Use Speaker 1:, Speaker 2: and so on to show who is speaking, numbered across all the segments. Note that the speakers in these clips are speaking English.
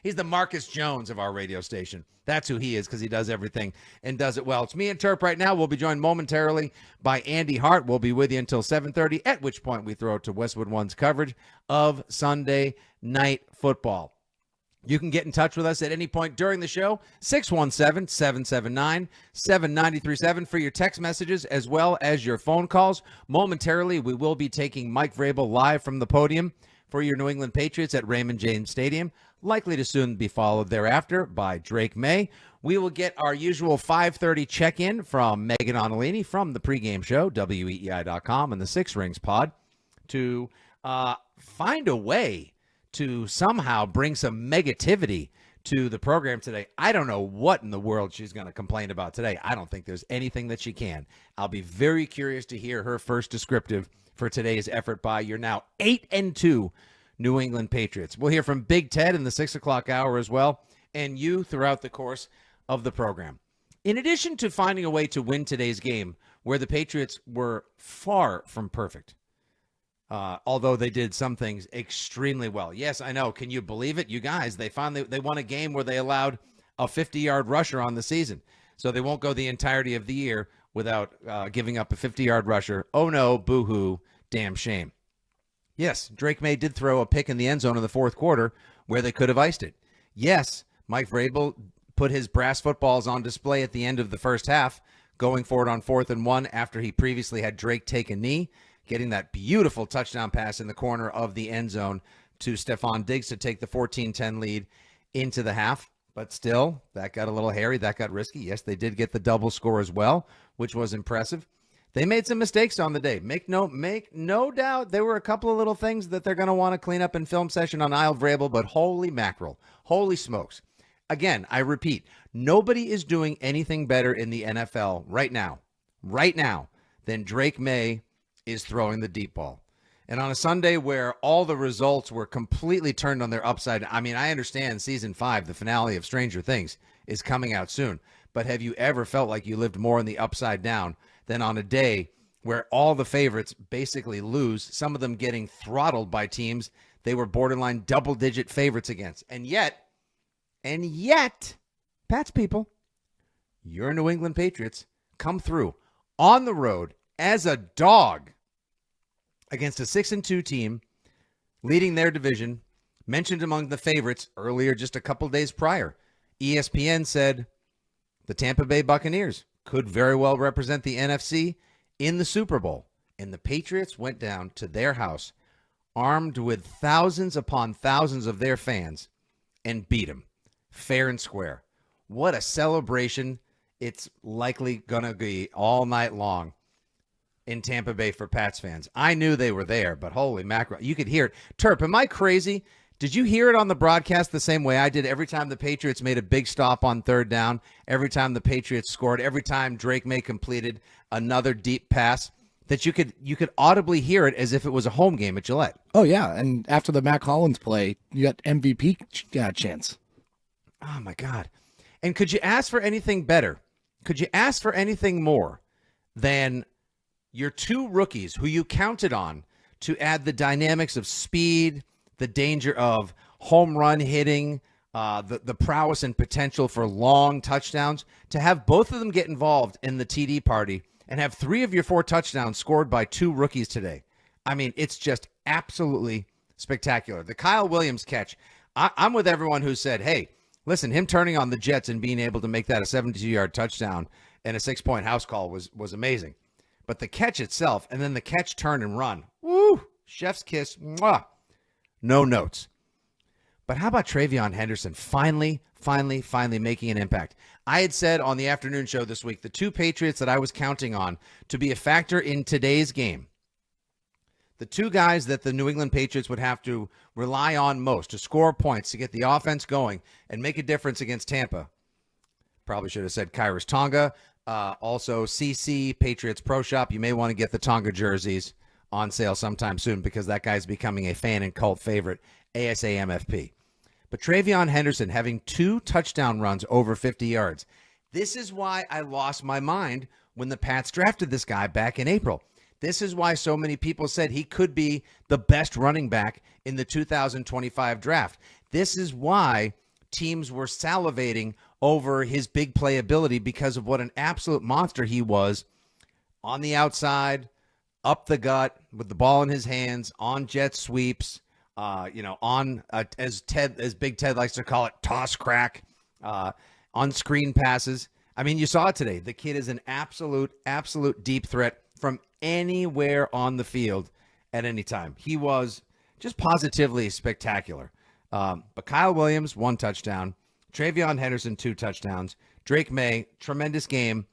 Speaker 1: He's the Marcus Jones of our radio station. That's who he is, because he does everything and does it well. It's me and Terp right now. We'll be joined momentarily by Andy Hart. We'll be with you until 7:30, at which point we throw it to Westwood One's coverage of Sunday Night Football. You can get in touch with us at any point during the show, 617-779-7937 for your text messages as well as your phone calls. Momentarily, we will be taking Mike Vrabel live from the podium for your New England Patriots at Raymond James Stadium, likely to soon be followed thereafter by Drake May. We will get our usual 5:30 check-in from Megan Onalini from the pregame show, WEEI.com, and the Six Rings pod to find a way to somehow bring some negativity to the program today. I don't know what in the world she's going to complain about today. I don't think there's anything that she can. I'll be very curious to hear her first descriptive for today's effort by your now 8-2 New England Patriots. We'll hear from Big Ted in the 6 o'clock hour as well, and you throughout the course of the program. In addition to finding a way to win today's game, where the Patriots were far from perfect, although they did some things extremely well. Yes, I know. Can you believe it? You guys, they won a game where they allowed a 50-yard rusher on the season. So they won't go the entirety of the year without giving up a 50-yard rusher. Oh, no, boo-hoo, damn shame. Yes, Drake May did throw a pick in the end zone in the fourth quarter where they could have iced it. Yes, Mike Vrabel put his brass footballs on display at the end of the first half, going forward on 4th and 1 after he previously had Drake take a knee, getting that beautiful touchdown pass in the corner of the end zone to Stephon Diggs to take the 14-10 lead into the half. But still, that got a little hairy. That got risky. Yes, they did get the double score as well, which was impressive. They made some mistakes on the day. Make no doubt there were a couple of little things that they're going to want to clean up in film session on Isle Vrabel, but holy mackerel, holy smokes. Again, I repeat, nobody is doing anything better in the NFL right now, than Drake May is throwing the deep ball. And on a Sunday where all the results were completely turned on their upside, I mean, I understand season 5, the finale of Stranger Things, is coming out soon. But have you ever felt like you lived more in the upside down than on a day where all the favorites basically lose, some of them getting throttled by teams they were borderline double-digit favorites against? And yet, Pat's people, your New England Patriots come through on the road as a dog against a 6-2 team leading their division, mentioned among the favorites earlier just a couple days prior. ESPN said the Tampa Bay Buccaneers could very well represent the NFC in the Super Bowl. And the Patriots went down to their house armed with thousands upon thousands of their fans and beat them fair and square. What a celebration it's likely going to be all night long in Tampa Bay for Pats fans. I knew they were there, but holy mackerel, you could hear it. Terp, am I crazy? Did you hear it on the broadcast the same way I did every time the Patriots made a big stop on 3rd down, every time the Patriots scored, every time Drake May completed another deep pass, that you could audibly hear it as if it was a home game at Gillette?
Speaker 2: Oh, yeah, and after the Mac Hollins play, you got MVP chance.
Speaker 1: Oh, my God. And could you ask for anything better? Could you ask for anything more than your two rookies who you counted on to add the dynamics of speed, the danger of home run hitting, the prowess and potential for long touchdowns, to have both of them get involved in the TD party and have 3 of your 4 touchdowns scored by 2 rookies today? I mean, it's just absolutely spectacular. The Kyle Williams catch, I'm with everyone who said, hey, listen, him turning on the Jets and being able to make that a 72-yard touchdown and a 6-point house call was amazing. But the catch itself, and then the catch, turn, and run, woo, chef's kiss, mwah, no notes. But how about Travion Henderson finally making an impact? I had said on the afternoon show this week, the 2 Patriots that I was counting on to be a factor in today's game, the 2 guys that the New England Patriots would have to rely on most to score points, to get the offense going and make a difference against Tampa. Probably should have said Kyrus Tonga. Also, CC, Patriots Pro Shop. You may want to get the Tonga jerseys on sale sometime soon because that guy's becoming a fan and cult favorite, ASAMFP. But Travion Henderson having 2 touchdown runs over 50 yards. This is why I lost my mind when the Pats drafted this guy back in April. This is why so many people said he could be the best running back in the 2025 draft. This is why teams were salivating over his big play ability because of what an absolute monster he was on the outside, up the gut with the ball in his hands, on jet sweeps, on as Big Ted likes to call it, toss crack, on screen passes. I mean, you saw it today. The kid is an absolute deep threat from anywhere on the field at any time. He was just positively spectacular. But Kyle Williams, 1 touchdown. Travion Henderson, 2 touchdowns. Drake May, tremendous game.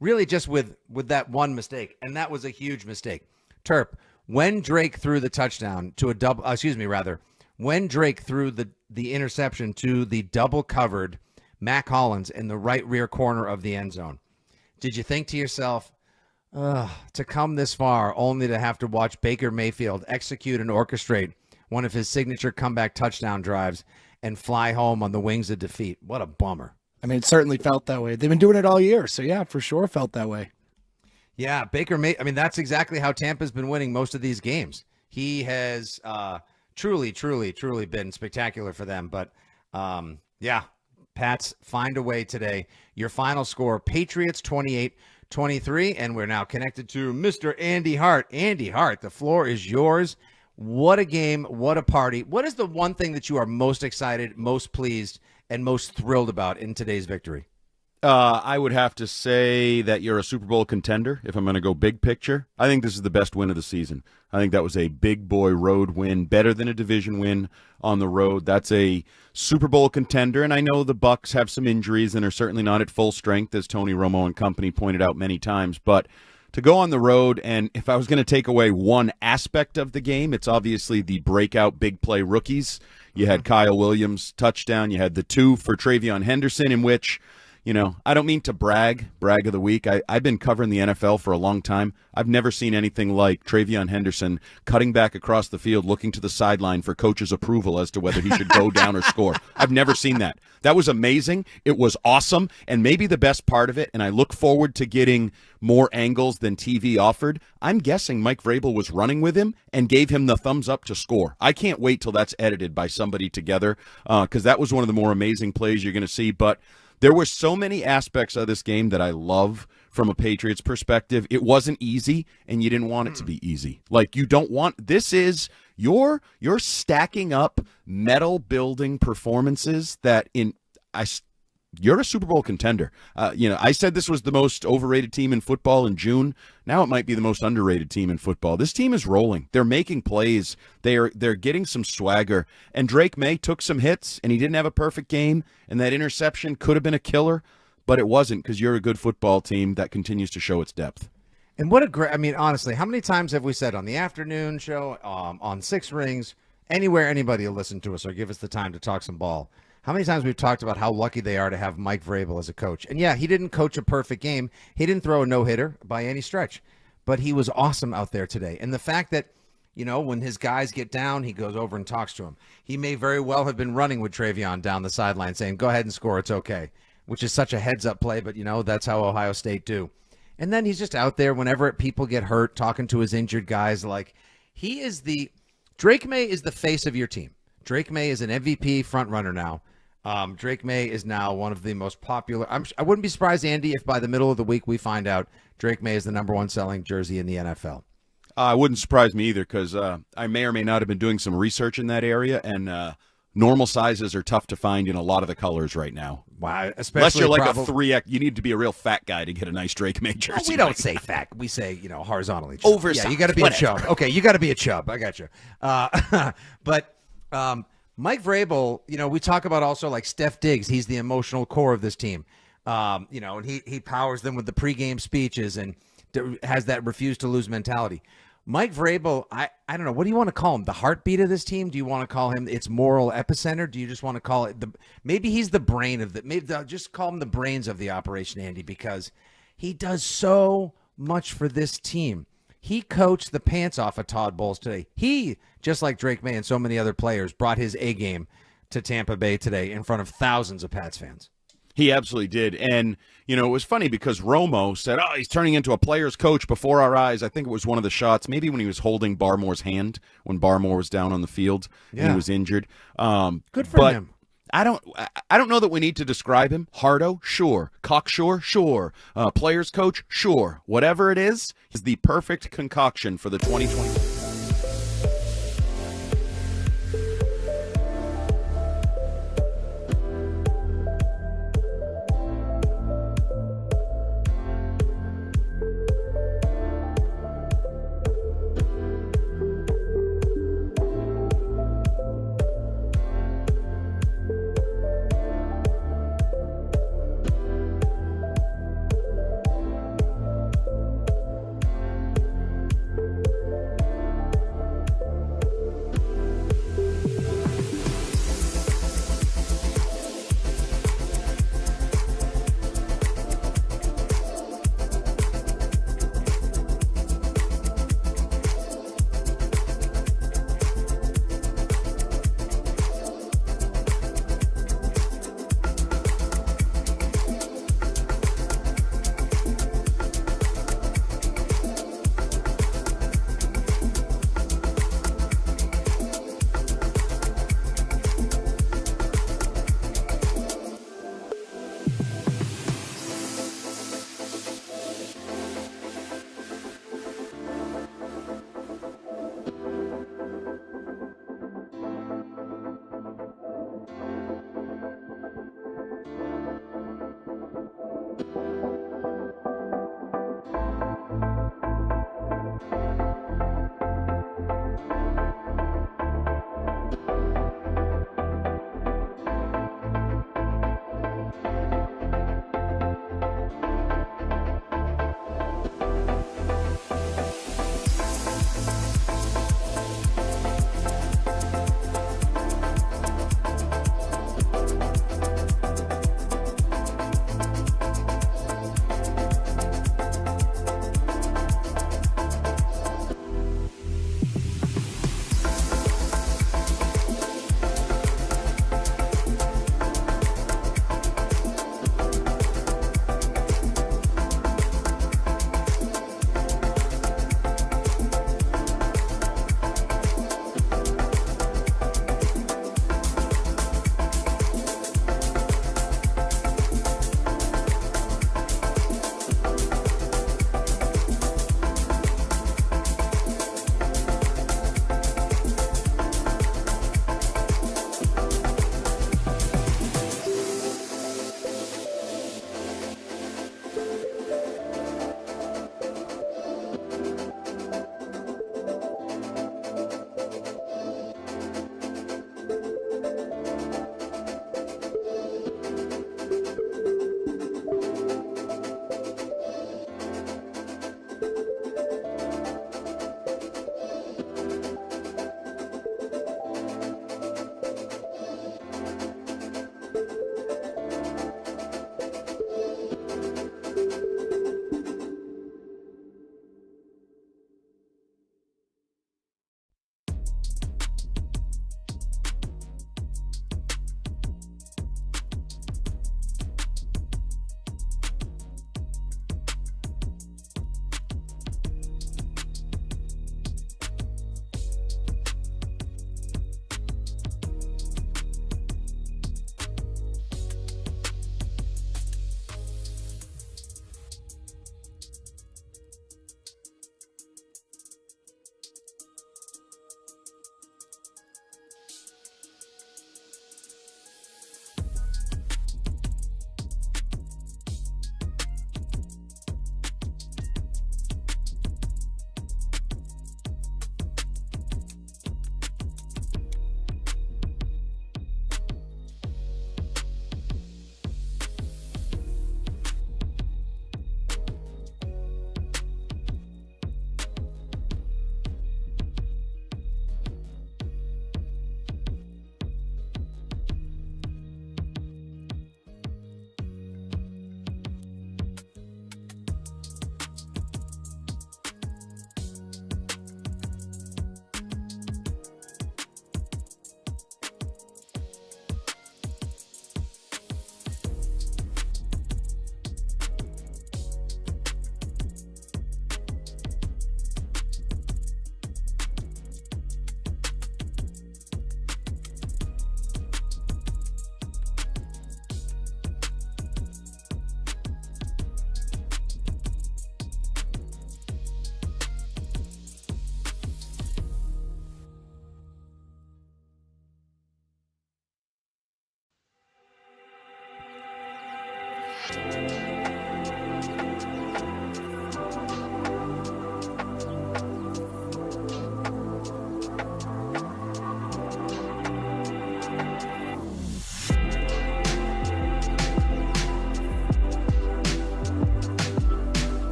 Speaker 1: Really just with that one mistake, and that was a huge mistake. Terp, when Drake threw the touchdown to a double, when Drake threw the interception to the double-covered Mac Hollins in the right rear corner of the end zone, did you think to yourself, to come this far only to have to watch Baker Mayfield execute and orchestrate one of his signature comeback touchdown drives and fly home on the wings of defeat? What a bummer.
Speaker 2: I mean, it certainly felt that way. They've been doing it all year, so yeah, for sure felt that way.
Speaker 1: Yeah, that's exactly how Tampa's been winning most of these games. He has truly been spectacular for them. But, Pats find a way today. Your final score, Patriots 28-23, and we're now connected to Mr. Andy Hart. Andy Hart, the floor is yours. What a game, what a party. What is the one thing that you are most excited, most pleased, and most thrilled about in today's victory?
Speaker 3: I would have to say that you're a Super Bowl contender, if I'm going to go big picture. I think this is the best win of the season. I think that was a big boy road win, better than a division win on the road. That's a Super Bowl contender, and I know the Bucs have some injuries and are certainly not at full strength, as Tony Romo and company pointed out many times, but to go on the road, and if I was going to take away one aspect of the game, it's obviously the breakout big play rookies. You had Kyle Williams touchdown. You had the 2 for Travion Henderson, in which, I don't mean to brag of the week. I've been covering the NFL for a long time. I've never seen anything like Travion Henderson cutting back across the field, looking to the sideline for coach's approval as to whether he should go down or score. I've never seen that. That was amazing. It was awesome. And maybe the best part of it, and I look forward to getting more angles than TV offered, I'm guessing Mike Vrabel was running with him and gave him the thumbs up to score. I can't wait till that's edited by somebody together, because that was one of the more amazing plays you're going to see. But there were so many aspects of this game that I love from a Patriots perspective. It wasn't easy, and you didn't want it to be easy. Like, you don't want – this is – you're stacking up medal-building performances that you're a Super Bowl contender. I said this was the most overrated team in football in June. Now it might be the most underrated team in football. This team is rolling. They're making plays. They're getting some swagger. And Drake May took some hits, and he didn't have a perfect game, and that interception could have been a killer, but it wasn't, because you're a good football team that continues to show its depth.
Speaker 1: And what a great – I mean, honestly, how many times have we said on the afternoon show, on Six Rings, anywhere anybody will listen to us or give us the time to talk some ball, how many times we've talked about how lucky they are to have Mike Vrabel as a coach. And, yeah, he didn't coach a perfect game. He didn't throw a no-hitter by any stretch. But he was awesome out there today. And the fact that, when his guys get down, he goes over and talks to them. He may very well have been running with Travion down the sideline saying, go ahead and score, it's okay, which is such a heads-up play. But, that's how Ohio State do. And then he's just out there whenever people get hurt, talking to his injured guys. Like, Drake May is the face of your team. Drake May is an MVP front runner now. Drake May is now one of the most popular. I wouldn't be surprised, Andy, if by the middle of the week we find out Drake May is the number 1 selling jersey in the NFL.
Speaker 3: It wouldn't surprise me either, because I may or may not have been doing some research in that area, and normal sizes are tough to find in a lot of the colors right now.
Speaker 1: Wow,
Speaker 3: unless you're like a 3X. You need to be a real fat guy to get a nice Drake May jersey.
Speaker 1: Well, we don't say fat. We say, horizontally.
Speaker 3: Oversized.
Speaker 1: Yeah, you got to be a chub. Okay, you got to be a chub. I got you. But Mike Vrabel, we talk about also like Steph Diggs. He's the emotional core of this team. And he powers them with the pregame speeches and has that refuse to lose mentality. Mike Vrabel, I don't know. What do you want to call him? The heartbeat of this team? Do you want to call him its moral epicenter? Do you just want to call it maybe he's the brain of maybe just call him the brains of the operation, Andy, because he does so much for this team. He coached the pants off of Todd Bowles today. He, just like Drake May and so many other players, brought his A game to Tampa Bay today in front of thousands of Pats fans.
Speaker 3: He absolutely did. And, it was funny because Romo said, he's turning into a player's coach before our eyes. I think it was one of the shots, maybe when he was holding Barmore's hand when Barmore was down on the field and he was injured.
Speaker 1: Good for him.
Speaker 3: I don't know that we need to describe him. Hardo, sure. Cocksure, sure. Players coach, sure. Whatever it is the perfect concoction for the 2020.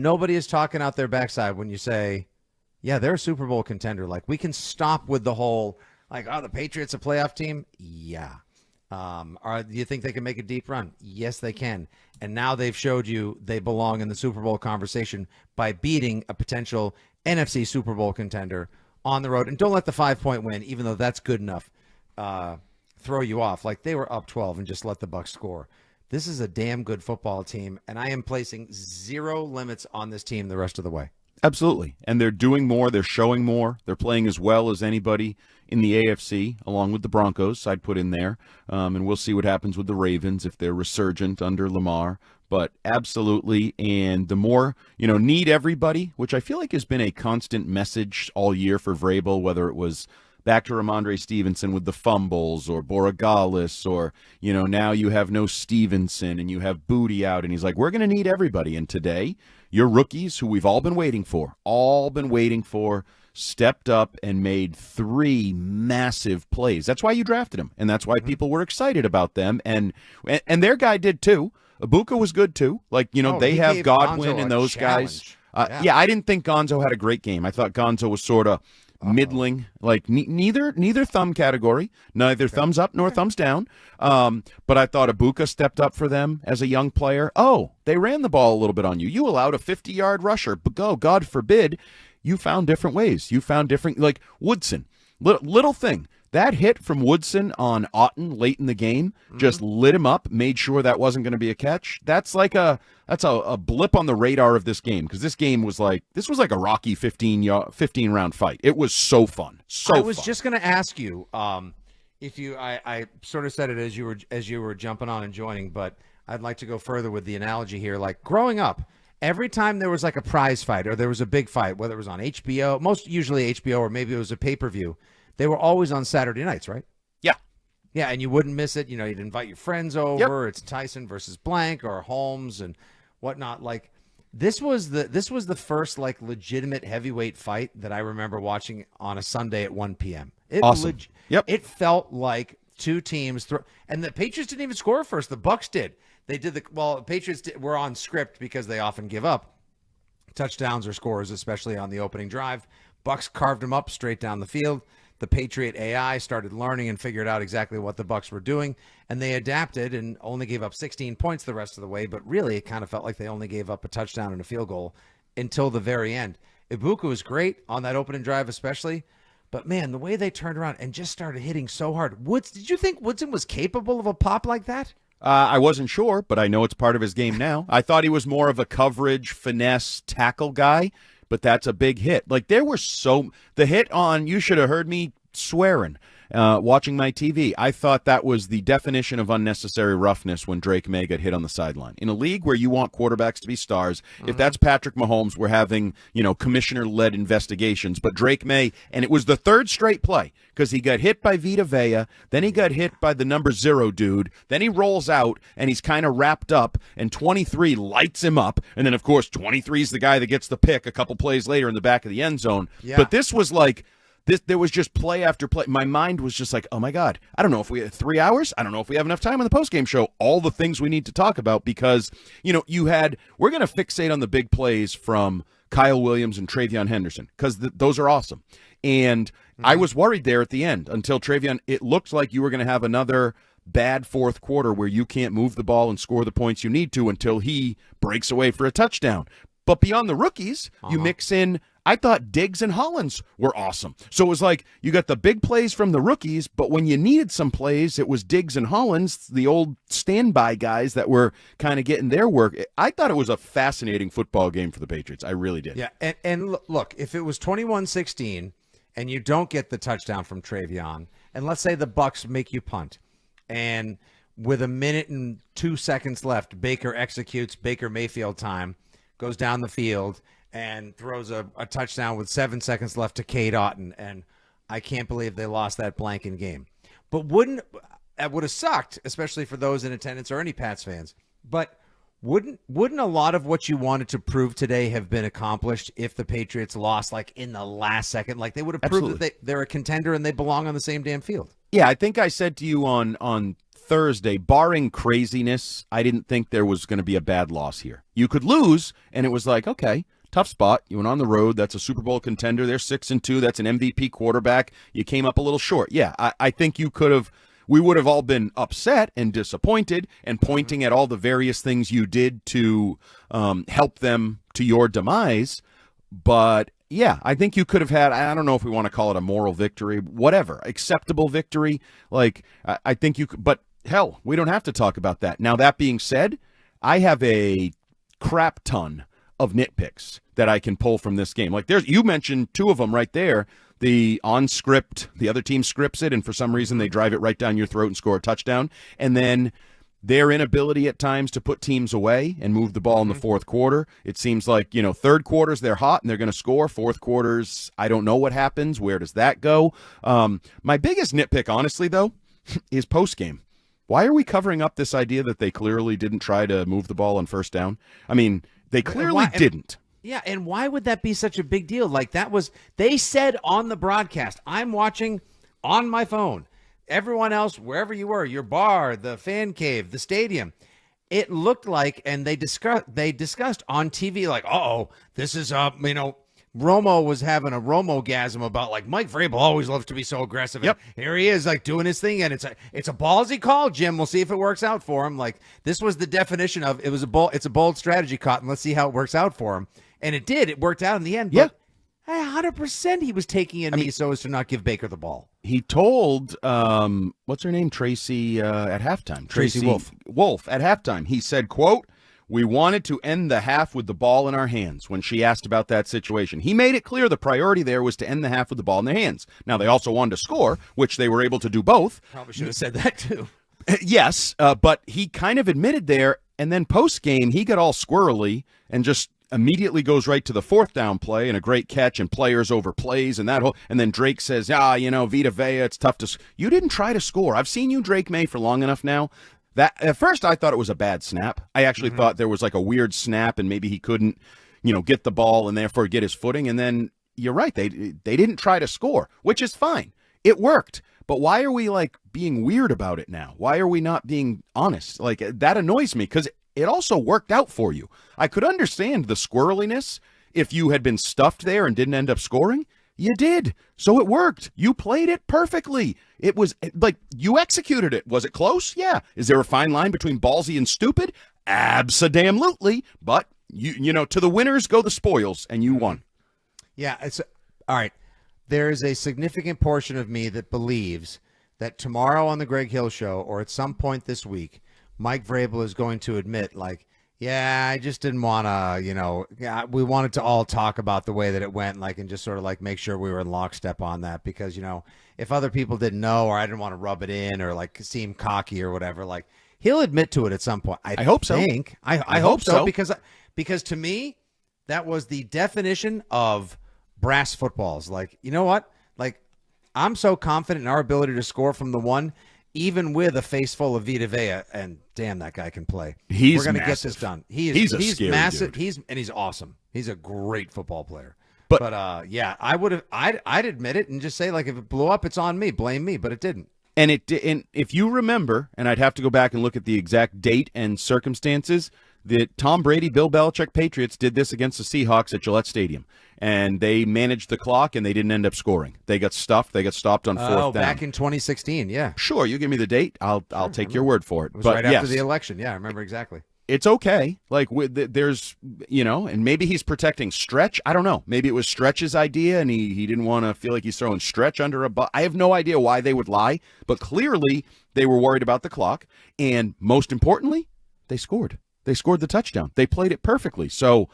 Speaker 1: nobody is talking out their backside when you say, yeah, they're a Super Bowl contender. Like, we can stop with the whole, like, oh, the Patriots a playoff team? Yeah. Do you think they can make a deep run? Yes, they can. And now they've showed you they belong in the Super Bowl conversation by beating a potential NFC Super Bowl contender on the road. And don't let the 5-point win, even though that's good enough, throw you off. Like, they were up 12 and just let the Bucs score. This is a damn good football team, and I am placing zero limits on this team the rest of the way.
Speaker 3: Absolutely. And they're doing more. They're showing more. They're playing as well as anybody in the AFC, along with the Broncos, I'd put in there. And we'll see what happens with the Ravens if they're resurgent under Lamar. But absolutely. And the more, need everybody, which I feel like has been a constant message all year for Vrabel, whether it was back to Ramondre Stevenson with the fumbles, or Borregales, or, now you have no Stevenson and you have Booty out. And he's like, we're going to need everybody. And today, your rookies, who we've all been waiting for, stepped up and made 3 massive plays. That's why you drafted them, and that's why people were excited about them. And their guy did too. Ibuka was good too. Like, they have Godwin and those guys. Yeah, I didn't think Gonzo had a great game. I thought Gonzo was sort of middling, like neither thumb category, neither thumbs up nor thumbs down. But I thought Ibuka stepped up for them as a young player. Oh, they ran the ball a little bit on you. You allowed a 50-yard rusher, but God forbid, you found different ways. You found different, like Woodson, little thing. That hit from Woodson on Otton late in the game just lit him up, made sure that wasn't going to be a catch. That's like a blip on the radar of this game, because this was like a Rocky 15-round fight. It was so fun. I was
Speaker 1: just going to ask you if I sort of said it as you were jumping on and joining, but I'd like to go further with the analogy here. Like, growing up, every time there was like a prize fight or there was a big fight, whether it was on HBO, usually HBO, or maybe it was a pay-per-view, they were always on Saturday nights, right?
Speaker 3: Yeah.
Speaker 1: Yeah, and you wouldn't miss it. You'd invite your friends over. Yep. It's Tyson versus Blank or Holmes and whatnot. Like, this was the first like legitimate heavyweight fight that I remember watching on a Sunday at 1 p.m.
Speaker 3: Awesome.
Speaker 1: It felt like two teams and the Patriots didn't even score first. The Bucs did. They did the Patriots were on script because they often give up touchdowns or scores, especially on the opening drive. Bucs carved them up straight down the field. The Patriot AI started learning and figured out exactly what the Bucs were doing, and they adapted and only gave up 16 points the rest of the way. But really, it kind of felt like they only gave up a touchdown and a field goal until the very end. Ibuka was great on that opening drive, especially. But man, the way they turned around and just started hitting so hard. Did you think Woodson was capable of a pop like that?
Speaker 3: I wasn't sure, but I know it's part of his game now. I thought he was more of a coverage, finesse, tackle guy. But that's a big hit. Like, the hit on, you should have heard me swearing watching my TV. I thought that was the definition of unnecessary roughness when Drake May got hit on the sideline. In a league where you want quarterbacks to be stars, if that's Patrick Mahomes, we're having, commissioner-led investigations. But Drake May, and it was the third straight play, because he got hit by Vita Vea, then he got hit by the number 0 dude, then he rolls out, and he's kind of wrapped up, and 23 lights him up, and then, of course, 23 is the guy that gets the pick a couple plays later in the back of the end zone. Yeah. But this was like... There was just play after play. My mind was just like, oh, my God. I don't know if we have 3 hours. I don't know if we have enough time on the postgame show. All the things we need to talk about because, we're going to fixate on the big plays from Kyle Williams and Travion Henderson because those are awesome. And I was worried there at the end until Travion, it looked like you were going to have another bad fourth quarter where you can't move the ball and score the points you need to until he breaks away for a touchdown. But beyond the rookies, you mix in, I thought Diggs and Hollins were awesome. So it was like you got the big plays from the rookies, but when you needed some plays, it was Diggs and Hollins, the old standby guys that were kind of getting their work. I thought it was a fascinating football game for the Patriots. I really did.
Speaker 1: Yeah, and look, if it was 21-16 and you don't get the touchdown from Travion, and let's say the Bucs make you punt, and with 1 minute and 2 seconds left, Baker executes Baker Mayfield time, goes down the field, and throws a touchdown with 7 seconds left to Cade Otton. And I can't believe they lost that blanking game. But that would have sucked, especially for those in attendance or any Pats fans. But wouldn't a lot of what you wanted to prove today have been accomplished if the Patriots lost like in the last second? Like they would have proved that they're a contender and they belong on the same damn field.
Speaker 3: Yeah, I think I said to you on Thursday, barring craziness, I didn't think there was going to be a bad loss here. You could lose, and it was like, okay, tough spot. You went on the road. That's a Super Bowl contender. They're 6-2. That's an MVP quarterback. You came up a little short. Yeah, I think you could have. We would have all been upset and disappointed and pointing at all the various things you did to help them to your demise. But yeah, I think you could have had, I don't know if we want to call it a moral victory, whatever, acceptable victory. Like, I think you could, but hell, we don't have to talk about that. Now, that being said, I have a crap ton of nitpicks that I can pull from this game. Like, you mentioned two of them right there. The on-script, the other team scripts it, and for some reason they drive it right down your throat and score a touchdown. And then their inability at times to put teams away and move the ball in the fourth quarter. It seems like, third quarters, they're hot and they're going to score. Fourth quarters, I don't know what happens. Where does that go? My biggest nitpick, honestly, though, is post-game. Why are we covering up this idea that they clearly didn't try to move the ball on first down? I mean, they clearly didn't.
Speaker 1: Yeah, and why would that be such a big deal? Like, they said on the broadcast, I'm watching on my phone. Everyone else, wherever you were, your bar, the fan cave, the stadium, it looked like, and they discussed on TV, like, this is, Romo was having a Romo-gasm about, like, Mike Vrabel always loves to be so aggressive.
Speaker 3: Yep.
Speaker 1: And here he is, like, doing his thing, and it's a ballsy call, Jim. We'll see if it works out for him. Like, this was the definition of it's a bold strategy, Cotton. Let's see how it works out for him. And it did. It worked out in the end.
Speaker 3: Yeah.
Speaker 1: But 100% he was taking a knee so as to not give Baker the ball.
Speaker 3: He told, what's her name, Tracy, at halftime.
Speaker 1: Tracy Wolf.
Speaker 3: Wolf at halftime. He said, quote, "We wanted to end the half with the ball in our hands," when she asked about that situation. He made it clear the priority there was to end the half with the ball in their hands. Now, they also wanted to score, which they were able to do both.
Speaker 1: Probably should have said that, too.
Speaker 3: Yes, but he kind of admitted there, and then post-game, he got all squirrely and just immediately goes right to the fourth down play and a great catch and players over plays and that whole, and then Drake says, Vita Vea, it's tough to, you didn't try to score. I've seen you, Drake May, for long enough now. That at first I thought it was a bad snap. I actually thought there was like a weird snap and maybe he couldn't, get the ball and therefore get his footing. And then you're right. They didn't try to score, which is fine. It worked. But why are we like being weird about it now? Why are we not being honest? Like, that annoys me because it also worked out for you. I could understand the squirreliness if you had been stuffed there and didn't end up scoring. You did. So it worked. You played it perfectly. It was like you executed it. Was it close? Yeah. Is there a fine line between ballsy and stupid? Abso-damn-lutely. But, to the winners go the spoils, and you won.
Speaker 1: Yeah. All right. There is a significant portion of me that believes that tomorrow on the Greg Hill Show or at some point this week, Mike Vrabel is going to admit, like, yeah, I just didn't want to, we wanted to all talk about the way that it went, like, and just sort of like make sure we were in lockstep on that because, if other people didn't know or I didn't want to rub it in or like seem cocky or whatever, like he'll admit to it at some point. I hope so. I hope so because to me, that was the definition of brass footballs. Like, you know what? Like, I'm so confident in our ability to score from the one, even with a face full of Vita Vea, and damn, that guy can play. We're going to get this done. He's massive.
Speaker 3: Dude.
Speaker 1: He's awesome. He's a great football player. But I'd admit it and just say, like, if it blew up, it's on me. Blame me, but it didn't.
Speaker 3: And if you remember, and I'd have to go back and look at the exact date and circumstances, that Tom Brady, Bill Belichick Patriots did this against the Seahawks at Gillette Stadium. And they managed the clock, and they didn't end up scoring. They got stuffed. They got stopped on fourth down.
Speaker 1: Back in 2016, yeah.
Speaker 3: Sure, you give me the date. I'll take your word for it.
Speaker 1: It was right after the election. Yeah, I remember exactly.
Speaker 3: It's okay. Like, there's, and maybe he's protecting Stretch. I don't know. Maybe it was Stretch's idea, and he didn't want to feel like he's throwing Stretch under a bus. I have no idea why they would lie, but clearly they were worried about the clock. And most importantly, they scored. They scored the touchdown. They played it perfectly. So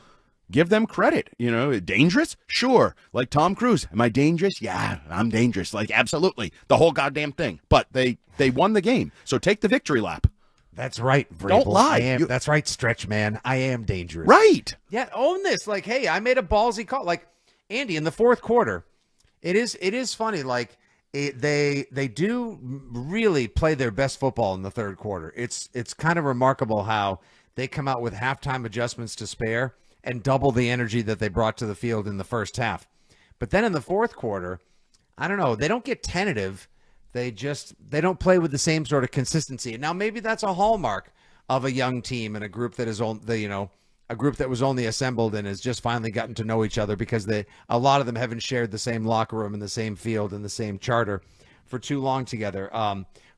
Speaker 3: give them credit. Dangerous? Sure. Like Tom Cruise. Am I dangerous? Yeah, I'm dangerous. Like, absolutely. The whole goddamn thing. But they won the game. So take the victory lap.
Speaker 1: That's right, Vrabel.
Speaker 3: Don't lie.
Speaker 1: That's right, Stretch Man. I am dangerous.
Speaker 3: Right.
Speaker 1: Yeah, own this. Like, hey, I made a ballsy call. Like, Andy, in the fourth quarter, it is funny. Like, they do really play their best football in the third quarter. It's kind of remarkable how they come out with halftime adjustments to spare and double the energy that they brought to the field in the first half. But then in the fourth quarter, I don't know, they don't get tentative. They don't play with the same sort of consistency. And now maybe that's a hallmark of a young team and a group that is a group that was only assembled and has just finally gotten to know each other because a lot of them haven't shared the same locker room and the same field and the same charter for too long together.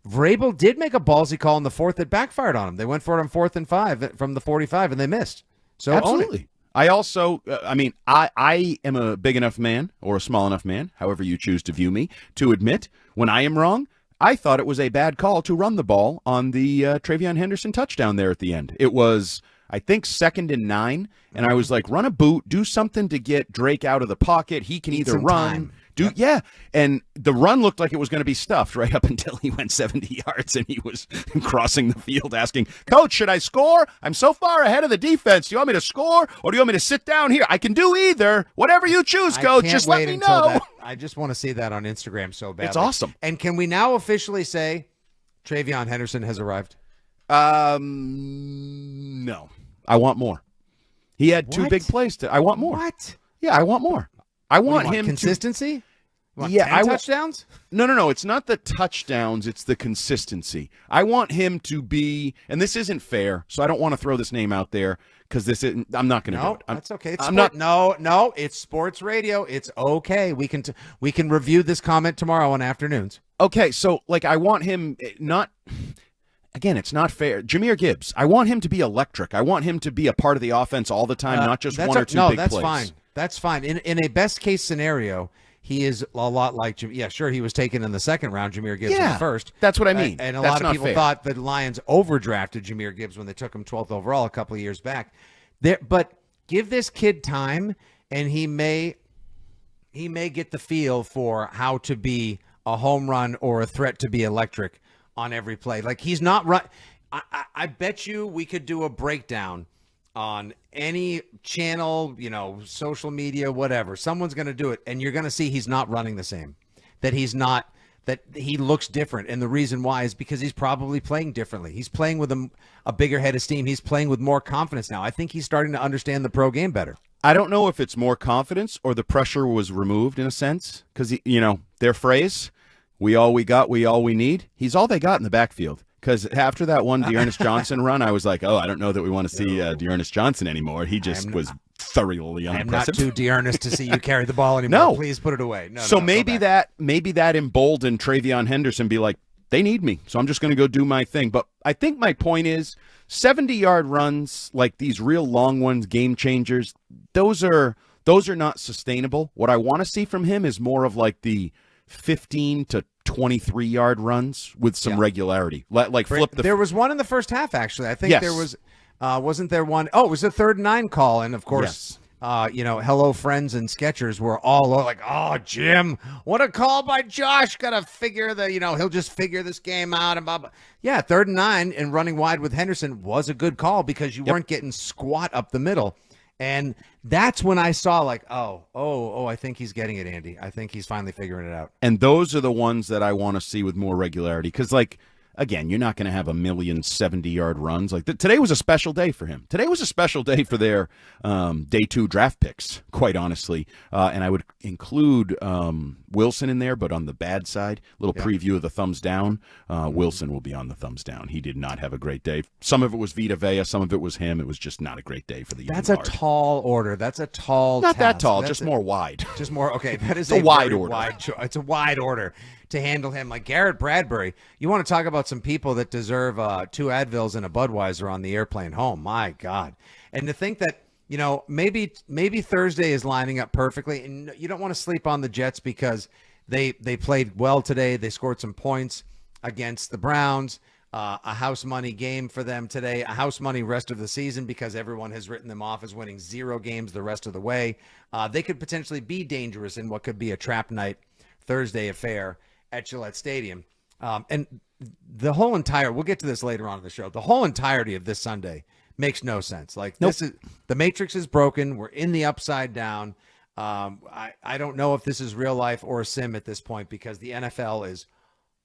Speaker 1: Vrabel did make a ballsy call in the fourth that backfired on him. They went for it on 4th and 5 from the 45 and they missed. So
Speaker 3: absolutely. I also, I am a big enough man or a small enough man, however you choose to view me, to admit when I am wrong. I thought it was a bad call to run the ball on the Travion Henderson touchdown there at the end. It was, I think, 2nd and 9, and I was like, run a boot, do something to get Drake out of the pocket. He can either run. Yeah, and the run looked like it was going to be stuffed right up until he went 70 yards and he was crossing the field asking, Coach, should I score? I'm so far ahead of the defense. Do you want me to score or do you want me to sit down here? I can do either. Whatever you choose, Coach. Just let me know.
Speaker 1: I just want to see that on Instagram so badly.
Speaker 3: It's awesome.
Speaker 1: And can we now officially say Travion Henderson has arrived?
Speaker 3: No. I want more. He had 2 big plays. I want more.
Speaker 1: What?
Speaker 3: Yeah, I want more. I want him
Speaker 1: consistency.
Speaker 3: Yeah,
Speaker 1: 10 touchdowns.
Speaker 3: No. It's not the touchdowns. It's the consistency. I want him to be, and this isn't fair, so I don't want to throw this name out there because this isn't. I'm not going to do it.
Speaker 1: That's okay. No. It's sports radio. It's okay. We can review this comment tomorrow on afternoons.
Speaker 3: Okay, so I want him not. Again, it's not fair. Jameer Gibbs. I want him to be electric. I want him to be a part of the offense all the time, not just 1 or 2 big plays.
Speaker 1: No, that's fine. That's fine. In a best case scenario, he is a lot like Jim. Yeah, sure, he was taken in the 2nd round. Jameer Gibbs in the 1st.
Speaker 3: That's what I mean.
Speaker 1: And a lot of people thought the Lions overdrafted Jameer Gibbs when they took him 12th overall a couple of years back. But give this kid time, and he may get the feel for how to be a home run or a threat to be electric on every play. Like he's not right. I bet you we could do a breakdown on any channel, social media, whatever. Someone's going to do it, and you're going to see he's not running the same. That he looks different, and the reason why is because he's probably playing differently. He's playing with a bigger head of steam. He's playing with more confidence now. I think he's starting to understand the pro game better.
Speaker 3: I don't know if it's more confidence or the pressure was removed in a sense because, their phrase, we all we got, we all we need, he's all they got in the backfield. Because after that one Dearness Johnson run, I was like, I don't know that we want to see Dearness Johnson anymore. He just was thoroughly unimpressive.
Speaker 1: I'm not too Dearness to see you carry the ball anymore.
Speaker 3: No.
Speaker 1: Please put it away.
Speaker 3: Maybe that emboldened Travion Henderson be like, they need me, so I'm just going to go do my thing. But I think my point is 70-yard runs, like these real long ones, game changers, those are not sustainable. What I want to see from him is more of like the 15 to 23-yard runs with some regularity. There was one in the first half, actually. I think there was, wasn't there one? Oh, it was a 3rd and 9 call. And, of course, hello, friends and Skechers were all like, oh, Jim, what a call by Josh. Got to figure he'll just figure this game out. And blah, blah. Yeah, 3rd and 9 and running wide with Henderson was a good call because you weren't getting squat up the middle. And that's when I saw I think he's getting it, Andy. I think he's finally figuring it out. And those are the ones that I want to see with more regularity because, again, you're not going to have 1,070-yard runs. Today was a special day for him. Today was a special day for their day 2 draft picks, quite honestly. And I would include Wilson in there, but on the bad side. Little preview of the thumbs down. Wilson will be on the thumbs down. He did not have a great day. Some of it was Vita Vea. Some of it was him. It was just not a great day for the young
Speaker 1: That's a tall order. That's a tall
Speaker 3: Not
Speaker 1: task.
Speaker 3: that tall, just more wide.
Speaker 1: Just more, okay. That is
Speaker 3: a wide order.
Speaker 1: It's a wide order to handle him. Like Garrett Bradbury, you want to talk about some people that deserve 2 Advils and a Budweiser on the airplane home. My God. And to think that, maybe Thursday is lining up perfectly, and you don't want to sleep on the Jets because they played well today. They scored some points against the Browns. A house money game for them today, a house money rest of the season because everyone has written them off as winning 0 games the rest of the way. They could potentially be dangerous in what could be a trap night Thursday affair at Gillette Stadium. And the whole we'll get to this later on in the show, the whole entirety of this Sunday makes no sense. This is, the Matrix is broken. We're in the upside down. I don't know if this is real life or a sim at this point because the NFL is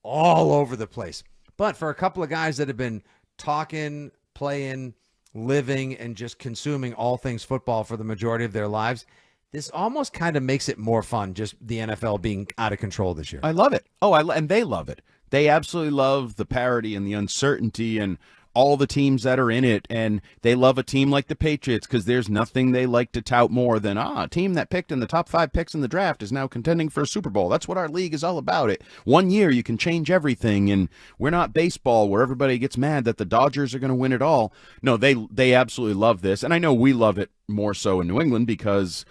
Speaker 1: all over the place. But for a couple of guys that have been talking, playing, living, and just consuming all things football for the majority of their lives, this almost kind of makes it more fun, just the NFL being out of control this year.
Speaker 3: I love it. Oh, and they love it. They absolutely love the parity and the uncertainty and all the teams that are in it, and they love a team like the Patriots because there's nothing they like to tout more than a team that picked in the top 5 picks in the draft is now contending for a Super Bowl. That's what our league is all about. It 1 year you can change everything, and we're not baseball where everybody gets mad that the Dodgers are going to win it all. No, they absolutely love this, and I know we love it more so in New England because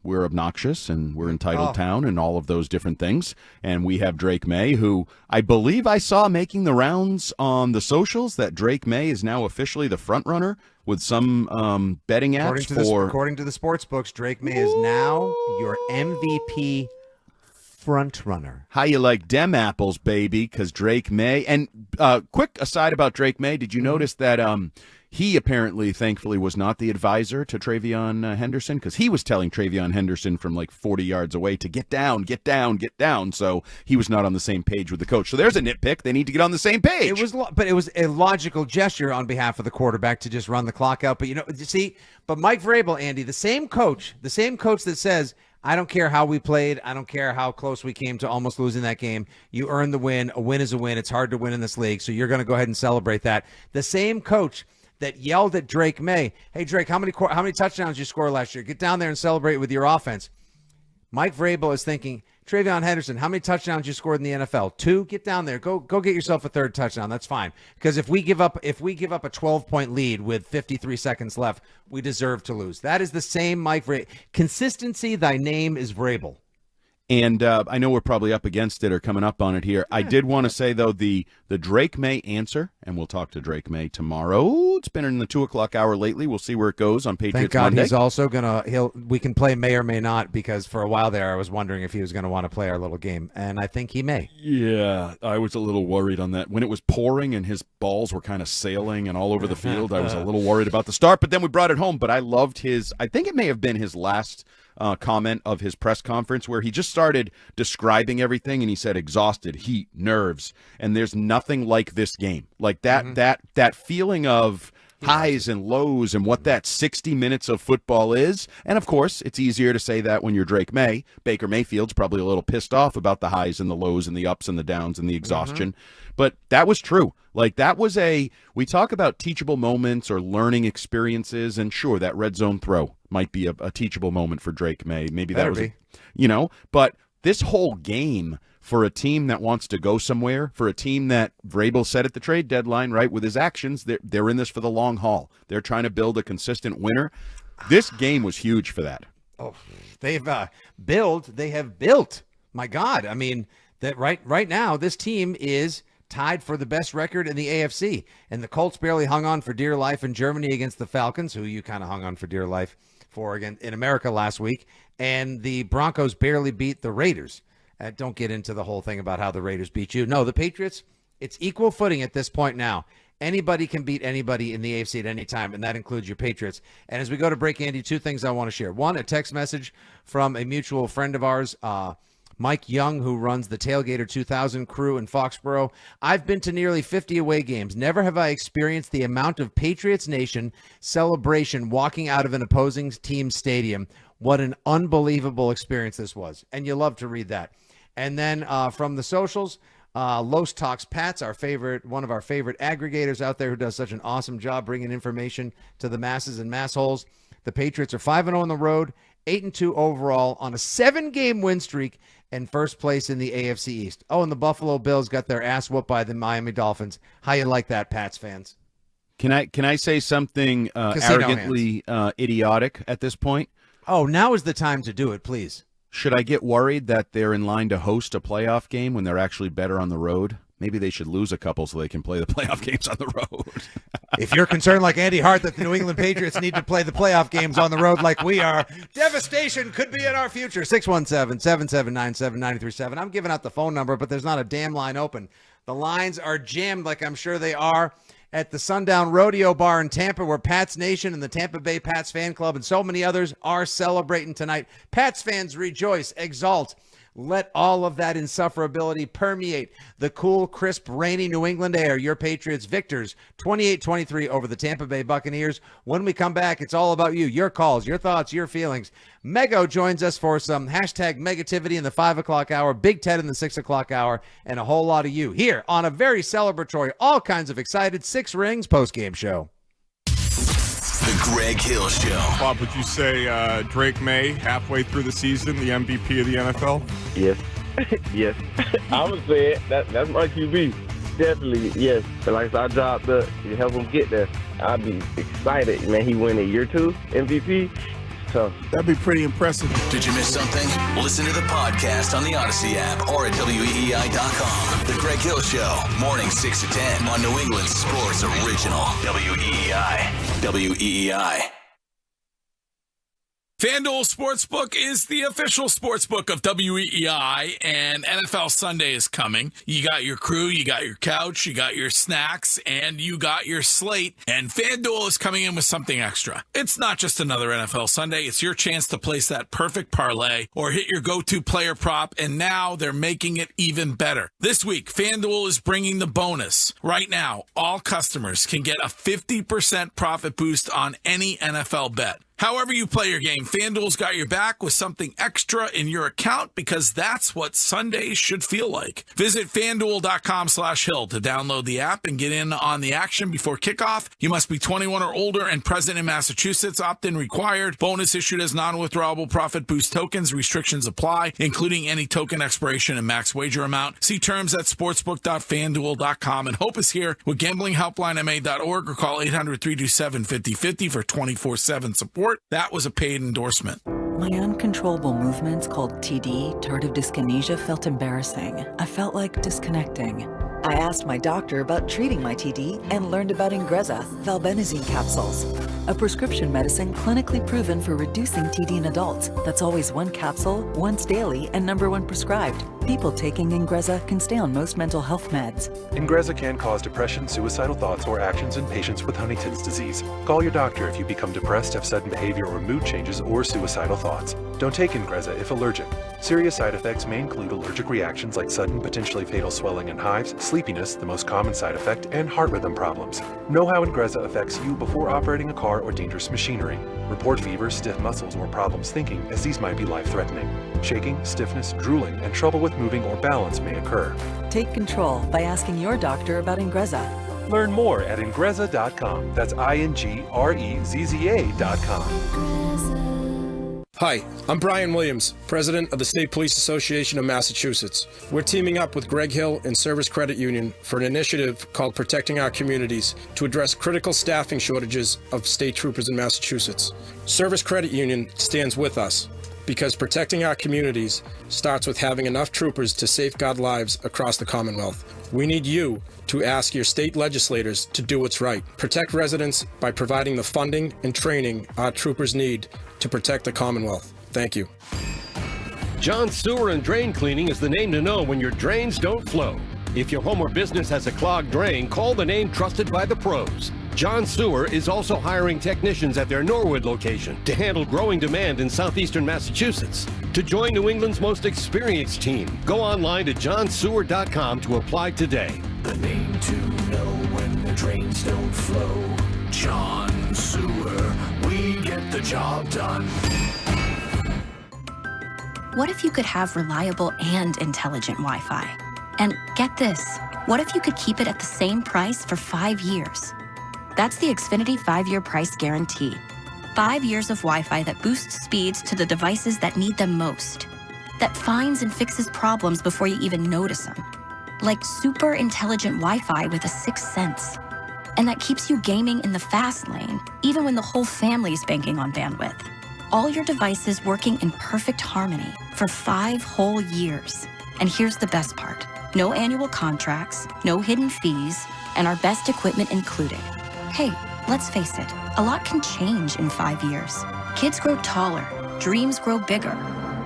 Speaker 3: we're obnoxious and we're entitled town and all of those different things. And we have Drake May, who I believe I saw making the rounds on the socials that Drake May is now officially the front runner with some betting apps
Speaker 1: according to the sports books, Drake May is now your MVP front runner.
Speaker 3: How you like dem apples, baby? Because Drake May. And quick aside about Drake May, did you notice that he apparently, thankfully, was not the advisor to Travion Henderson because he was telling Travion Henderson from like 40 yards away to get down, get down, get down. So he was not on the same page with the coach. So there's a nitpick. They need to get on the same page.
Speaker 1: But it was a logical gesture on behalf of the quarterback to just run the clock out. But but Mike Vrabel, Andy, the same coach that says, I don't care how we played. I don't care how close we came to almost losing that game. You earned the win. A win is a win. It's hard to win in this league. So you're going to go ahead and celebrate that. The same coach that yelled at Drake May, hey, Drake, how many touchdowns you score last year? Get down there and celebrate with your offense. Mike Vrabel is thinking, Travion Henderson, how many touchdowns you scored in the NFL? 2? Get down there. Go get yourself a 3rd touchdown. That's fine. Because if we give up a 12-point lead with 53 seconds left, we deserve to lose. That is the same Mike Vrabel. Consistency, thy name is Vrabel.
Speaker 3: And I know we're probably up against it or coming up on it here. I did want to say, though, the Drake May answer, and we'll talk to Drake May tomorrow. It's been in the 2 o'clock hour lately. We'll see where it goes on Patriots
Speaker 1: Thank God
Speaker 3: Monday.
Speaker 1: He's also we can play may or may not, because for a while there I was wondering if he was going to want to play our little game, and I think he may.
Speaker 3: Yeah, I was a little worried on that. When it was pouring and his balls were kind of sailing and all over the field, I was a little worried about the start, but then we brought it home. But I loved I think it may have been his last comment of his press conference where he just started describing everything, and he said exhausted, heat, nerves, and there's nothing like this game. Like that feeling of highs and lows and what that 60 minutes of football is. And of course, it's easier to say that when you're Drake May. Baker Mayfield's probably a little pissed off about the highs and the lows and the ups and the downs and the exhaustion. But that was true. Like that was we talk about teachable moments or learning experiences, and sure, that red zone throw might be a teachable moment for Drake May. Maybe that was, but this whole game for a team that wants to go somewhere, for a team that Vrabel said at the trade deadline, right, with his actions, they're in this for the long haul. They're trying to build a consistent winner. This game was huge for that.
Speaker 1: Oh, they have built. My God. I mean, that right now, this team is tied for the best record in the AFC. And the Colts barely hung on for dear life in Germany against the Falcons, who you kind of hung on for dear life for again in America last week. And the Broncos barely beat the Raiders. Don't get into the whole thing about how the Raiders beat you. No, the Patriots, it's equal footing at this point now. Anybody can beat anybody in the AFC at any time, and that includes your Patriots. And as we go to break, Andy, 2 things I want to share. One, a text message from a mutual friend of ours, Mike Young, who runs the Tailgater 2000 crew in Foxborough. I've been to nearly 50 away games. Never have I experienced the amount of Patriots Nation celebration walking out of an opposing team's stadium. What an unbelievable experience this was. And you love to read that. And then from the socials, Los Talks Pats, one of our favorite aggregators out there who does such an awesome job bringing information to the masses and mass holes. The Patriots are 5-0 on the road, 8-2 overall on a 7-game win streak, and first place in the AFC East. Oh, and the Buffalo Bills got their ass whooped by the Miami Dolphins. How you like that, Pats fans?
Speaker 3: Can I say something arrogantly idiotic at this point?
Speaker 1: Oh, now is the time to do it, please.
Speaker 3: Should I get worried that they're in line to host a playoff game when they're actually better on the road? Maybe they should lose a couple so they can play the playoff games on the road.
Speaker 1: If you're concerned like Andy Hart that the New England Patriots need to play the playoff games on the road like we are, devastation could be in our future. 617-779-7937. I'm giving out the phone number, but there's not a damn line open. The lines are jammed like I'm sure they are at the Sundown Rodeo Bar in Tampa, where Pats Nation and the Tampa Bay Pats Fan Club and so many others are celebrating tonight. Pats fans rejoice, exalt. Let all of that insufferability permeate the cool, crisp, rainy New England air. Your Patriots victors 28-23 over the Tampa Bay Buccaneers. When we come back, it's all about you, your calls, your thoughts, your feelings. Mego joins us for some hashtag Megativity in the 5 o'clock hour, Big Ted in the 6 o'clock hour, and a whole lot of you here on a very celebratory, all kinds of excited Six Rings postgame show.
Speaker 4: The Greg Hill Show.
Speaker 5: Bob, would you say Drake May, halfway through the season, the MVP of the NFL?
Speaker 6: Yes. Yes. I would say it. That's my QB. Definitely, yes. But like I said, our job to help him get there. I'd be excited. Man, he win a year 2 MVP. Tough.
Speaker 7: That'd be pretty impressive.
Speaker 4: Did you miss something? Listen to the podcast on the Odyssey app or at WEEI.com. The Greg Hill Show, morning 6 to 10 on New England Sports Original. WEEI. WEEI.
Speaker 8: FanDuel Sportsbook is the official sportsbook of WEEI, and NFL Sunday is coming. You got your crew, you got your couch, you got your snacks, and you got your slate. And FanDuel is coming in with something extra. It's not just another NFL Sunday. It's your chance to place that perfect parlay or hit your go-to player prop, and now they're making it even better. This week, FanDuel is bringing the bonus. Right now, all customers can get a 50% profit boost on any NFL bet. However you play your game, FanDuel's got your back with something extra in your account because that's what Sundays should feel like. Visit FanDuel.com/Hill to download the app and get in on the action before kickoff. You must be 21 or older and present in Massachusetts. Opt-in required. Bonus issued as non-withdrawable profit boost tokens. Restrictions apply, including any token expiration and max wager amount. See terms at sportsbook.fanduel.com. And Hope is here with gamblinghelplinema.org or call 800-327-5050 for 24/7 support. That was a paid endorsement.
Speaker 9: My uncontrollable movements, called TD, tardive dyskinesia, felt embarrassing. I felt like disconnecting. I asked my doctor about treating my TD and learned about Ingrezza, valbenazine capsules, a prescription medicine clinically proven for reducing TD in adults. That's always one capsule, once daily, and number 1 prescribed. People taking Ingrezza can stay on most mental health meds.
Speaker 10: Ingrezza can cause depression, suicidal thoughts, or actions in patients with Huntington's disease. Call your doctor if you become depressed, have sudden behavior or mood changes, or suicidal thoughts. Don't take Ingrezza if allergic. Serious side effects may include allergic reactions like sudden, potentially fatal swelling and hives, sleepiness, the most common side effect, and heart rhythm problems. Know how Ingrezza affects you before operating a car or dangerous machinery. Report fever, stiff muscles, or problems thinking, as these might be life-threatening. Shaking, stiffness, drooling, and trouble with moving or balance may occur.
Speaker 9: Take control by asking your doctor about Ingrezza.
Speaker 10: Learn more at Ingrezza.com. That's INGREZZA.com.
Speaker 7: Hi, I'm Brian Williams, President of the State Police Association of Massachusetts. We're teaming up with Greg Hill and Service Credit Union for an initiative called Protecting Our Communities to address critical staffing shortages of state troopers in Massachusetts. Service Credit Union stands with us because protecting our communities starts with having enough troopers to safeguard lives across the Commonwealth. We need you to ask your state legislators to do what's right. Protect residents by providing the funding and training our troopers need to protect the Commonwealth. Thank you.
Speaker 11: John Sewer and Drain Cleaning is the name to know when your drains don't flow. If your home or business has a clogged drain, call the name trusted by the pros. John Sewer is also hiring technicians at their Norwood location to handle growing demand in southeastern Massachusetts. To join New England's most experienced team, go online to johnsewer.com to apply today.
Speaker 4: The name to know when the drains don't flow. John Sewer, we get the job done.
Speaker 12: What if you could have reliable and intelligent Wi-Fi? And get this, what if you could keep it at the same price for 5 years? That's the Xfinity 5-year price guarantee. 5 years of Wi-Fi that boosts speeds to the devices that need them most. That finds and fixes problems before you even notice them. Like super intelligent Wi-Fi with a 6th sense. And that keeps you gaming in the fast lane, even when the whole family's banking on bandwidth. All your devices working in perfect harmony for 5 whole years. And here's the best part. No annual contracts, no hidden fees, and our best equipment included. Hey, let's face it, a lot can change in 5 years. Kids grow taller, dreams grow bigger.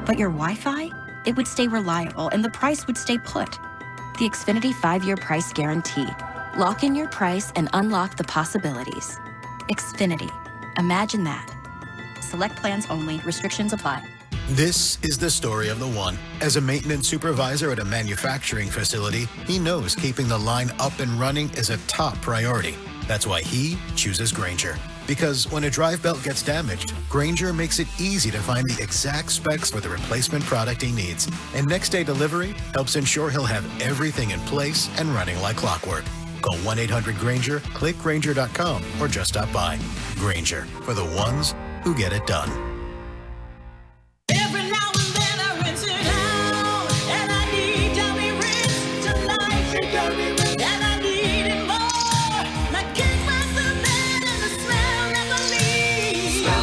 Speaker 12: But your Wi-Fi? It would stay reliable and the price would stay put. The Xfinity 5-year price guarantee. Lock in your price and unlock the possibilities. Xfinity. Imagine that. Select plans only. Restrictions apply.
Speaker 13: This is the story of the one. As a maintenance supervisor at a manufacturing facility, he knows keeping the line up and running is a top priority. That's why he chooses Grainger. Because when a drive belt gets damaged, Grainger makes it easy to find the exact specs for the replacement product he needs. And next day delivery helps ensure he'll have everything in place and running like clockwork. Call 1-800-GRAINGER, click Grainger.com, or just stop by. Grainger, for the ones who get it done.
Speaker 14: Every now and then I rinse it out, and I need Downy rinse tonight. And I need it more. Like cake recipe and the smell never leaves. I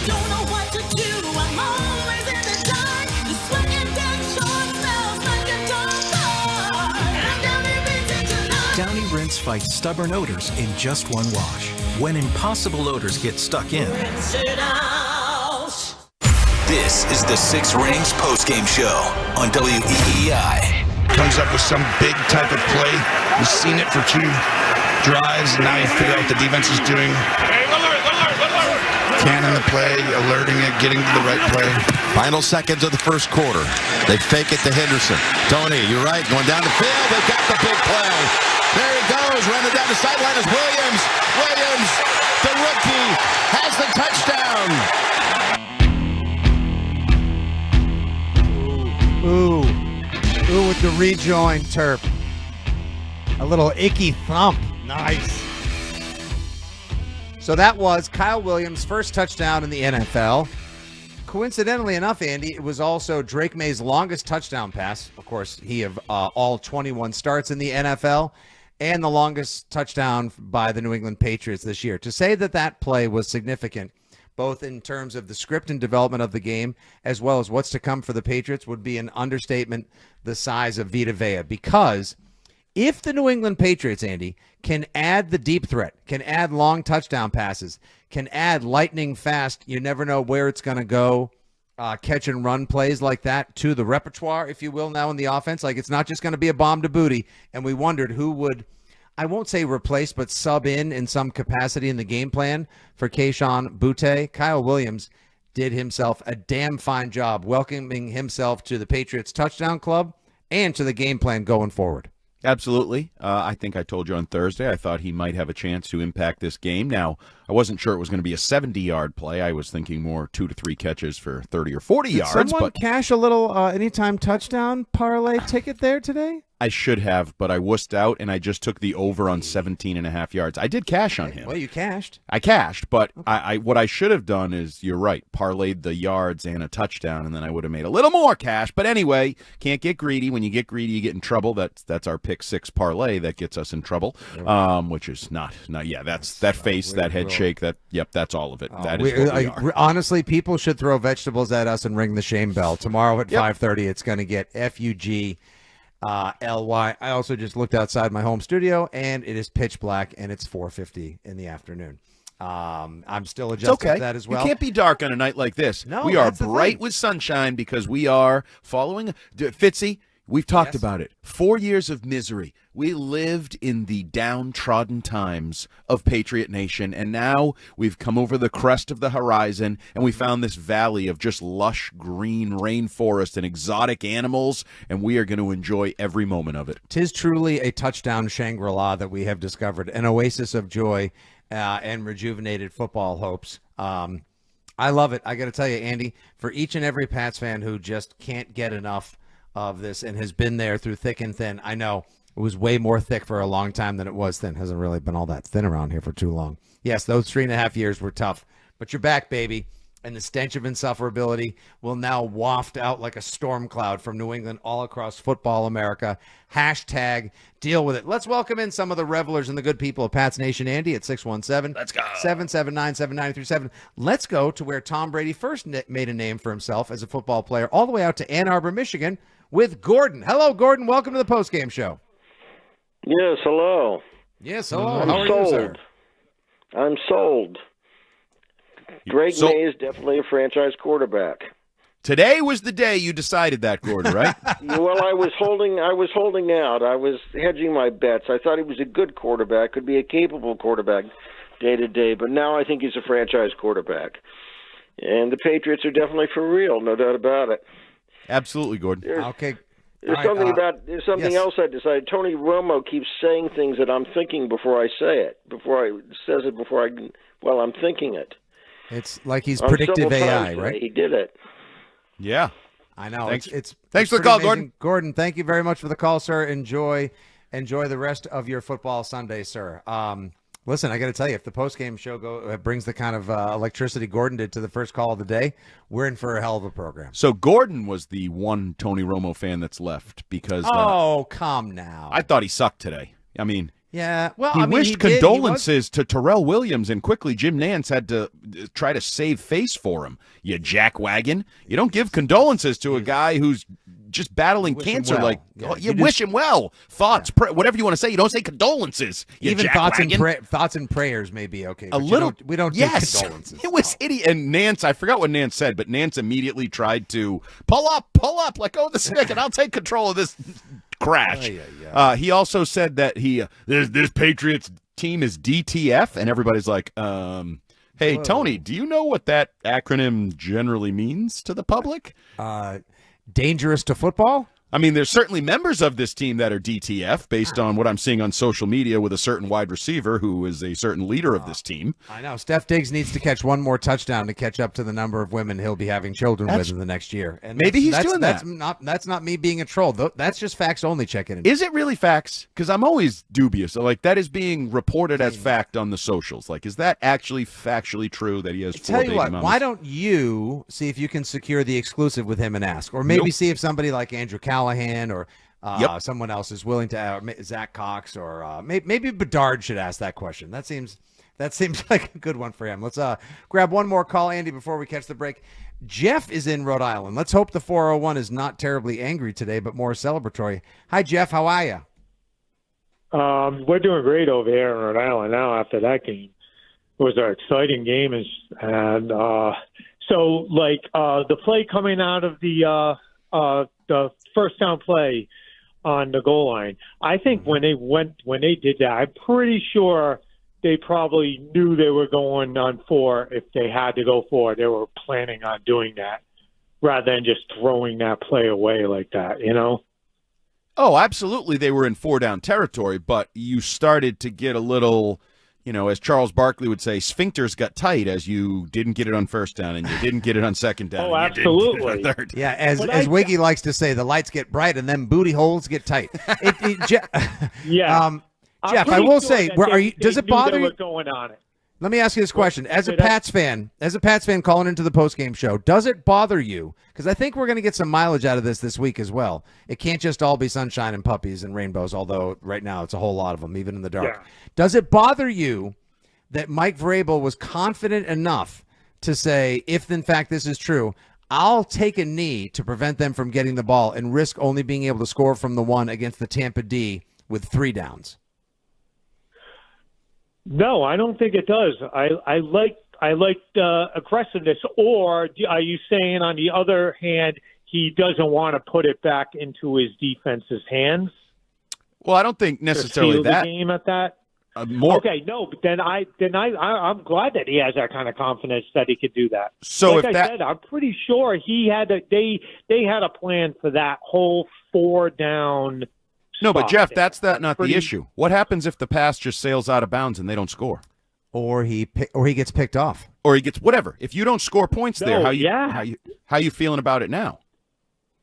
Speaker 14: don't know what to do. I'm always in the dark. The sweat and dead short smells like a dog car. And Downy rinse it tonight.
Speaker 15: Downy Rinse fights stubborn odors in just one wash. When impossible odors get stuck in,
Speaker 14: Rinse it out.
Speaker 4: This is the Six Rings postgame show on WEEI.
Speaker 16: Comes up with some big type of play. You've seen it for 2 drives, and now you figure out what the defense is doing. Canning the play, alerting it, getting to the right play.
Speaker 17: Final seconds of the first quarter. They fake it to Henderson. Tony, you're right, going down the field. They got the big play. There he goes, running down the sideline is Williams. Williams, the rookie, has the touchdown.
Speaker 1: Ooh with the rejoin, Terp. A little icky thump. Nice. So that was Kyle Williams' first touchdown in the NFL. Coincidentally enough, Andy, it was also Drake May's longest touchdown pass. Of course, he of all 21 starts in the NFL, and the longest touchdown by the New England Patriots this year. To say that that play was significant, both in terms of the script and development of the game, as well as what's to come for the Patriots, would be an understatement the size of Vita Vea. Because if the New England Patriots, Andy, can add the deep threat, can add long touchdown passes, can add lightning fast, you never know where it's going to go, catch and run plays like that to the repertoire, if you will, now in the offense. Like, it's not just going to be a bomb to booty. And we wondered who would, I won't say replace, but sub in some capacity in the game plan for Kayshon Boutte. Kyle Williams did himself a damn fine job welcoming himself to the Patriots touchdown club and to the game plan going forward.
Speaker 3: Absolutely. I think I told you on Thursday I thought he might have a chance to impact this game. Now, I wasn't sure it was going to be a 70-yard play. I was thinking more 2 to 3 catches for 30 or 40 yards.
Speaker 1: Someone
Speaker 3: but
Speaker 1: cash a little anytime touchdown parlay ticket there today?
Speaker 3: I should have, but I wussed out, and I just took the over on 17.5 yards. I did cash on him.
Speaker 1: Well, you cashed.
Speaker 3: I cashed, but I what I should have done is, you're right, parlayed the yards and a touchdown, and then I would have made a little more cash. But anyway, can't get greedy. When you get greedy, you get in trouble. That's our pick 6 parlay that gets us in trouble, which is not. Yeah, that's that face, that head shake. That's all of it. That is what we are.
Speaker 1: Honestly, people should throw vegetables at us and ring the shame bell. Tomorrow at 5:30, it's going to get FUG. LY. I also just looked outside my home studio, and it is pitch black, and it's 4:50 in the afternoon. I'm still adjusting to that as well.
Speaker 3: You can't be dark on a night like this.
Speaker 1: No,
Speaker 3: we are
Speaker 1: that's the
Speaker 3: bright
Speaker 1: thing.
Speaker 3: with sunshine because we are following. Fitzy, we've talked about it. 4 years of misery. We lived in the downtrodden times of Patriot Nation, and now we've come over the crest of the horizon, and we found this valley of just lush green rainforest and exotic animals, and we are going to enjoy every moment of it.
Speaker 1: 'Tis truly a touchdown Shangri-La that we have discovered, an oasis of joy and rejuvenated football hopes. I love it. I got to tell you, Andy, for each and every Pats fan who just can't get enough of this and has been there through thick and thin, I know it was way more thick for a long time than it was thin. Hasn't really been all that thin around here for too long. Yes, those 3.5 years were tough, but you're back, baby. And the stench of insufferability will now waft out like a storm cloud from New England all across football America. Hashtag deal with it. Let's welcome in some of the revelers and the good people of Pats Nation. Andy at 617-779-7937. Let's go to where Tom Brady first made a name for himself as a football player, all the way out to Ann Arbor, Michigan, with Gordon. Hello, Gordon. Welcome to the postgame show.
Speaker 18: Yes, hello.
Speaker 1: Yes, hello.
Speaker 18: I'm
Speaker 1: How are
Speaker 18: sold.
Speaker 1: you, sir?
Speaker 18: I'm sold. Drake May is definitely a franchise quarterback.
Speaker 3: Today was the day you decided that, Gordon, right?
Speaker 18: Well, I was holding out. I was hedging my bets. I thought he was a good quarterback, could be a capable quarterback day to day, but now I think he's a franchise quarterback. And the Patriots are definitely for real, no doubt about it.
Speaker 3: Absolutely, Gordon.
Speaker 1: Okay.
Speaker 18: There's
Speaker 1: All right,
Speaker 18: there's something
Speaker 1: yes.
Speaker 18: else I decided. Tony Romo keeps saying things that I'm thinking before I say it, while I'm thinking it.
Speaker 1: It's like he's
Speaker 18: On
Speaker 1: predictive
Speaker 18: several
Speaker 1: AI,
Speaker 18: times today,
Speaker 1: right?
Speaker 18: He did it.
Speaker 3: Yeah.
Speaker 1: I know.
Speaker 3: Thanks.
Speaker 1: It's
Speaker 3: Thanks for the
Speaker 1: pretty
Speaker 3: call,
Speaker 1: amazing.
Speaker 3: Gordon.
Speaker 1: Gordon, thank you very much for the call, sir. Enjoy the rest of your football Sunday, sir. Listen, I got to tell you, if the post-game show brings the kind of electricity Gordon did to the first call of the day, we're in for a hell of a program.
Speaker 3: So Gordon was the one Tony Romo fan that's left because
Speaker 1: come now.
Speaker 3: I thought he sucked today. I mean,
Speaker 1: yeah. Well,
Speaker 3: he
Speaker 1: I mean,
Speaker 3: wished
Speaker 1: he did.
Speaker 3: condolences to Terrell Williams, and quickly Jim Nantz had to try to save face for him. You jackwagon. You don't give condolences to a guy who's just battling cancer.
Speaker 1: well.
Speaker 3: Like
Speaker 1: Yeah,
Speaker 3: you
Speaker 1: you
Speaker 3: wish him well. Thoughts, whatever you want to say. You don't say condolences. You
Speaker 1: Even
Speaker 3: jackwagon.
Speaker 1: thoughts and prayers may be okay.
Speaker 3: A
Speaker 1: but
Speaker 3: little.
Speaker 1: we don't
Speaker 3: yes.
Speaker 1: give condolences.
Speaker 3: It was idiot. And Nance, I forgot what Nance said, but Nance immediately tried to pull up, let go of the stick, and I'll take control of this crash. He also said that this Patriots team is DTF, and everybody's like, hey,
Speaker 1: Whoa.
Speaker 3: Tony, do you know what that acronym generally means to the public?
Speaker 1: Dangerous to football?
Speaker 3: I mean, there's certainly members of this team that are DTF based on what I'm seeing on social media with a certain wide receiver who is a certain leader of this team.
Speaker 1: I know. Steph Diggs needs to catch one more touchdown to catch up to the number of women he'll be having children with in the next year. And
Speaker 3: maybe he's doing that.
Speaker 1: That's not me being a troll. That's just facts only checking in.
Speaker 3: Is it really facts? Because I'm always dubious. Like, that is being reported as fact on the socials. Like, is that actually factually true that he has four
Speaker 1: Tell
Speaker 3: baby
Speaker 1: you what,
Speaker 3: mamas?
Speaker 1: why don't you see if you can secure the exclusive with him and ask? Or maybe
Speaker 3: Nope.
Speaker 1: see if somebody like Andrew Callahan or someone else is willing to, Zach Cox or maybe Bedard should ask that question. That seems like a good one for him. Let's grab one more call, Andy, before we catch the break. Jeff is in Rhode Island. Let's hope the 401 is not terribly angry today, but more celebratory. Hi, Jeff. How are you?
Speaker 19: We're doing great over here in Rhode Island now after that game. It was an exciting game. And the play coming out of the first down play on the goal line, I think when they did that, I'm pretty sure they probably knew they were going on 4 if they had to go 4. They were planning on doing that rather than just throwing that play away like that, you know?
Speaker 3: Oh, absolutely. They were in 4-down territory, but you started to get a little, as Charles Barkley would say, sphincters got tight as you didn't get it on first down and you didn't get it on second down.
Speaker 19: Oh,
Speaker 3: and you didn't get it
Speaker 19: absolutely.
Speaker 3: on third.
Speaker 1: Yeah, as Wiggy likes to say, the lights get bright and then booty holes get tight.
Speaker 19: Yeah.
Speaker 1: Jeff, I will say, does it bother you?
Speaker 19: Going on it.
Speaker 1: Let me ask you this question. As a Pats fan calling into the postgame show, does it bother you? Because I think we're going to get some mileage out of this week as well. It can't just all be sunshine and puppies and rainbows, although right now it's a whole lot of them, even in the dark.
Speaker 19: Yeah.
Speaker 1: Does it bother you that Mike Vrabel was confident enough to say, if in fact this is true, I'll take a knee to prevent them from getting the ball and risk only being able to score from the 1 against the Tampa D with 3 downs?
Speaker 19: No, I don't think it does. I like aggressiveness. Or are you saying, on the other hand, he doesn't want to put it back into his defense's hands?
Speaker 3: Well, I don't think necessarily
Speaker 19: seal
Speaker 3: that.
Speaker 19: the game at that.
Speaker 3: More.
Speaker 19: Okay, no, but then I'm glad that he has that kind of confidence that he could do that.
Speaker 3: So
Speaker 19: like
Speaker 3: if
Speaker 19: I
Speaker 3: that,
Speaker 19: said, I'm pretty sure they had a plan for that whole 4-down.
Speaker 3: no, but Jeff, that's not
Speaker 19: pretty-
Speaker 3: the issue. What happens if the pass just sails out of bounds and they don't score?
Speaker 1: Or he gets picked off.
Speaker 3: Or he gets whatever. If you don't score points there,
Speaker 19: No,
Speaker 3: how you feeling about it now?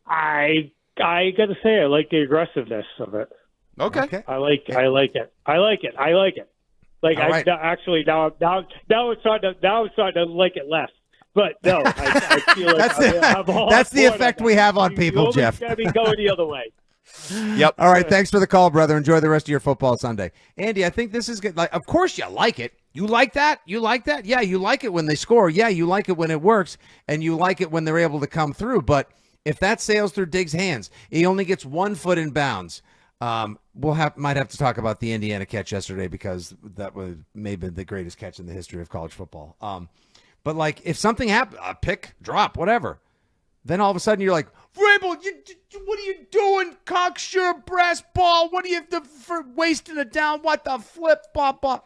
Speaker 19: I got to say, I like the aggressiveness of it.
Speaker 3: Okay.
Speaker 19: I like it. Like
Speaker 1: All right.
Speaker 19: Now it's starting to like it less. But no, I feel like
Speaker 1: that's the effect we have on people, Jeff.
Speaker 19: Got me going the other way.
Speaker 3: Yep.
Speaker 1: All right. Thanks for the call, brother. Enjoy the rest of your football Sunday. Andy, I think this is good. Like, of course you like it. You like that? You like that? Yeah, you like it when they score. Yeah, you like it when it works. And you like it when they're able to come through. But if that sails through Diggs' hands, he only gets 1 foot in bounds. Might have to talk about the Indiana catch yesterday because that was maybe the greatest catch in the history of college football. But like if something happened, a pick, drop, whatever, then all of a sudden you're like, Vrabel, what are you doing? Cocksure brass ball. What are you for wasting it down? What the flip, blah, blah.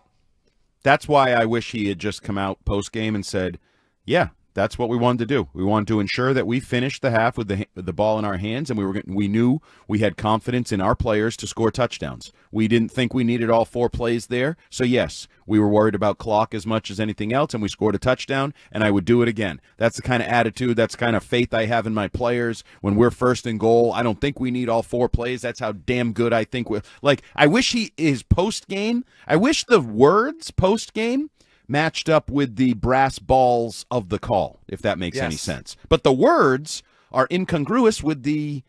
Speaker 3: That's why I wish he had just come out post game and said, "Yeah, That's what we wanted to do. We wanted to ensure that we finished the half with the ball in our hands, and we knew we had confidence in our players to score touchdowns. We didn't think we needed all 4 plays there. So, yes, we were worried about clock as much as anything else, and we scored a touchdown, and I would do it again. That's the kind of attitude, that's the kind of faith I have in my players. When we're first and goal, I don't think we need all 4 plays. That's how damn good I think we're. Like, I wish his post-game, I wish the words post-game matched up with the brass balls of the call, if that makes any sense. But the words are incongruous with the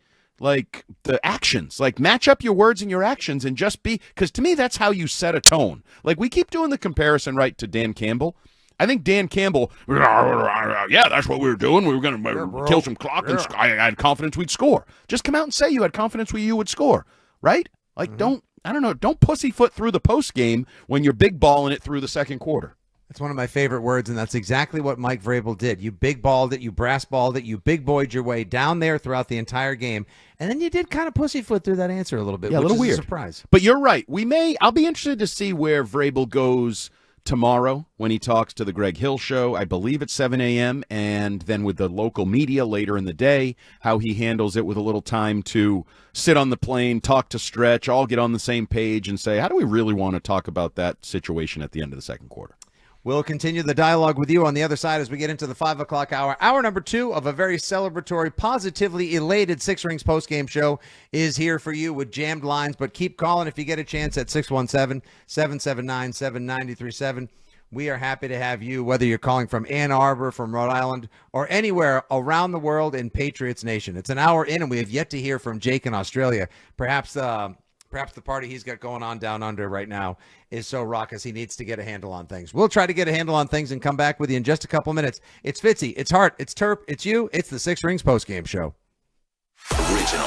Speaker 3: actions. Like, match up your words and your actions and just be, because to me, that's how you set a tone. Like, we keep doing the comparison, right, to Dan Campbell. I think Dan Campbell, yeah, that's what we were doing. We were going to kill some clock, and I had confidence we'd score. Just come out and say you had confidence you would score, right? Like, don't pussyfoot through the post game when you're big balling it through the second quarter.
Speaker 1: That's one of my favorite words, and that's exactly what Mike Vrabel did. You big balled it, you brass balled it, you big boyed your way down there throughout the entire game, and then you did kind of pussyfoot through that answer a little bit,
Speaker 3: yeah,
Speaker 1: which
Speaker 3: a little
Speaker 1: is
Speaker 3: weird.
Speaker 1: a surprise.
Speaker 3: But you're right. I'll be interested to see where Vrabel goes tomorrow when he talks to the Greg Hill Show. I believe at 7 a.m., and then with the local media later in the day, how he handles it with a little time to sit on the plane, talk to Stretch, all get on the same page and say, how do we really want to talk about that situation at the end of the second quarter?
Speaker 1: We'll continue the dialogue with you on the other side as we get into the 5 o'clock hour. Hour number 2 of a very celebratory, positively elated Six Rings postgame show is here for you with jammed lines. But keep calling if you get a chance at 617-779-7937. We are happy to have you, whether you're calling from Ann Arbor, from Rhode Island, or anywhere around the world in Patriots Nation. It's an hour in, and we have yet to hear from Jake in Australia. Perhaps the party he's got going on down under right now is so raucous he needs to get a handle on things. We'll try to get a handle on things and come back with you in just a couple minutes. It's Fitzy, it's Hart, it's Terp, it's you, it's the Six Rings postgame show.
Speaker 4: Original.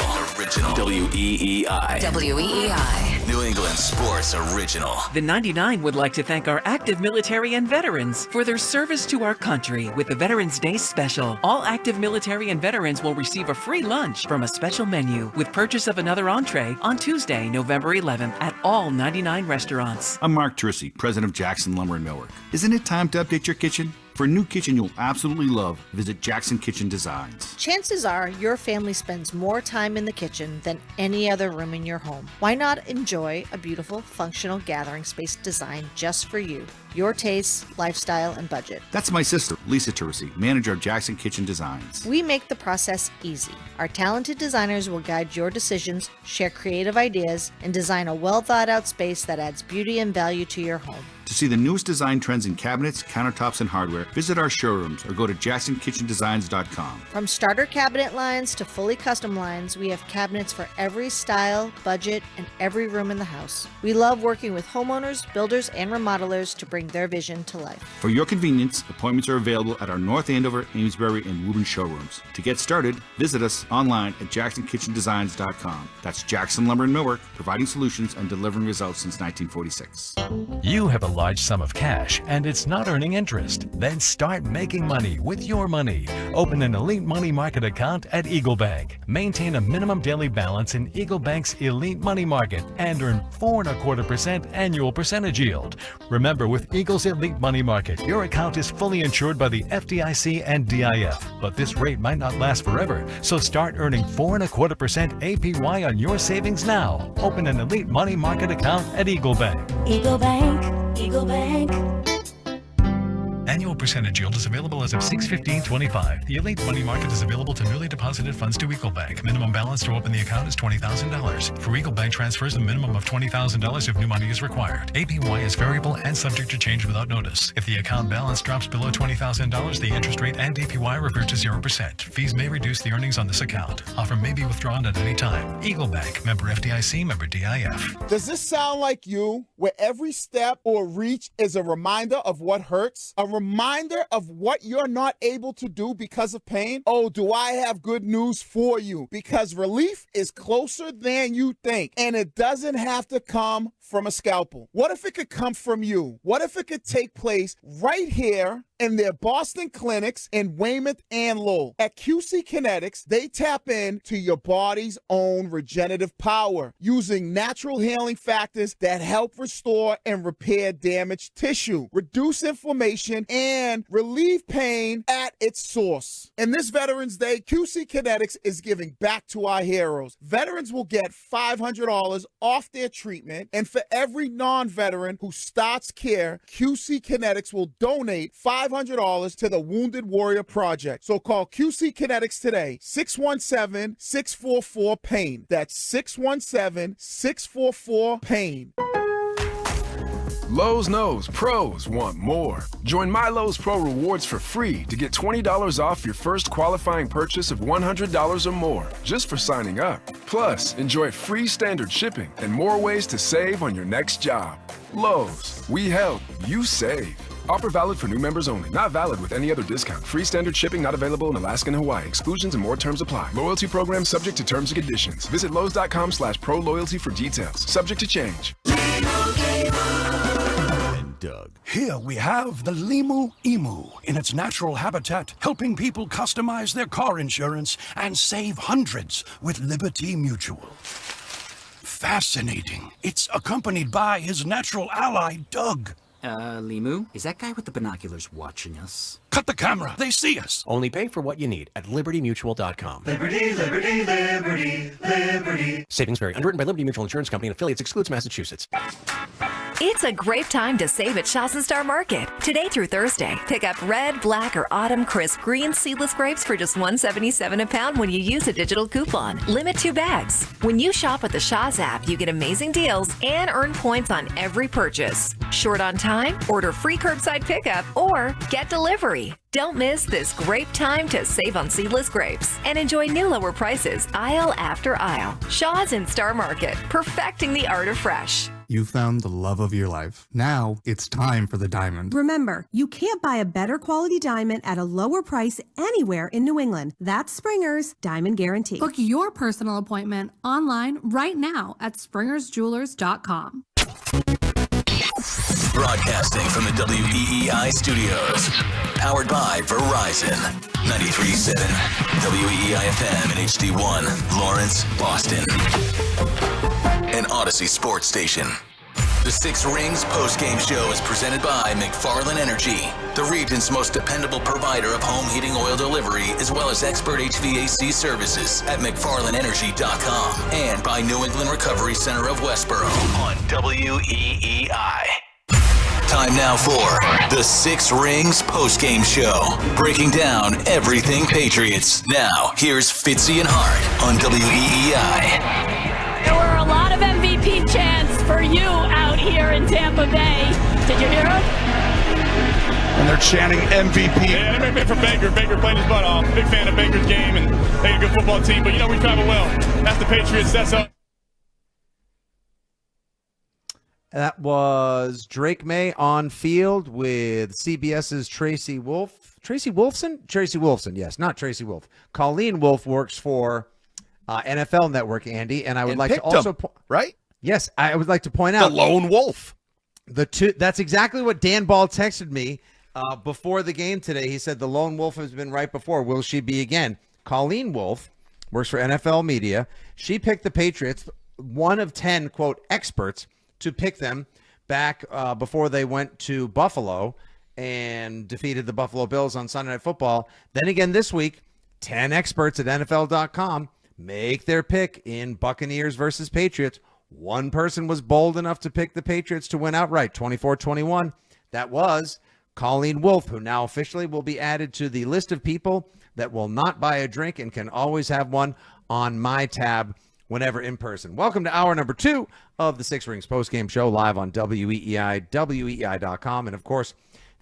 Speaker 4: WEEI.
Speaker 9: WEEI.
Speaker 4: New England Sports Original.
Speaker 20: The 99 would like to thank our active military and veterans for their service to our country with the Veterans Day Special. All active military and veterans will receive a free lunch from a special menu with purchase of another entree on Tuesday, November 11th at all 99 restaurants.
Speaker 21: I'm Mark Trissy, president of Jackson Lumber and Millwork. Isn't it time to update your kitchen? For a new kitchen you'll absolutely love, visit Jackson Kitchen Designs.
Speaker 22: Chances are your family spends more time in the kitchen than any other room in your home. Why not enjoy a beautiful, functional gathering space designed just for you, your tastes, lifestyle, and budget?
Speaker 21: That's my sister, Lisa Teresi, manager of Jackson Kitchen Designs.
Speaker 22: We make the process easy. Our talented designers will guide your decisions, share creative ideas, and design a well-thought-out space that adds beauty and value to your home.
Speaker 21: To see the newest design trends in cabinets, countertops, and hardware, visit our showrooms or go to JacksonKitchenDesigns.com.
Speaker 22: From starter cabinet lines to fully custom lines, we have cabinets for every style, budget, and every room in the house. We love working with homeowners, builders, and remodelers to bring their vision to life.
Speaker 21: For your convenience, appointments are available at our North Andover, Amesbury, and Woburn showrooms. To get started, visit us online at JacksonKitchenDesigns.com. That's Jackson Lumber and Millwork, providing solutions and delivering results since 1946.
Speaker 23: You have a large sum of cash and it's not earning interest. Then start making money with your money. Open an Elite Money Market account at Eagle Bank. Maintain a minimum daily balance in Eagle Bank's Elite Money Market and earn 4.25% annual percentage yield. Remember, with Eagle's Elite Money Market, your account is fully insured by the FDIC and DIF, but this rate might not last forever. So start earning 4.25% APY on your savings now. Open an Elite Money Market account at Eagle Bank.
Speaker 14: Eagle Bank. Eagle Bank.
Speaker 23: Annual percentage yield is available as of 6/15/25. The Elite Money Market is available to newly deposited funds to Eagle Bank. Minimum balance to open the account is $20,000. For Eagle Bank transfers, a minimum of $20,000 if new money is required. APY is variable and subject to change without notice. If the account balance drops below $20,000, the interest rate and APY revert to 0%. Fees may reduce the earnings on this account. Offer may be withdrawn at any time. Eagle Bank, member FDIC, member DIF.
Speaker 24: Does this sound like you, where every step or reach is a reminder of what hurts? A reminder of what you're not able to do because of pain? Oh, do I have good news for you? Because relief is closer than you think, and it doesn't have to come from a scalpel. What if it could come from you? What if it could take place right here in their Boston clinics in Weymouth and Lowell? At QC Kinetics, they tap into your body's own regenerative power using natural healing factors that help restore and repair damaged tissue, reduce inflammation, and relieve pain at its source. And this Veterans Day, QC Kinetics is giving back to our heroes. Veterans will get $500 off their treatment, and for every non-veteran who starts care, QC Kinetics will donate $500 to the Wounded Warrior Project. So call QC Kinetics today, 617-644-PAIN. That's 617-644-PAIN.
Speaker 2: Lowe's knows pros want more. Join My Lowe's Pro Rewards for free to get $20 off your first qualifying purchase of $100 or more just for signing up. Plus, enjoy free standard shipping and more ways to save on your next job. Lowe's, we help, you save. Offer valid for new members only. Not valid with any other discount. Free standard shipping not available in Alaska and Hawaii. Exclusions and more terms apply. Loyalty program subject to terms and conditions. Visit Lowe's.com/pro loyalty for details. Subject to change.
Speaker 5: Doug. Here we have the Limu Emu in its natural habitat, helping people customize their car insurance and save hundreds with Liberty Mutual. Fascinating. It's accompanied by his natural ally, Doug.
Speaker 6: Limu, is that guy with the binoculars watching us?
Speaker 5: Cut the camera. They see us.
Speaker 8: Only pay for what you need at libertymutual.com.
Speaker 14: Liberty, liberty, liberty, liberty.
Speaker 8: Savings vary. Underwritten by Liberty Mutual Insurance Company and affiliates. Excludes Massachusetts.
Speaker 25: It's a great time to save at Shaw's and Star Market. Today through Thursday, pick up red, black, or autumn crisp green seedless grapes for just $1.77 a pound when you use a digital coupon. Limit 2 bags. When you shop with the Shaw's app, you get amazing deals and earn points on every purchase. Short on time? Order free curbside pickup or get delivery. Don't miss this great time to save on seedless grapes and enjoy new lower prices aisle after aisle. Shaw's and Star Market, perfecting the art of fresh.
Speaker 26: You found the love of your life. Now it's time for the diamond.
Speaker 27: Remember, you can't buy a better quality diamond at a lower price anywhere in New England. That's Springer's Diamond Guarantee.
Speaker 28: Book your personal appointment online right now at springersjewelers.com.
Speaker 4: Broadcasting from the WEEI studios. Powered by Verizon. 93.7 WEEI FM and HD1, Lawrence, Boston. An Odyssey sports station. The Six Rings postgame show is presented by McFarland Energy, the region's most dependable provider of home heating oil delivery, as well as expert HVAC services at McFarlandEnergy.com, and by New England Recovery Center of Westboro on WEEI. Time now for the Six Rings postgame show, breaking down everything Patriots. Now, here's Fitzy and Hart on WEEI.
Speaker 29: There were a lot of MVP chants for you out here in Tampa Bay. Did you hear them?
Speaker 16: And they're chanting MVP.
Speaker 30: Yeah, they're for Baker. Baker played his butt off. Big fan of Baker's game, and they're a good football team. But, we travel well. That's the Patriots. That's us.
Speaker 1: That was Drake May on field with CBS's Tracy Wolf. Tracy Wolfson? Tracy Wolfson, yes, not Tracy Wolf. Colleen Wolf works for NFL Network, Andy, and I would like to also
Speaker 3: right?
Speaker 1: Yes, I would like to point out
Speaker 3: the lone wolf.
Speaker 1: That's exactly what Dan Ball texted me before the game today. He said the lone wolf has been right before. Will she be again? Colleen Wolf works for NFL Media. She picked the Patriots, one of 10 quote experts to pick them back before they went to Buffalo and defeated the Buffalo Bills on Sunday Night Football. Then again this week, 10 experts at NFL.com make their pick in Buccaneers versus Patriots. One person was bold enough to pick the Patriots to win outright, 24-21. That was Colleen Wolf, who now officially will be added to the list of people that will not buy a drink and can always have one on my tab whenever in person. Welcome to hour number 2 of the Six Rings postgame show, live on WEEI, WEEI.com, and of course,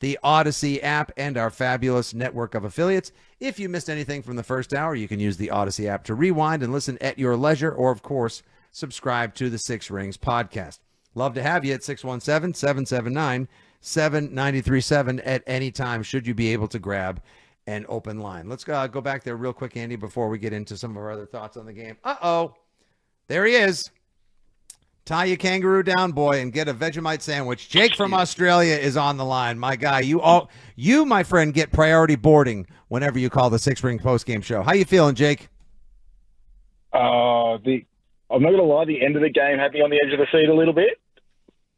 Speaker 1: the Odyssey app and our fabulous network of affiliates. If you missed anything from the first hour, you can use the Odyssey app to rewind and listen at your leisure, or of course, subscribe to the Six Rings podcast. Love to have you at 617-779-7937 at any time, should you be able to grab an open line. Let's go back there real quick, Andy, before we get into some of our other thoughts on the game. There he is. Tie your kangaroo down, boy, and get a Vegemite sandwich. Jake from Australia is on the line. My guy, you, my friend, get priority boarding whenever you call the Six Ring postgame show. How you feeling, Jake?
Speaker 31: I'm not going to lie, the end of the game had me on the edge of the seat a little bit,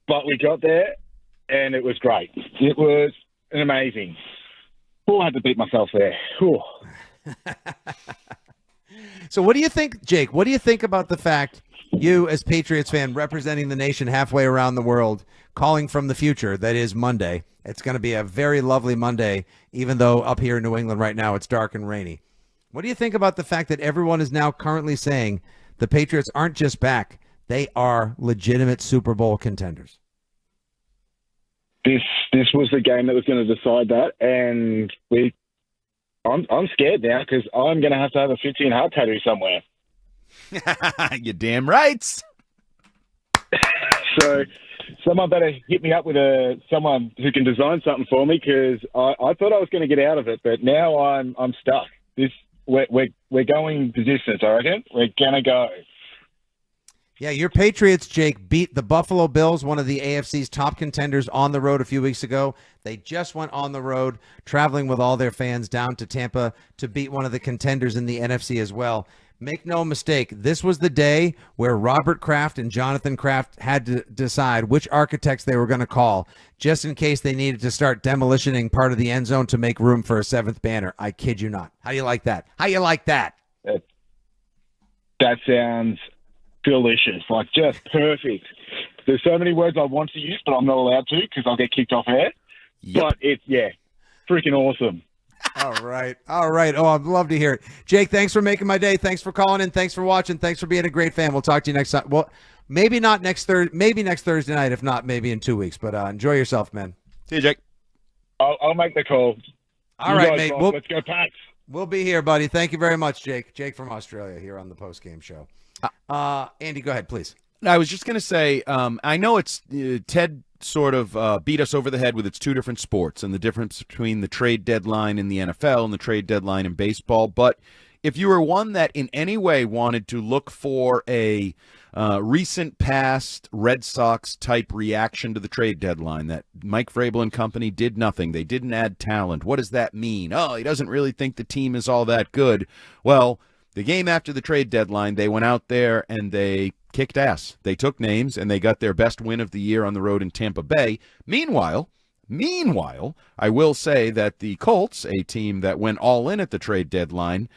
Speaker 31: but we got there, and it was great. It was amazing. Oh, I had to beat myself there. Whew.
Speaker 1: So what do you think, Jake? What do you think about the fact you, as Patriots fan, representing the nation halfway around the world, calling from the future, that is Monday. It's going to be a very lovely Monday, even though up here in New England right now it's dark and rainy. What do you think about the fact that everyone is now currently saying the Patriots aren't just back, they are legitimate Super Bowl contenders?
Speaker 31: This was the game that was going to decide that, and I'm scared now because I'm going to have a 15 heart tattoo somewhere.
Speaker 3: You damn right.
Speaker 31: So someone better hit me up with someone who can design something for me, because I thought I was going to get out of it, but now I'm stuck. We're going the distance, I reckon. We're going to go.
Speaker 1: Yeah, your Patriots, Jake, beat the Buffalo Bills, one of the AFC's top contenders, on the road a few weeks ago. They just went on the road, traveling with all their fans down to Tampa to beat one of the contenders in the NFC as well. Make no mistake, this was the day where Robert Kraft and Jonathan Kraft had to decide which architects they were going to call, just in case they needed to start demolitioning part of the end zone to make room for a seventh banner. I kid you not. How do you like that? How you like that?
Speaker 31: That sounds delicious, like just perfect. There's so many words I want to use, but I'm not allowed to because I'll get kicked off air. Yep. But it's, freaking awesome.
Speaker 1: All right. Oh, I'd love to hear it. Jake, thanks for making my day. Thanks for calling in. Thanks for watching. Thanks for being a great fan. We'll talk to you next time. Well, maybe not next Thursday. Maybe next Thursday night. If not, maybe in 2 weeks. But enjoy yourself, man.
Speaker 3: See you, Jake.
Speaker 31: I'll make the call.
Speaker 1: All right, mate.
Speaker 31: Let's go, Pats.
Speaker 1: We'll be here, buddy. Thank you very much, Jake. Jake from Australia here on the post-game show. Andy, go ahead, please.
Speaker 3: I was just going to say, I know it's Ted sort of beat us over the head with its two different sports and the difference between the trade deadline in the NFL and the trade deadline in baseball. But if you were one that in any way wanted to look for a recent past Red Sox type reaction to the trade deadline, that Mike Vrabel and company did nothing, they didn't add talent, what does that mean? Oh, he doesn't really think the team is all that good. Well, the game after the trade deadline, they went out there and they kicked ass. They took names and they got their best win of the year on the road in Tampa Bay. Meanwhile, I will say that the Colts, a team that went all in at the trade deadline,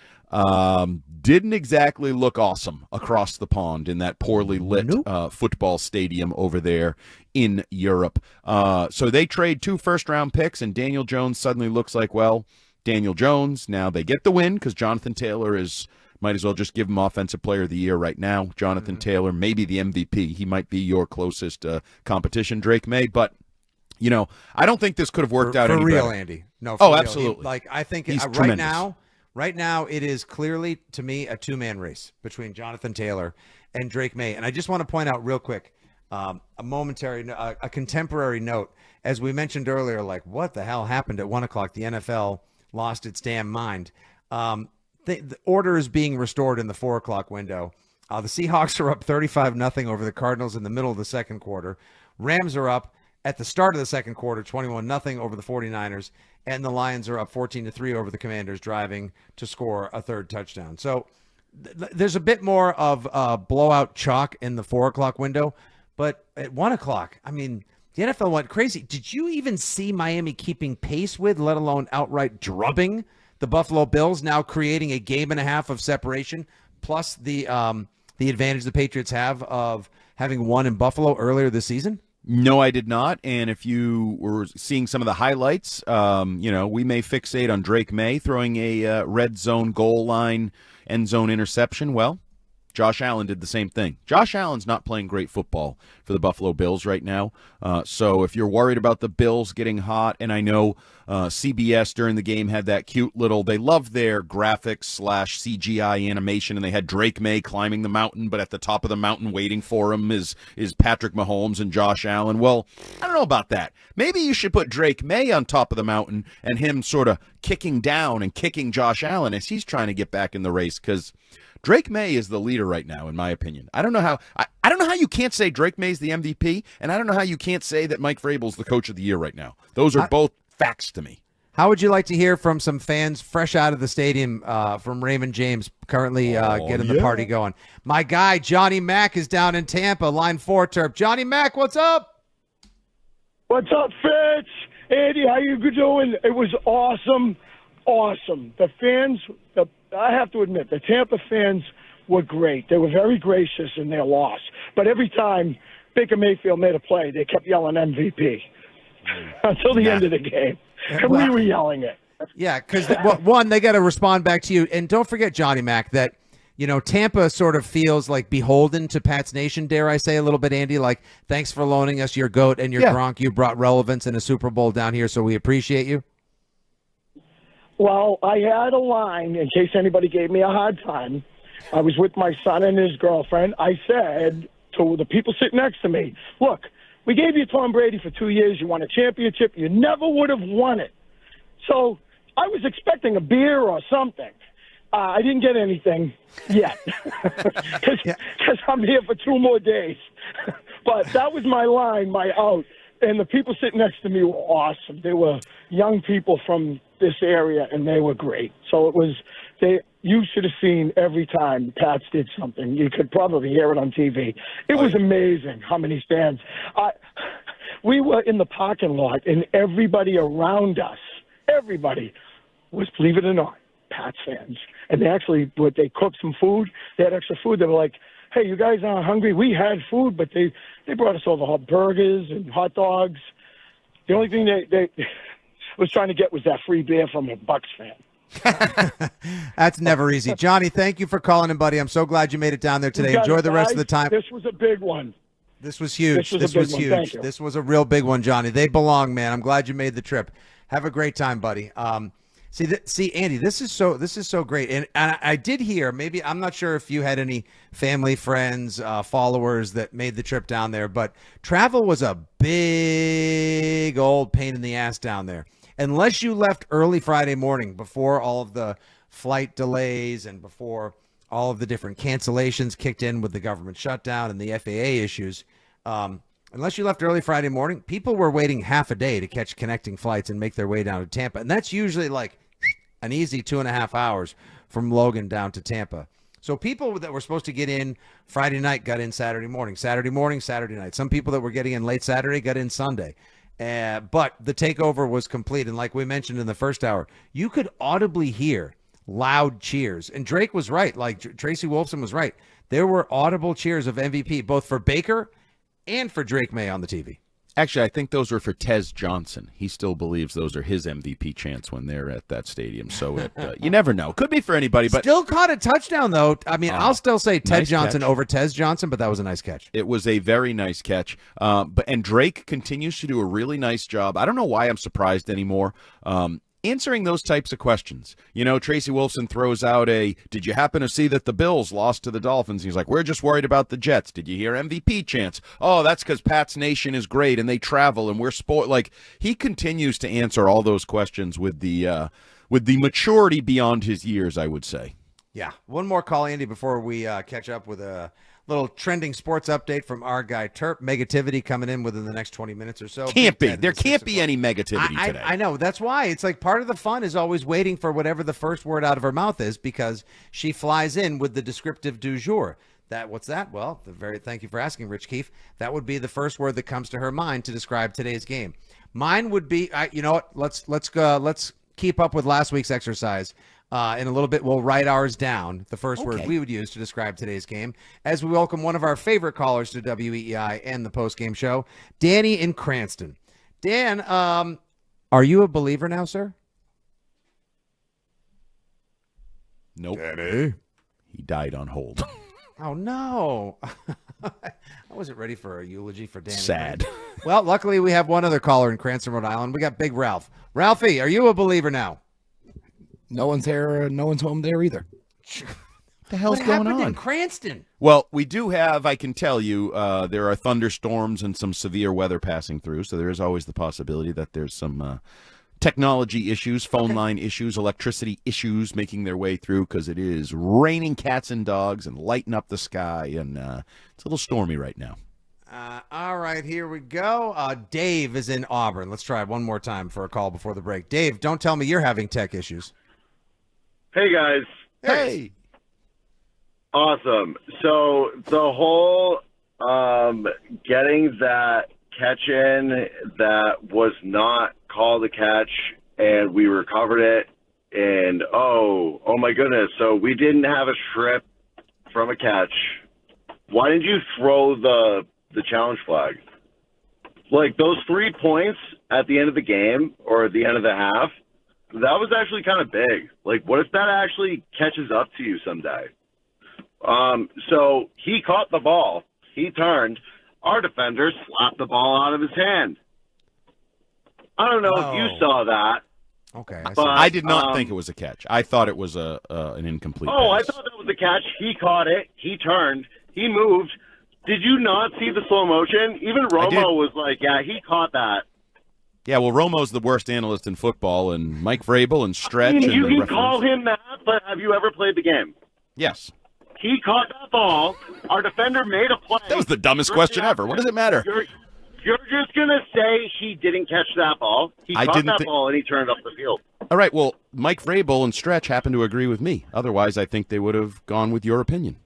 Speaker 3: didn't exactly look awesome across the pond in that poorly lit football stadium over there in Europe. So they trade 2 first-round picks, and Daniel Jones suddenly looks like, well, Daniel Jones. Now they get the win because Jonathan Taylor might as well just give him Offensive Player of the Year right now. Jonathan Taylor, maybe the MVP. He might be your closest competition, Drake May. But, I don't think this could have worked out any better.
Speaker 1: For real, Andy. No,
Speaker 3: for
Speaker 1: real.
Speaker 3: Absolutely.
Speaker 1: I think
Speaker 3: he's
Speaker 1: right now it is clearly, to me, a two-man race between Jonathan Taylor and Drake May. And I just want to point out real quick, a contemporary note. As we mentioned earlier, like, what the hell happened at 1 o'clock? The NFL lost its damn mind. The order is being restored in the 4 o'clock window. The Seahawks are up 35-0 over the Cardinals in the middle of the second quarter. Rams are up at the start of the second quarter, 21-0 over the 49ers. And the Lions are up 14-3 over the Commanders, driving to score a third touchdown. So there's a bit more of blowout chalk in the 4 o'clock window. But at 1 o'clock, I mean, the NFL went crazy. Did you even see Miami keeping pace with, let alone outright drubbing the Buffalo Bills, now creating a game and a half of separation, plus the advantage the Patriots have of having won in Buffalo earlier this season?
Speaker 3: No, I did not. And if you were seeing some of the highlights, we may fixate on Drake May throwing a red zone goal line end zone interception. Well, Josh Allen did the same thing. Josh Allen's not playing great football for the Buffalo Bills right now. So if you're worried about the Bills getting hot, and I know CBS during the game had that cute little, they love their graphics / CGI animation, and they had Drake May climbing the mountain, but at the top of the mountain waiting for him is Patrick Mahomes and Josh Allen. Well, I don't know about that. Maybe you should put Drake May on top of the mountain and him sort of kicking down and kicking Josh Allen as he's trying to get back in the race, because Drake May is the leader right now, in my opinion. I don't know how you can't say Drake May's the MVP, and I don't know how you can't say that Mike Vrabel's the coach of the year right now. Those are both facts to me.
Speaker 1: How would you like to hear from some fans fresh out of the stadium from Raymond James, currently getting the party going? My guy, Johnny Mack, is down in Tampa, line 4 Terp. Johnny Mack, what's up?
Speaker 31: What's up, Fitz?
Speaker 7: Andy, how you doing? It was awesome. The fans, I have to admit, the Tampa fans were great. They were very gracious in their loss. But every time Baker Mayfield made a play, they kept yelling MVP until the end of the game. And we were yelling it.
Speaker 1: Yeah, because, one, they got to respond back to you. And don't forget, Johnny Mac, that, Tampa sort of feels like beholden to Pats Nation, dare I say a little bit, Andy. Like, thanks for loaning us your GOAT and your Gronk. You brought relevance in a Super Bowl down here, so we appreciate you.
Speaker 7: Well, I had a line, in case anybody gave me a hard time. I was with my son and his girlfriend. I said to the people sitting next to me, look, we gave you Tom Brady for 2 years. You won a championship. You never would have won it. So I was expecting a beer or something. I didn't get anything yet because I'm here for 2 more days. But that was my line, my out. And the people sitting next to me were awesome. They were young people from this area, and they were great. So it was you should have seen every time the Pats did something. You could probably hear it on TV. It was amazing how many fans. We were in the parking lot, and everybody around us, everybody was, believe it or not, Pats fans. And they cooked some food. They had extra food. They were like, hey, you guys aren't hungry? We had food, but they brought us over hot burgers and hot dogs. The only thing they was trying to get was that free beer from a Bucks fan.
Speaker 1: That's never easy. Johnny, thank you for calling in, buddy. I'm so glad you made it down there today. Enjoy the rest of the time.
Speaker 7: This was a big one.
Speaker 1: This was huge.
Speaker 7: This was huge.
Speaker 1: This was a real big one, Johnny. They belong, man. I'm glad you made the trip. Have a great time, buddy. See, Andy, this is so great. And I did hear, maybe, I'm not sure if you had any family, friends, followers that made the trip down there, but travel was a big old pain in the ass down there. Unless you left early Friday morning before all of the flight delays and before all of the different cancellations kicked in with the government shutdown and the FAA issues, unless you left early Friday morning, people were waiting half a day to catch connecting flights and make their way down to Tampa. And that's usually like an easy 2.5 hours from Logan down to Tampa. So people that were supposed to get in Friday night got in Saturday morning, Saturday night. Some people that were getting in late Saturday got in Sunday. But the takeover was complete. And like we mentioned in the first hour, you could audibly hear loud cheers. And Drake was right. Like Tracy Wolfson was right. There were audible cheers of MVP, both for Baker and for Drake May on the TV.
Speaker 3: Actually, I think those were for Tez Johnson. He still believes those are his MVP chants when they're at that stadium. So you never know. Could be for anybody, but
Speaker 1: still caught a touchdown though. I mean, I'll still say Ted
Speaker 3: nice
Speaker 1: Johnson
Speaker 3: catch.
Speaker 1: over Tez Johnson, but that was a nice catch.
Speaker 3: It was a very nice catch. And Drake continues to do a really nice job. I don't know why I'm surprised anymore. Answering those types of questions. You know, Tracy Wolfson throws out did you happen to see that the Bills lost to the Dolphins? He's like, we're just worried about the Jets. Did you hear MVP chants? Oh, that's because Pats Nation is great and they travel and we're spoiled. Like, he continues to answer all those questions with the maturity beyond his years, I would say.
Speaker 1: Yeah. One more call, Andy, before we catch up with a little trending sports update from our guy Terp. Megativity coming in within the next 20 minutes or so.
Speaker 3: Can't be. There can't be any megativity today.
Speaker 1: I know. That's why. It's like part of the fun is always waiting for whatever the first word out of her mouth is, because she flies in with the descriptive du jour. What's that? Well, thank you for asking, Rich Keefe. That would be the first word that comes to her mind to describe today's game. Mine would be, you know what? Let's go. Let's keep up with last week's exercise. In a little bit, we'll write ours down, the first word we would use to describe today's game, as we welcome one of our favorite callers to WEEI and the postgame show, Danny in Cranston. Dan, are you a believer now, sir?
Speaker 3: Nope.
Speaker 1: Danny?
Speaker 3: He died on hold.
Speaker 1: Oh, no. I wasn't ready for a eulogy for Danny.
Speaker 3: Sad.
Speaker 1: Well, luckily we have one other caller in Cranston, Rhode Island. We got Big Ralph. Ralphie, are you a believer now?
Speaker 16: No one's there. No one's home there either.
Speaker 3: What the hell's
Speaker 1: what
Speaker 3: going
Speaker 1: happened
Speaker 3: on
Speaker 1: in Cranston?
Speaker 3: Well, we do have, I can tell you, there are thunderstorms and some severe weather passing through, so there is always the possibility that there's some technology issues, phone line issues, electricity issues making their way through, because it is raining cats and dogs and lighting up the sky, and it's a little stormy right now.
Speaker 1: All right, here we go. Dave is in Auburn. Let's try it one more time for a call before the break. Dave, don't tell me you're having tech issues.
Speaker 9: Hey, guys.
Speaker 3: Hey.
Speaker 9: Awesome. So the whole getting that catch in that was not called a catch and we recovered it, and oh my goodness, so we didn't have a strip from a catch. Why didn't you throw the challenge flag? Like, those 3 points at the end of the game or at the end of the half, that was actually kind of big. Like, what if that actually catches up to you someday? So he caught the ball. He turned. Our defender slapped the ball out of his hand. I don't know if you saw that.
Speaker 1: Okay.
Speaker 9: But,
Speaker 3: I did not think it was a catch. I thought it was an incomplete pass.
Speaker 9: I thought that was a catch. He caught it. He turned. He moved. Did you not see the slow motion? Even Romo was like, yeah, he caught that.
Speaker 3: Yeah, well, Romo's the worst analyst in football, and Mike Vrabel and Stretch.
Speaker 9: I mean,
Speaker 3: and
Speaker 9: you
Speaker 3: the
Speaker 9: can
Speaker 3: referees.
Speaker 9: call him that, but have you ever played the game?
Speaker 3: Yes.
Speaker 9: He caught that ball. Our defender made a play.
Speaker 3: That was the dumbest question ever. What does it matter?
Speaker 9: You're just going to say he didn't catch that ball. He caught that ball, and he turned up the field.
Speaker 3: All right, well, Mike Vrabel and Stretch happen to agree with me. Otherwise, I think they would have gone with your opinion.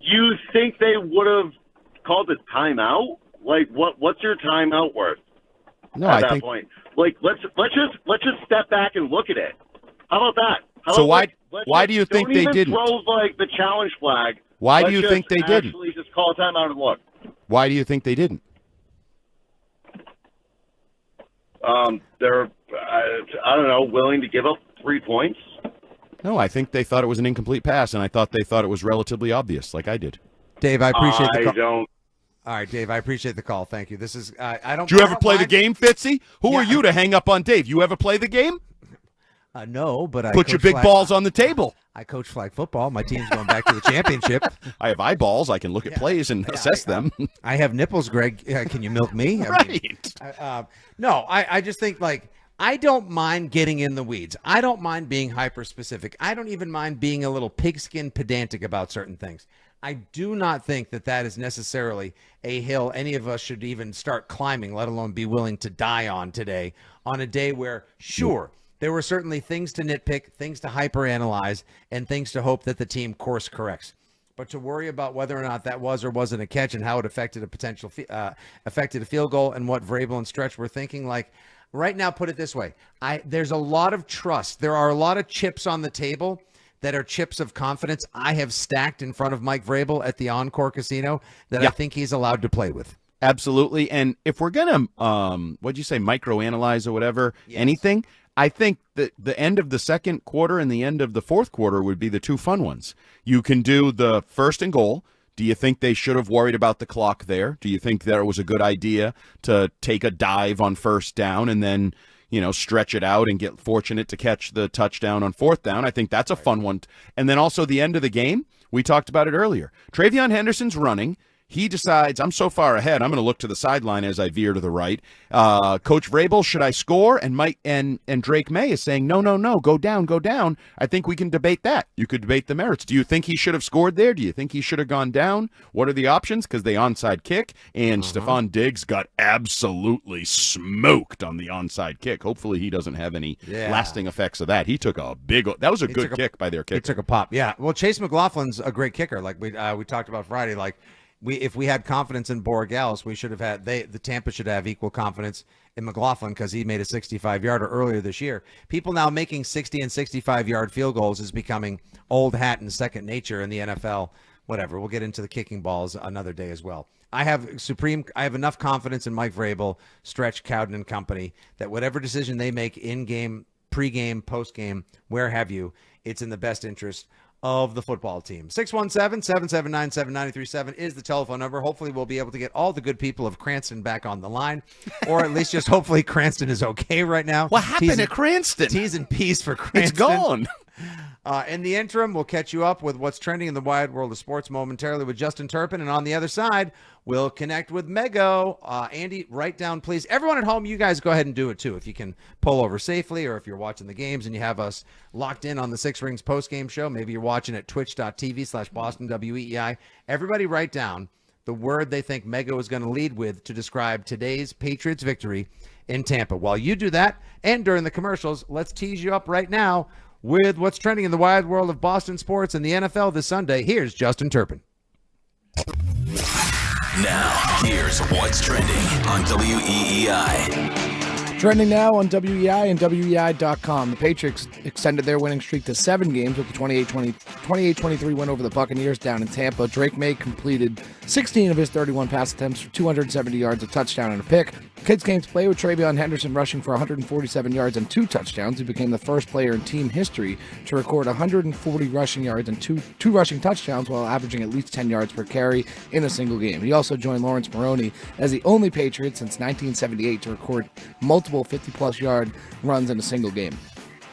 Speaker 9: You think they would have called a timeout? Like, what's your timeout worth?
Speaker 3: No,
Speaker 9: at
Speaker 3: I
Speaker 9: that
Speaker 3: think.
Speaker 9: point, like, let's just step back and look at it. How about that?
Speaker 3: So why do you think they didn't?
Speaker 9: Don't even throw like the challenge flag.
Speaker 3: Why do you think they didn't?
Speaker 9: Actually, just call a timeout and look.
Speaker 3: Why do you think they didn't?
Speaker 9: They're I don't know, willing to give up 3 points.
Speaker 3: No, I think they thought it was an incomplete pass, and I thought they thought it was relatively obvious, like I did.
Speaker 1: Dave, I appreciate the call.
Speaker 9: I don't.
Speaker 1: All right, Dave, I appreciate the call. Thank you. This is I don't.
Speaker 3: Did you ever
Speaker 1: I don't
Speaker 3: play the
Speaker 1: mind-
Speaker 3: game, Fitzy? Who are you to hang up on Dave? You ever play the game?
Speaker 1: No, but I
Speaker 3: put your
Speaker 1: coach
Speaker 3: big
Speaker 1: flag-
Speaker 3: balls on the table.
Speaker 1: I coach flag football. My team's going back to the championship.
Speaker 3: I have eyeballs. I can look at plays and assess them.
Speaker 1: I have nipples, Greg. Can you milk me? No, I just think, like, I don't mind getting in the weeds. I don't mind being hyper-specific. I don't even mind being a little pigskin pedantic about certain things. I do not think that that is necessarily a hill any of us should even start climbing, let alone be willing to die on today, on a day where, sure, there were certainly things to nitpick, things to hyperanalyze, and things to hope that the team course corrects. But to worry about whether or not that was or wasn't a catch and how it affected a potential affected a field goal and what Vrabel and Stretch were thinking, like, right now, put it this way, there's a lot of trust. There are a lot of chips on the table that are chips of confidence I have stacked in front of Mike Vrabel at the Encore Casino that I think he's allowed to play with.
Speaker 3: Absolutely. And if we're going to, what'd you say, microanalyze or whatever, anything, I think that the end of the second quarter and the end of the fourth quarter would be the two fun ones. You can do the first and goal. Do you think they should have worried about the clock there? Do you think that it was a good idea to take a dive on first down and then, stretch it out and get fortunate to catch the touchdown on fourth down? I think that's a fun one. And then also the end of the game, we talked about it earlier. Travion Henderson's running. He decides, I'm so far ahead, I'm going to look to the sideline as I veer to the right. Coach Vrabel, should I score? And Mike and Drake May is saying, no, go down. I think we can debate that. You could debate the merits. Do you think he should have scored there? Do you think he should have gone down? What are the options? Because they onside kick, and Stephon Diggs got absolutely smoked on the onside kick. Hopefully he doesn't have any lasting effects of that. He took a that was a good kick by their kicker.
Speaker 1: He took a pop, yeah. Well, Chase McLaughlin's a great kicker, like we talked about Friday, like, if we had confidence in Borregales, we should have had the Tampa should have equal confidence in McLaughlin because he made a 65-yarder earlier this year. People now making 60 and 65-yard field goals is becoming old hat and second nature in the NFL. Whatever. We'll get into the kicking balls another day as well. I have enough confidence in Mike Vrabel, Stretch, Cowden, and company that whatever decision they make in game, pre-game, post-game, where have you, it's in the best interest of the football team. 617-779-7937 is the telephone number. Hopefully we'll be able to get all the good people of Cranston back on the line, or at least just hopefully Cranston is okay right now.
Speaker 3: What happened to Cranston?
Speaker 1: T's and P's for Cranston.
Speaker 3: It's gone.
Speaker 1: In the interim, we'll catch you up with what's trending in the wide world of sports momentarily with Justin Turpin. And on the other side, we'll connect with Mego. Andy, write down, please. Everyone at home, you guys go ahead and do it, too. If you can pull over safely, or if you're watching the games and you have us locked in on the Six Rings postgame show, maybe you're watching at twitch.tv/Boston WEEI. Everybody write down the word they think Mego is going to lead with to describe today's Patriots victory in Tampa. While you do that, and during the commercials, let's tease you up right now with what's trending in the wide world of Boston sports and the NFL this Sunday. Here's Justin Turpin.
Speaker 4: Now, here's what's trending on WEEI.
Speaker 10: Trending now on WEEI and WEEI.com. The Patriots extended their winning streak to 7 games with the 28-23 win over the Buccaneers down in Tampa. Drake May completed 16 of his 31 pass attempts for 270 yards, a touchdown, and a pick. Kids came to play with Travion Henderson rushing for 147 yards and 2 touchdowns. He became the first player in team history to record 140 rushing yards and two rushing touchdowns while averaging at least 10 yards per carry in a single game. He also joined Lawrence Maroney as the only Patriot since 1978 to record multiple 50-plus yard runs in a single game.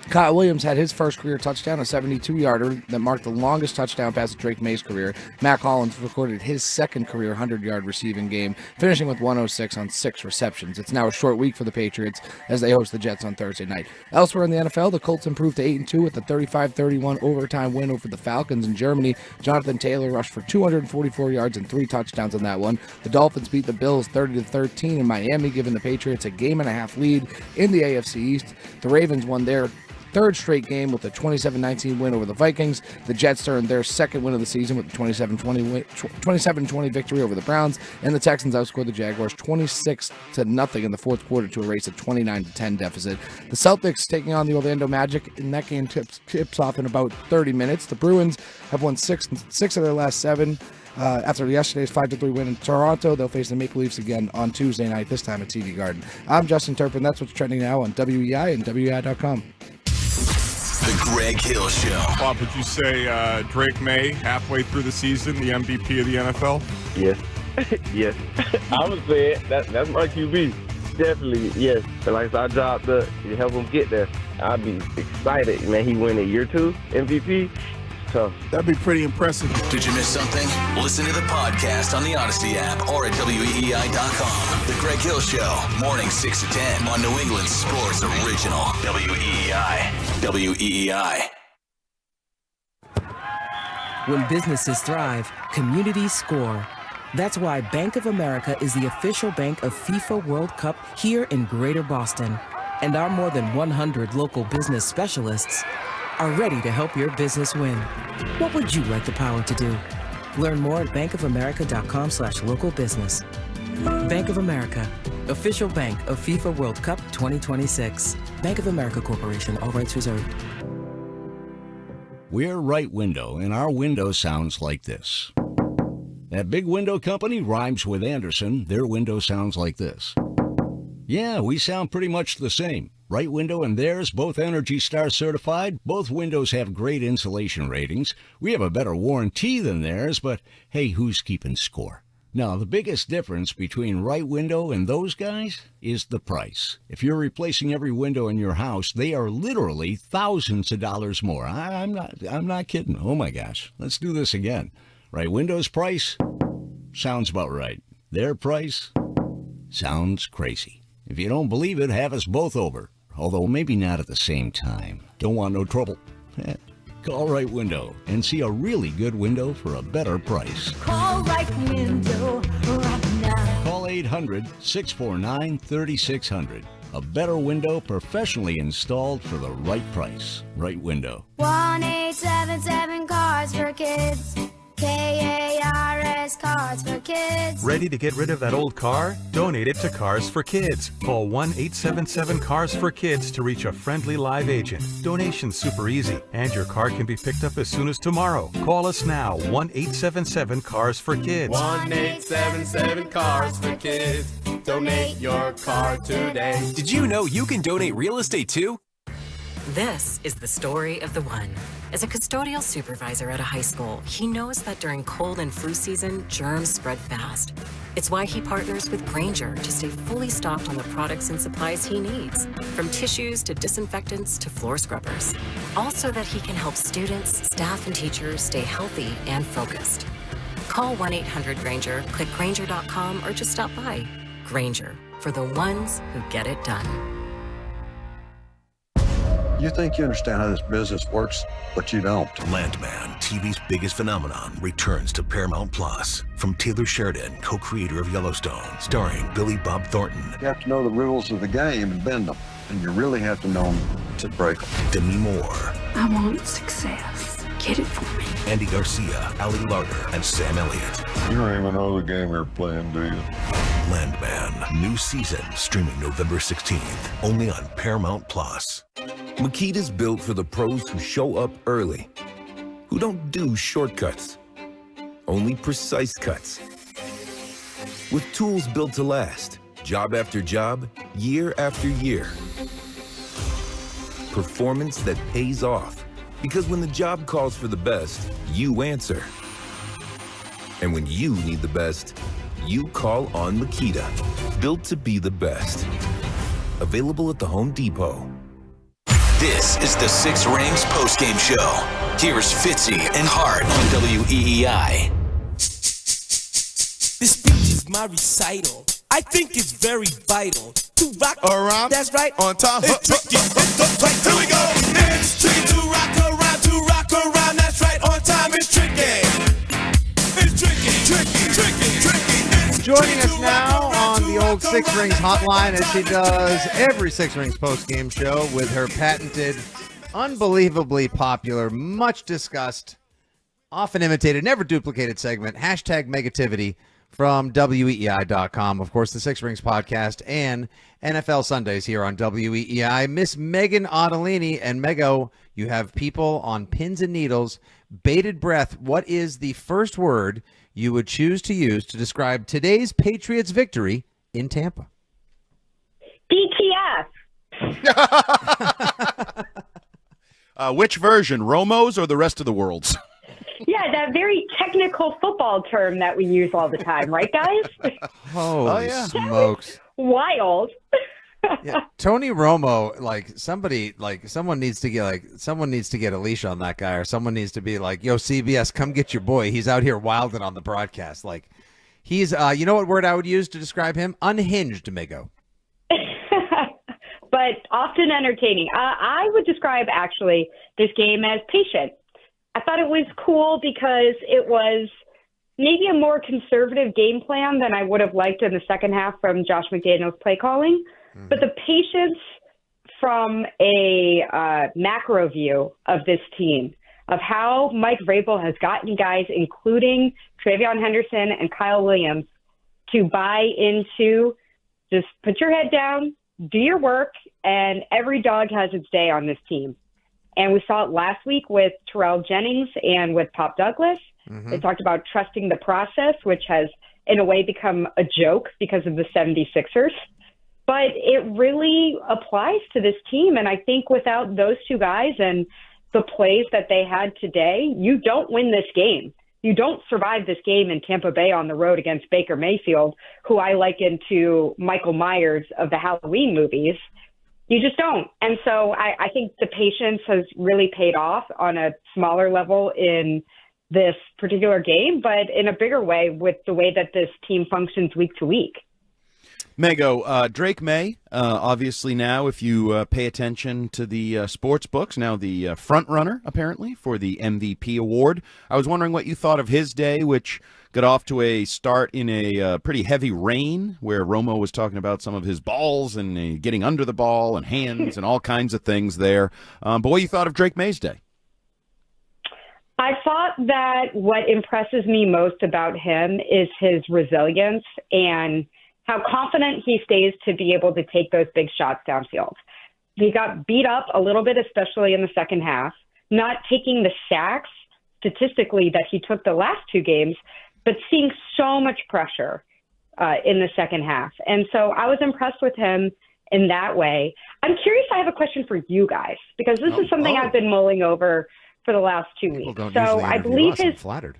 Speaker 10: Kyle Williams had his first career touchdown, a 72-yarder that marked the longest touchdown pass of Drake May's career. Mac Hollins recorded his second career 100-yard receiving game, finishing with 106 on 6 receptions. It's now a short week for the Patriots as they host the Jets on Thursday night. Elsewhere in the NFL, the Colts improved to 8-2 with a 35-31 overtime win over the Falcons in Germany. Jonathan Taylor rushed for 244 yards and 3 touchdowns in that one. The Dolphins beat the Bills 30-13 in Miami, giving the Patriots a game-and-a-half lead in the AFC East. The Ravens won their third straight game with a 27-19 win over the Vikings. The Jets earned their second win of the season with a 27-20 victory over the Browns, and the Texans outscored the Jaguars 26-0 in the fourth quarter to erase a 29-10 deficit. The Celtics taking on the Orlando Magic, and that game tips off in about 30 minutes. The Bruins have won 6 of their last 7. After yesterday's 5-3 win in Toronto, they'll face the Maple Leafs again on Tuesday night, this time at TD Garden. I'm Justin Turpin. That's what's trending now on WEEI and WEEI.com.
Speaker 4: The Greg Hill Show.
Speaker 11: Bob, would you say Drake May, halfway through the season, the MVP of the NFL?
Speaker 12: Yes. Yes. I would say it. That's my QB. Definitely, yes. But like our job to help him get there. I'd be excited, man. He win a year 2 MVP. Tough.
Speaker 24: That'd be pretty impressive.
Speaker 4: Did you miss something? Listen to the podcast on the Odyssey app or at WEEI.com. The Greg Hill Show, morning 6 to 10 on New England Sports Original. WEEI. WEEI.
Speaker 13: When businesses thrive, communities score. That's why Bank of America is the official bank of FIFA World Cup here in Greater Boston. And our more than 100 local business specialists are ready to help your business win. What would you like the power to do? Learn more at bankofamerica.com/local business. Bank of America, official bank of FIFA World Cup 2026. Bank of America Corporation, all rights reserved.
Speaker 15: We're Right Window, and our window sounds like this. That big window company rhymes with Anderson. Their window sounds like this. Yeah, we sound pretty much the same. Right Window and theirs, both Energy Star certified. Both windows have great insulation ratings. We have a better warranty than theirs, but hey, who's keeping score? Now, the biggest difference between Right Window and those guys is the price. If you're replacing every window in your house, they are literally thousands of dollars more. I'm not kidding. Oh my gosh. Let's do this again. Right Window's price sounds about right. Their price sounds crazy. If you don't believe it, have us both over. Although maybe not at the same time. Don't want no trouble. Call Right Window and see a really good window for a better price.
Speaker 14: Call Right Window right now.
Speaker 15: Call 800-649-3600. A better window professionally installed for the right price. Right Window.
Speaker 14: 1-877 Cars for Kids. KARS Cars for Kids.
Speaker 17: Ready to get rid of that old car? Donate it to Cars for Kids. Call 1-877-CARS-FOR-KIDS to reach a friendly live agent. Donation's super easy, and your car can be picked up as soon as tomorrow. Call us now, 1-877-CARS-FOR-KIDS.
Speaker 18: 1-877-CARS-FOR-KIDS. Donate your car today.
Speaker 8: Did you know you can donate real estate too?
Speaker 19: This is the story of the one. As a custodial supervisor at a high school, he knows that during cold and flu season, germs spread fast. It's why he partners with Grainger to stay fully stocked on the products and supplies he needs, from tissues to disinfectants to floor scrubbers. All so that he can help students, staff, and teachers stay healthy and focused. Call 1-800-GRAINGER, click Grainger.com, or just stop by. Grainger, for the ones who get it done.
Speaker 20: You think you understand how this business works, but you don't.
Speaker 21: Landman, TV's biggest phenomenon, returns to Paramount Plus. From Taylor Sheridan, co-creator of Yellowstone, starring Billy Bob Thornton.
Speaker 20: You have to know the rules of the game and bend them. And you really have to know them to break them.
Speaker 21: Demi Moore.
Speaker 22: I want success. Get it for me.
Speaker 21: Andy Garcia, Ali Larter, and Sam Elliott.
Speaker 20: You don't even know the game you're playing, do you?
Speaker 21: Landman. New season streaming November 16th, only on Paramount Plus.
Speaker 2: Makita's built for the pros who show up early, who don't do shortcuts, only precise cuts. With tools built to last, job after job, year after year. Performance that pays off, because when the job calls for the best, you answer. And when you need the best, you call on Makita. Built to be the best. Available at the Home Depot.
Speaker 4: This is the Six Rings postgame show. Here's Fitzy and Hart on WEEI.
Speaker 5: This speech is my recital. I think it's very vital to rock around. That's right.
Speaker 18: On time.
Speaker 5: It's tricky. Here we go. It's tricky to rock around. That's right. On time. It's tricky. It's tricky.
Speaker 1: Joining us now on the old Six Rings hotline, as she does every Six Rings postgame show, with her patented, unbelievably popular, much discussed, often imitated, never duplicated segment, hashtag Megativity, from WEEI.com. Of course, the Six Rings podcast and NFL Sundays here on WEEI. Miss Megan Ottolini. And Mego, you have people on pins and needles, bated breath. What is the first word you would choose to use to describe today's Patriots victory in Tampa?
Speaker 6: DTF.
Speaker 3: Which version, Romo's or the rest of the world's?
Speaker 6: Yeah, that very technical football term that we use all the time, right, guys?
Speaker 1: Holy smokes.
Speaker 6: Wild.
Speaker 1: Yeah, Tony Romo, someone needs to get a leash on that guy, or someone needs to be like, yo, CBS, come get your boy. He's out here wilding on the broadcast. Like, he's, you know what word I would use to describe him? Unhinged, Migo.
Speaker 6: But often entertaining. I would describe, actually, this game as patient. I thought it was cool because it was maybe a more conservative game plan than I would have liked in the second half from Josh McDaniels' play calling. But the patience from a macro view of this team, of how Mike Vrabel has gotten guys, including Travion Henderson and Kyle Williams, to buy into just put your head down, do your work, and every dog has its day on this team. And we saw it last week with Terrell Jennings and with Pop Douglas. They talked about trusting the process, which has, in a way, become a joke because of the 76ers. But it really applies to this team. And I think without those two guys and the plays that they had today, you don't win this game. You don't survive this game in Tampa Bay on the road against Baker Mayfield, who I liken to Michael Myers of the Halloween movies. You just don't. And so I think the patience has really paid off on a smaller level in this particular game, but in a bigger way with the way that this team functions week to week.
Speaker 3: Mego, Drake May, obviously now, if you pay attention to the sports books, now the front runner, apparently, for the MVP award. I was wondering what you thought of his day, which got off to a start in a pretty heavy rain, where Romo was talking about some of his balls and getting under the ball and hands and all kinds of things there. But what you thought of Drake May's day?
Speaker 6: I thought that what impresses me most about him is his resilience and how confident he stays to be able to take those big shots downfield. He got beat up a little bit, especially in the second half, not taking the sacks statistically that he took the last two games, but seeing so much pressure in the second half. And so I was impressed with him in that way. I'm curious, I have a question for you guys, because this is something I've been mulling over for the last 2 weeks. So I believe
Speaker 1: I'm flattered.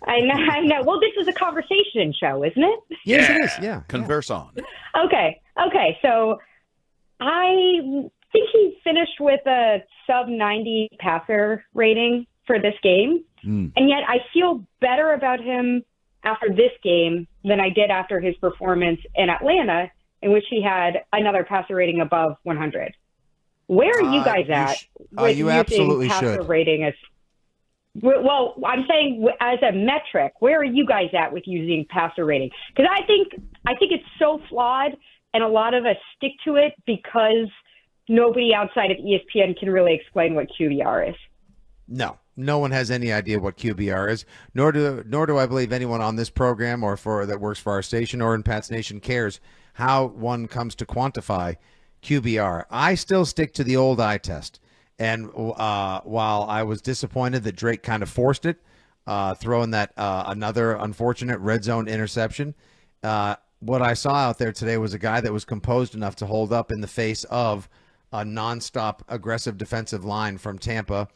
Speaker 6: I know. Well, this is a conversation show, isn't it?
Speaker 1: Yes, it is. Yeah.
Speaker 3: Converse on.
Speaker 6: Okay. So I think he finished with a sub 90 passer rating for this game. And yet I feel better about him after this game than I did after his performance in Atlanta, in which he had another passer rating above 100. Where are you guys at with
Speaker 1: you
Speaker 6: using
Speaker 1: absolutely
Speaker 6: passer
Speaker 1: should.
Speaker 6: rating as well? I'm saying as a metric, where are you guys at with using passer rating? Because I think it's so flawed, and a lot of us stick to it because nobody outside of ESPN can really explain what QBR is.
Speaker 1: No, No one has any idea what QBR is, nor do I believe anyone on this program or that works for our station or in Pat's Nation cares how one comes to quantify QBR. I still stick to the old eye test. And while I was disappointed that Drake kind of forced it, throwing that another unfortunate red zone interception, what I saw out there today was a guy that was composed enough to hold up in the face of a nonstop aggressive defensive line from Tampa,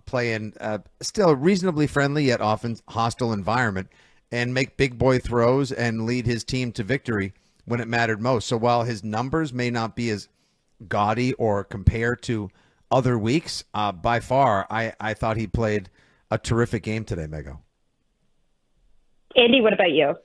Speaker 1: playing still a reasonably friendly yet often hostile environment, and make big boy throws and lead his team to victory when it mattered most. So while his numbers may not be as gaudy or compared to other weeks, by far, I thought he played a terrific game today, Mego.
Speaker 6: Andy, what about you?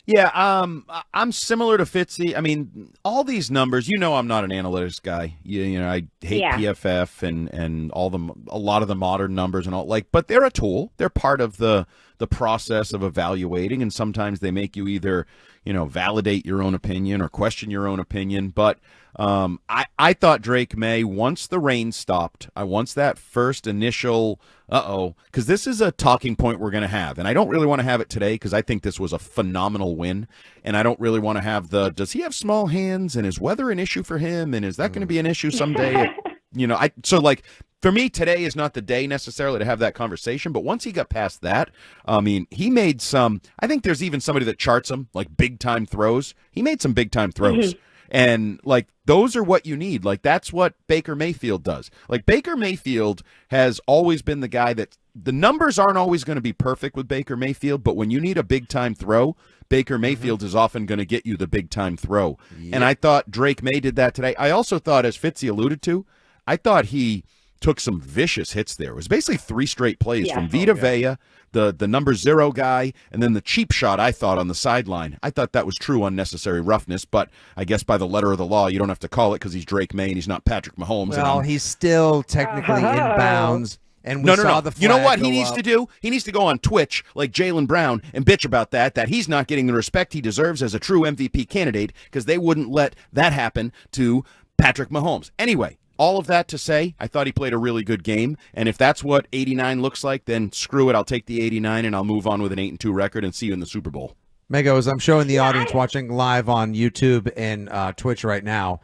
Speaker 3: Yeah, I'm similar to Fitzy. I mean, all these numbers, I'm not an analytics guy. I hate PFF and a lot of the modern numbers and all, but they're a tool. They're part of the process of evaluating, and sometimes they make you either, validate your own opinion or question your own opinion. But I thought Drake May, once the rain stopped, once that first initial because this is a talking point we're going to have, and I don't really want to have it today because I think this was a phenomenal win, and I don't really want to have does he have small hands, and is weather an issue for him, and is that going to be an issue someday? For me, today is not the day necessarily to have that conversation, but once he got past that, he made I think there's even somebody that charts him, like big-time throws. He made some big-time throws. And, those are what you need. That's what Baker Mayfield does. Baker Mayfield has always been the guy that the numbers aren't always going to be perfect with Baker Mayfield, but when you need a big-time throw, Baker Mayfield is often going to get you the big-time throw. Yep. And I thought Drake May did that today. I also thought, as Fitzy alluded to, I thought he took some vicious hits there. It was basically 3 straight plays from Vita Vea, the number 0 guy, and then the cheap shot, I thought, on the sideline. I thought that was true unnecessary roughness, but I guess by the letter of the law, you don't have to call it because he's Drake May and he's not Patrick Mahomes.
Speaker 1: Well, he's still technically in bounds. And we saw the flag.
Speaker 3: You know what he needs to do? He needs to go on Twitch like Jaylen Brown and bitch about that he's not getting the respect he deserves as a true MVP candidate because they wouldn't let that happen to Patrick Mahomes. Anyway, all of that to say, I thought he played a really good game, and if that's what 89 looks like, then screw it. I'll take the 89, and I'll move on with an 8-2 record and see you in the Super Bowl.
Speaker 1: Mego, as I'm showing the audience watching live on YouTube and Twitch right now,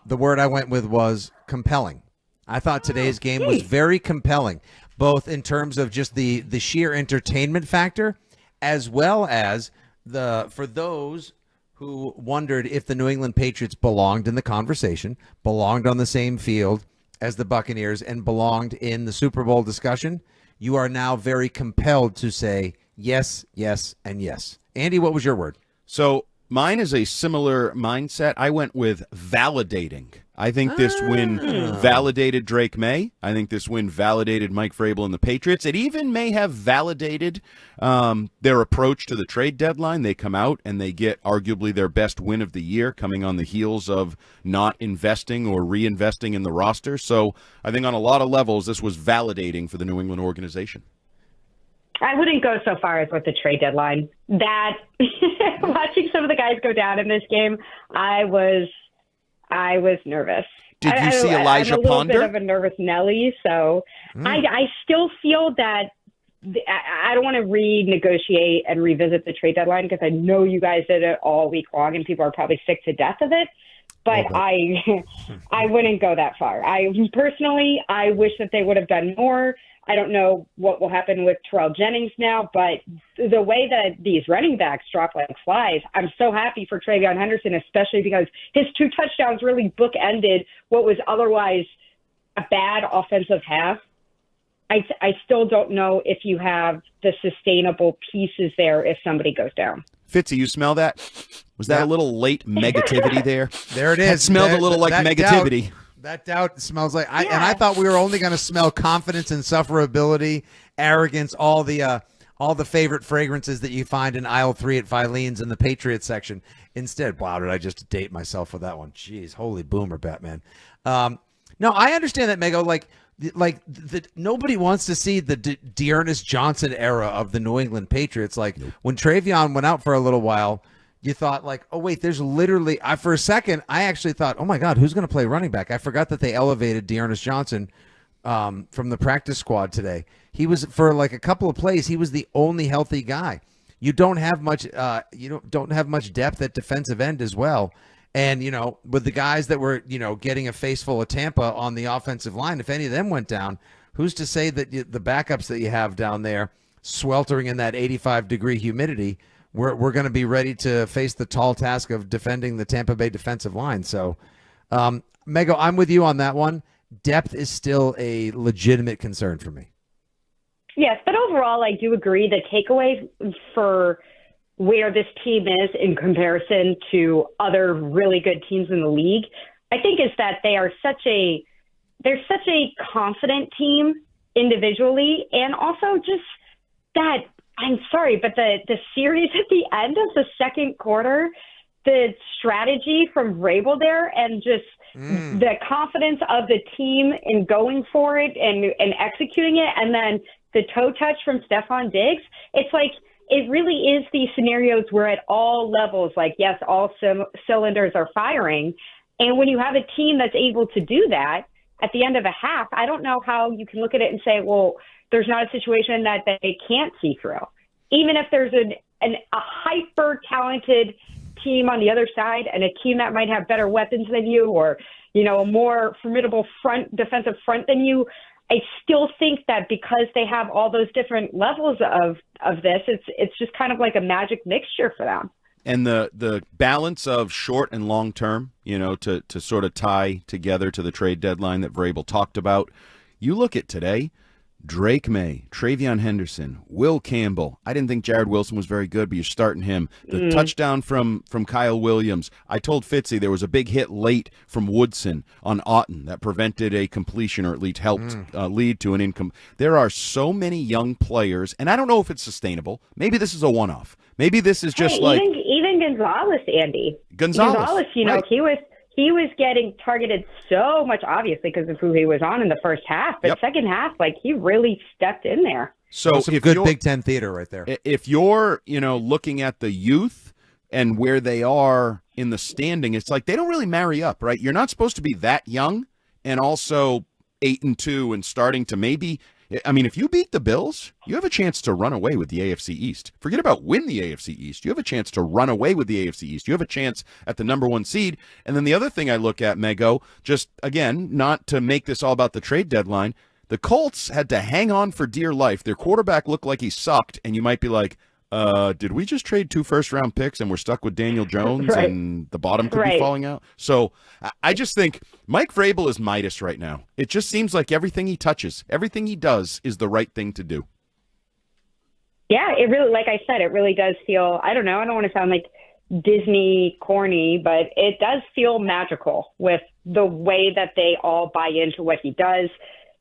Speaker 1: the word I went with was compelling. I thought today's game was very compelling, both in terms of just the sheer entertainment factor, as well as for those who wondered if the New England Patriots belonged in the conversation, belonged on the same field as the Buccaneers, and belonged in the Super Bowl discussion. You are now very compelled to say yes, yes, and yes. Andy, what was your word?
Speaker 3: So mine is a similar mindset. I went with validating. I think this win validated Drake May. I think this win validated Mike Vrabel and the Patriots. It even may have validated their approach to the trade deadline. They come out and they get arguably their best win of the year, coming on the heels of not investing or reinvesting in the roster. So I think on a lot of levels, this was validating for the New England organization.
Speaker 6: I wouldn't go so far as with the trade deadline. That watching some of the guys go down in this game, I was nervous.
Speaker 3: Did you see Elijah
Speaker 6: I'm a
Speaker 3: Ponder?
Speaker 6: little bit of a nervous Nelly, so I still feel that I don't want to renegotiate and revisit the trade deadline because I know you guys did it all week long and people are probably sick to death of it. But I wouldn't go that far. I wish that they would have done more. I don't know what will happen with Terrell Jennings now, but the way that these running backs drop like flies, I'm so happy for Travion Henderson, especially because his 2 touchdowns really bookended what was otherwise a bad offensive half. I still don't know if you have the sustainable pieces there if somebody goes down.
Speaker 3: Fitzy, you smell that? Was that a little late negativity there?
Speaker 1: There it is.
Speaker 3: That smelled a little like negativity.
Speaker 1: That doubt smells like and I thought we were only going to smell confidence, insufferability, arrogance, all the favorite fragrances that you find in aisle 3 at Filene's in the Patriots section. Instead, wow, did I just date myself with that one? Jeez, holy boomer, Batman. No, I understand that, Mego. Nobody wants to see the Dearness Johnson era of the New England Patriots. When Travion went out for a little while, you thought oh wait, there's literally. For a second, I actually thought, oh my God, who's going to play running back? I forgot that they elevated Dearness Johnson from the practice squad today. He was, for like a couple of plays, he was the only healthy guy. You don't have much don't have much depth at defensive end as well. And, with the guys that were, getting a face full of Tampa on the offensive line, if any of them went down, who's to say that the backups that you have down there sweltering in that 85-degree humidity, we're going to be ready to face the tall task of defending the Tampa Bay defensive line. So, Mego, I'm with you on that one. Depth is still a legitimate concern for me.
Speaker 6: Yes, but overall, I do agree the takeaway for where this team is in comparison to other really good teams in the league, I think, is that they're such a confident team individually, and also just that, I'm sorry, but the series at the end of the second quarter, the strategy from Vrabel there, and just the confidence of the team in going for it and executing it, and then the toe touch from Stephon Diggs, it's like, it really is these scenarios where at all levels, like, yes, all cylinders are firing. And when you have a team that's able to do that at the end of a half, I don't know how you can look at it and say, well, there's not a situation that they can't see through. Even if there's a hyper-talented team on the other side and a team that might have better weapons than you, or, a more formidable defensive front than you, I still think that because they have all those different levels of this, it's just kind of like a magic mixture for them.
Speaker 3: And the balance of short and long term, to sort of tie together to the trade deadline that Vrabel talked about. You look at today, Drake May, Travion Henderson, Will Campbell. I didn't think Jared Wilson was very good, but you're starting him. The touchdown from Kyle Williams. I told Fitzy there was a big hit late from Woodson on Otten that prevented a completion, or at least helped lead to an income. There are so many young players, and I don't know if it's sustainable. Maybe this is a one-off. Maybe this is just
Speaker 6: even Gonzalez, Andy.
Speaker 3: Gonzalez,
Speaker 6: right. He was getting targeted so much, obviously, because of who he was on in the first half. But second half, he really stepped in there.
Speaker 1: So some good Big Ten theater right there.
Speaker 3: If you're, looking at the youth and where they are in the standing, it's like they don't really marry up, right? You're not supposed to be that young and also 8-2 and starting to maybe. I mean, if you beat the Bills, you have a chance to run away with the AFC East. Forget about win the AFC East. You have a chance to run away with the AFC East. You have a chance at the number 1 seed. And then the other thing I look at, Mego, just, again, not to make this all about the trade deadline, the Colts had to hang on for dear life. Their quarterback looked like he sucked, and you might be like, did we just trade 2 first-round picks and we're stuck with Daniel Jones and the bottom could be falling out? So I just think Mike Vrabel is Midas right now. It just seems like everything he touches, everything he does is the right thing to do.
Speaker 6: Yeah, it really, like I said, it really does feel, I don't know, I don't want to sound like Disney corny, but it does feel magical with the way that they all buy into what he does.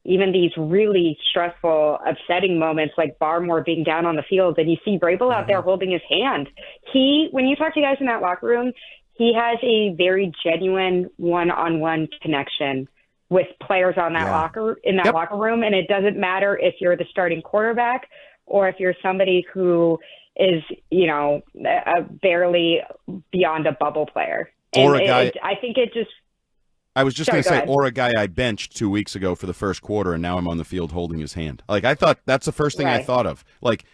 Speaker 6: Even these really stressful, upsetting moments like Barmore being down on the field, and you see Vrabel out there holding his hand. When you talk to guys in that locker room, he has a very genuine one-on-one connection with players on that locker room, and it doesn't matter if you're the starting quarterback or if you're somebody who is, barely beyond a bubble player.
Speaker 3: Or a guy.
Speaker 6: I think it just.
Speaker 3: I was just going to say, or a guy I benched 2 weeks ago for the first quarter, and now I'm on the field holding his hand. I thought that's the first thing I thought of.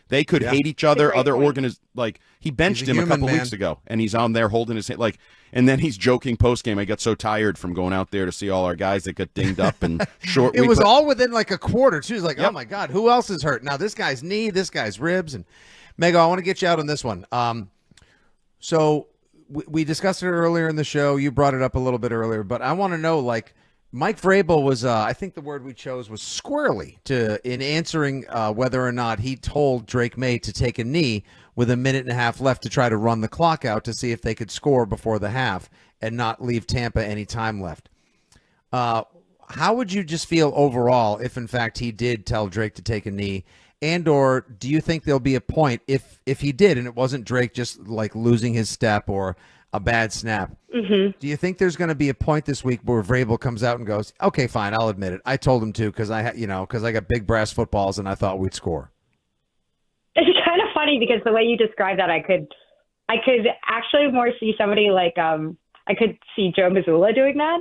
Speaker 3: They could hate each other, other organizations. He benched him a couple weeks ago, and he's on there holding his hand. And then he's joking post-game, I got so tired from going out there to see all our guys that got dinged up and short.
Speaker 1: It was all within a quarter, too. It's like, oh, my God, who else is hurt? Now, this guy's knee, this guy's ribs. And, Mego, I want to get you out on this one. So we discussed it earlier in the show. You brought it up a little bit earlier, but I want to know, Mike Vrabel was, I think the word we chose was squirrely in answering whether or not he told Drake May to take a knee with 1.5 minutes left to try to run the clock out to see if they could score before the half and not leave Tampa any time left. How would you just feel overall if, in fact, he did tell Drake to take a knee? And or do you think there'll be a point if he did and it wasn't Drake just losing his step or a bad snap? Do you think there's going to be a point this week where Vrabel comes out and goes, okay, fine, I'll admit it. I told him to because I got big brass footballs and I thought we'd score.
Speaker 6: It's kind of funny because the way you describe that, I could actually more see somebody I could see Joe Mazzulla doing that.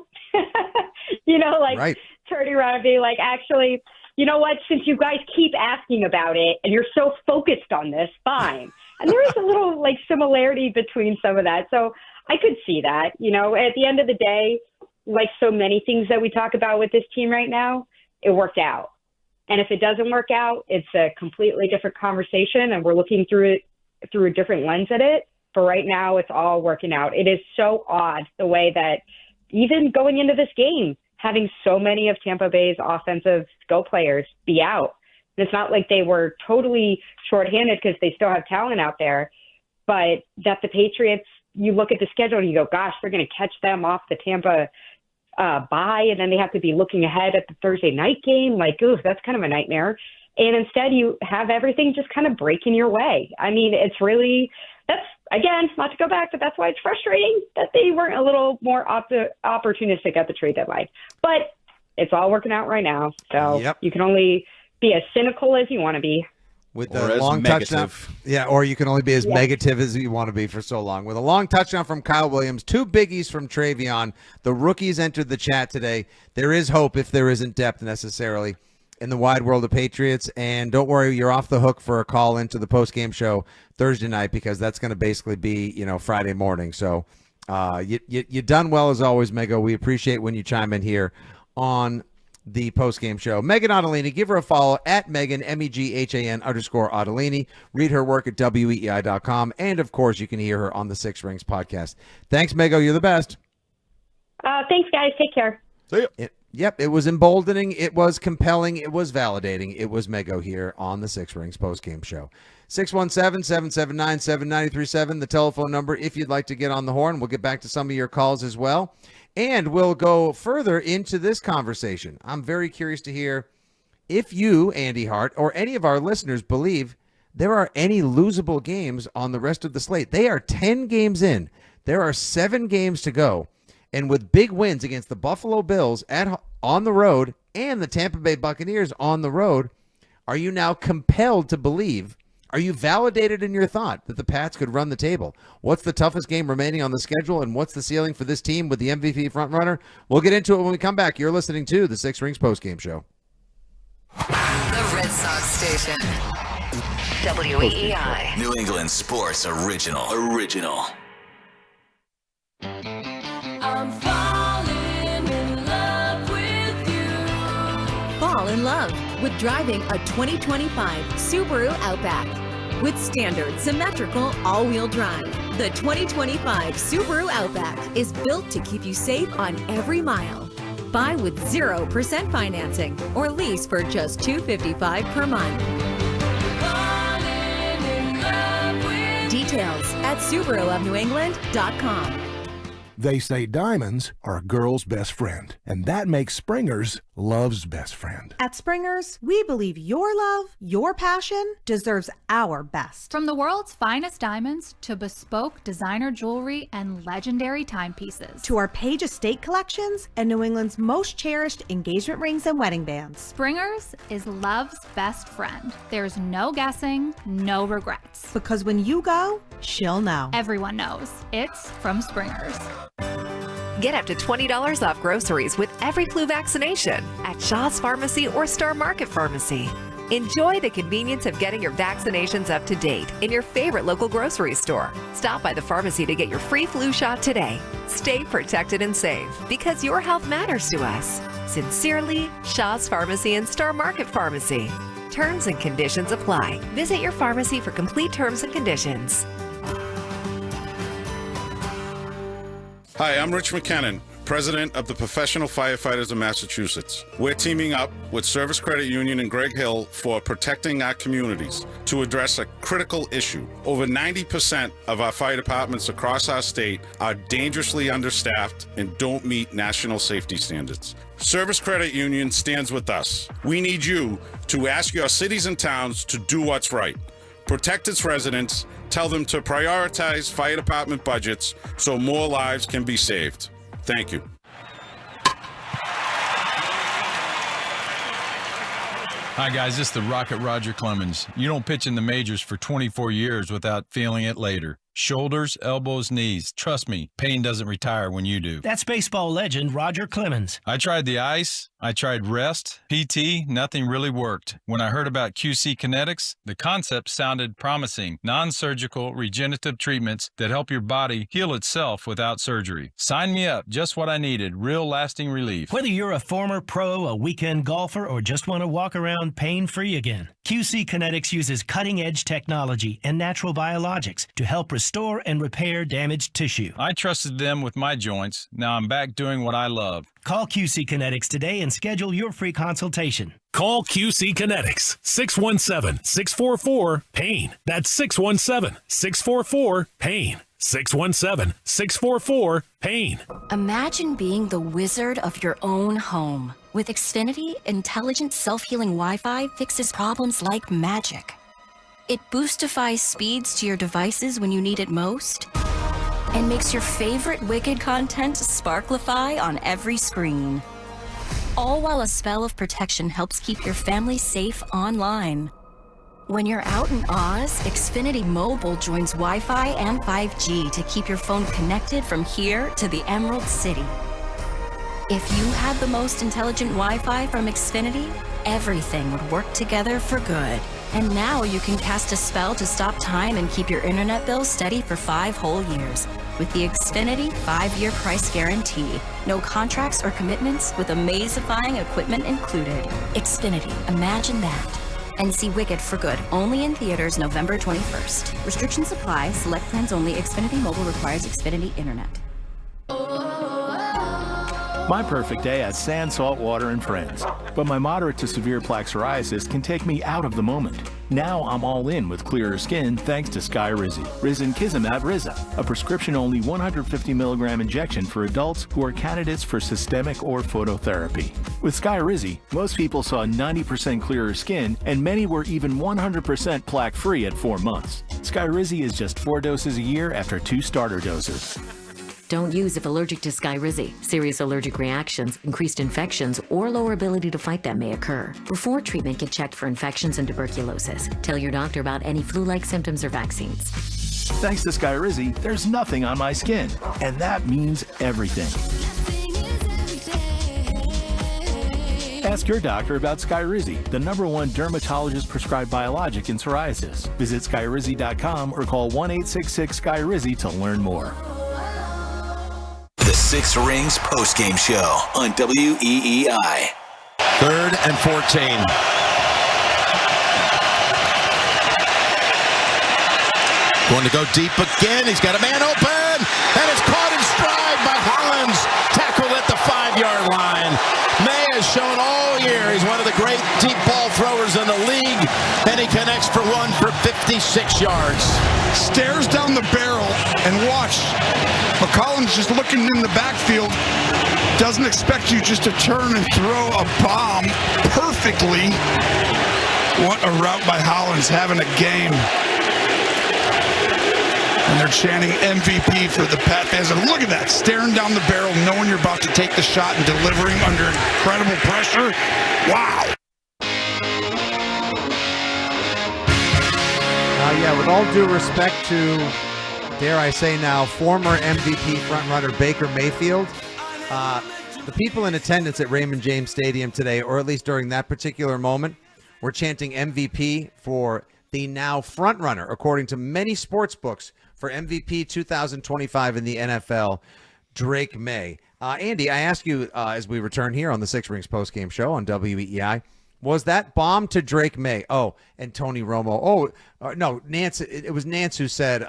Speaker 6: turning around and being like, actually, you know what? Since you guys keep asking about it and you're so focused on this, fine. And there is a little like similarity between some of that. So I could see that, you know, at the end of the day, like so many things that we talk about with this team right now, it worked out. And if it doesn't work out, it's a completely different conversation and we're looking through it through a different lens at it. But right now it's all working out. It is so odd the way that even going into this game, having so many of Tampa Bay's offensive skill players be out. And it's not like they were totally shorthanded because they still have talent out there, but that the Patriots, you look at the schedule and you go, gosh, they're going to catch them off the Tampa bye, and then they have to be looking ahead at the Thursday night game. Like, ooh, that's kind of a nightmare. And instead you have everything just kind of breaking your way. I mean, it's really, that's, again, not to go back, but that's why it's frustrating that they weren't a little more opportunistic at the trade deadline. But it's all working out right now. So you can only be as cynical as you want to be.
Speaker 1: With a long touchdown. Yeah, or you can only be as negative as you want to be for so long. With a long touchdown from Kyle Williams, 2 biggies from Travion. The rookies entered the chat today. There is hope if there isn't depth necessarily in the wide world of Patriots. And don't worry, you're off the hook for a call into the post-game show Thursday night because that's going to basically be, you know, Friday morning. So you done well as always, Mego. We appreciate when you chime in here on the post-game show. Megan Ottolini, give her a follow at Megan, MEGHAN_Ottolini. Read her work at WEEI.com. And, of course, you can hear her on the Six Rings podcast. Thanks, Mego. You're the best.
Speaker 6: Thanks, guys. Take care.
Speaker 3: See ya.
Speaker 1: Yep, it was emboldening. It was compelling. It was validating. It was Mego here on the Six Rings post-game show. 617-779-7937, the telephone number if you'd like to get on the horn. We'll get back to some of your calls as well. And we'll go further into this conversation. I'm very curious to hear if you, Andy Hart, or any of our listeners believe there are any losable games on the rest of the slate. They are 10 games in. There are 7 games to go. And with big wins against the Buffalo Bills on the road and the Tampa Bay Buccaneers on the road, are you now compelled to believe? Are you validated in your thought that the Pats could run the table? What's the toughest game remaining on the schedule, and what's the ceiling for this team with the MVP frontrunner? We'll get into it when we come back. You're listening to the Six Rings postgame show.
Speaker 7: The Red Sox station. WEEI.
Speaker 4: New England Sports Original.
Speaker 14: I'm falling in love with you.
Speaker 9: Fall in love with driving a 2025 Subaru Outback. With standard, symmetrical, all-wheel drive, the 2025 Subaru Outback is built to keep you safe on every mile. Buy with 0% financing or lease for just $255 per month. Details at SubaruofNewEngland.com.
Speaker 16: They say diamonds are a girl's best friend, and that makes Springer's love's best friend.
Speaker 23: At Springer's, we believe your love, your passion, deserves our best.
Speaker 25: From the world's finest diamonds to bespoke designer jewelry and legendary timepieces.
Speaker 23: To our Page Estate collections and New England's most cherished engagement rings and wedding bands.
Speaker 25: Springer's is love's best friend. There's no guessing, no regrets.
Speaker 23: Because when you go, she'll know.
Speaker 25: Everyone knows. It's from Springer's.
Speaker 7: Get up to $20 off groceries with every flu vaccination at Shaw's Pharmacy or Star Market Pharmacy. Enjoy the convenience of getting your vaccinations up to date in your favorite local grocery store. Stop by the pharmacy to get your free flu shot today. Stay protected and safe because your health matters to us. Sincerely, Shaw's Pharmacy and Star Market Pharmacy. Terms and conditions apply. Visit your pharmacy for complete terms and conditions.
Speaker 26: Hi, I'm Rich McKinnon, President of the Professional Firefighters of Massachusetts. We're teaming up with Service Credit Union and Greg Hill for protecting our communities to address a critical issue. Over 90% of our fire departments across our state are dangerously understaffed and don't meet national safety standards. Service Credit Union stands with us. We need you to ask your cities and towns to do what's right. Protect its residents. Tell them to prioritize fire department budgets so more lives can be saved. Thank you.
Speaker 27: Hi, guys. This is the Rocket Roger Clemens. You don't pitch in the majors for 24 years without feeling it later. Shoulders, elbows, knees. Trust me, pain doesn't retire when you do.
Speaker 10: That's baseball legend Roger Clemens.
Speaker 27: I tried the ice. I tried rest, PT, nothing really worked. When I heard about QC Kinetics, the concept sounded promising. Non-surgical regenerative treatments that help your body heal itself without surgery. Sign me up, just what I needed, real lasting relief.
Speaker 10: Whether you're a former pro, a weekend golfer, or just want to walk around pain-free again, QC Kinetics uses cutting-edge technology and natural biologics to help restore and repair damaged tissue.
Speaker 27: I trusted them with my joints. Now I'm back doing what I love.
Speaker 10: Call QC Kinetics today and schedule your free consultation.
Speaker 11: Call QC Kinetics, 617-644-PAIN. That's 617-644-PAIN. 617-644-PAIN.
Speaker 12: Imagine being the wizard of your own home. With Xfinity, intelligent self-healing Wi-Fi fixes problems like magic. It boostifies speeds to your devices when you need it most, and makes your favorite Wicked content sparklify on every screen. All while a spell of protection helps keep your family safe online. When you're out in Oz, Xfinity Mobile joins Wi-Fi and 5G to keep your phone connected from here to the Emerald City. If you had the most intelligent Wi-Fi from Xfinity, everything would work together for good. And now you can cast a spell to stop time and keep your internet bill steady for 5 whole years. With the Xfinity 5-year price guarantee. No contracts or commitments with amazifying equipment included. Xfinity, imagine that. And see Wicked for good, only in theaters November 21st. Restrictions apply, select plans only. Xfinity Mobile requires Xfinity Internet.
Speaker 13: My perfect day has sand, salt water, and friends. But my moderate to severe plaque psoriasis can take me out of the moment. Now I'm all in with clearer skin thanks to Skyrizi. Risankizumab Riza, a prescription-only 150 milligram injection for adults who are candidates for systemic or phototherapy. With Skyrizi, most people saw 90% clearer skin, and many were even 100% plaque-free at 4 months. Skyrizi is just 4 doses a year after 2 starter doses.
Speaker 15: Don't use if allergic to Skyrizi. Serious allergic reactions, increased infections, or lower ability to fight them may occur. Before treatment, get checked for infections and tuberculosis. Tell your doctor about any flu-like symptoms or vaccines.
Speaker 13: Thanks to Skyrizi, there's nothing on my skin, and that means everything. Ask your doctor about Skyrizi, the #1 dermatologist-prescribed biologic in psoriasis. Visit Skyrizi.com or call 1-866-SKYRIZI to learn more.
Speaker 4: The Six Rings postgame show on WEEI.
Speaker 3: 3rd and 14. Going to go deep again. He's got a man open, and it's caught in stride by Hollins. Tackled at the 5-yard line. May has shown all year he's one of the great deep ball throwers in the league, and he connects for one for 56 yards.
Speaker 17: Stares down the barrel and watch. McCollum's just looking in the backfield. Doesn't expect you just to turn and throw a bomb perfectly. What a route by Hollins, having a game. And they're chanting MVP for the Pat fans. And look at that, staring down the barrel, knowing you're about to take the shot and delivering under incredible pressure. Wow.
Speaker 1: Yeah, with all due respect to, dare I say now, former MVP frontrunner Baker Mayfield, the people in attendance at Raymond James Stadium today, or at least during that particular moment, were chanting MVP for the now frontrunner, according to many sports books, for MVP 2025 in the NFL, Drake May. Andy, I ask you as we return here on the Six Rings postgame show on WEEI, was that bomb to Drake May? Oh, and Tony Romo. Oh, no, Nance. It was Nance who said,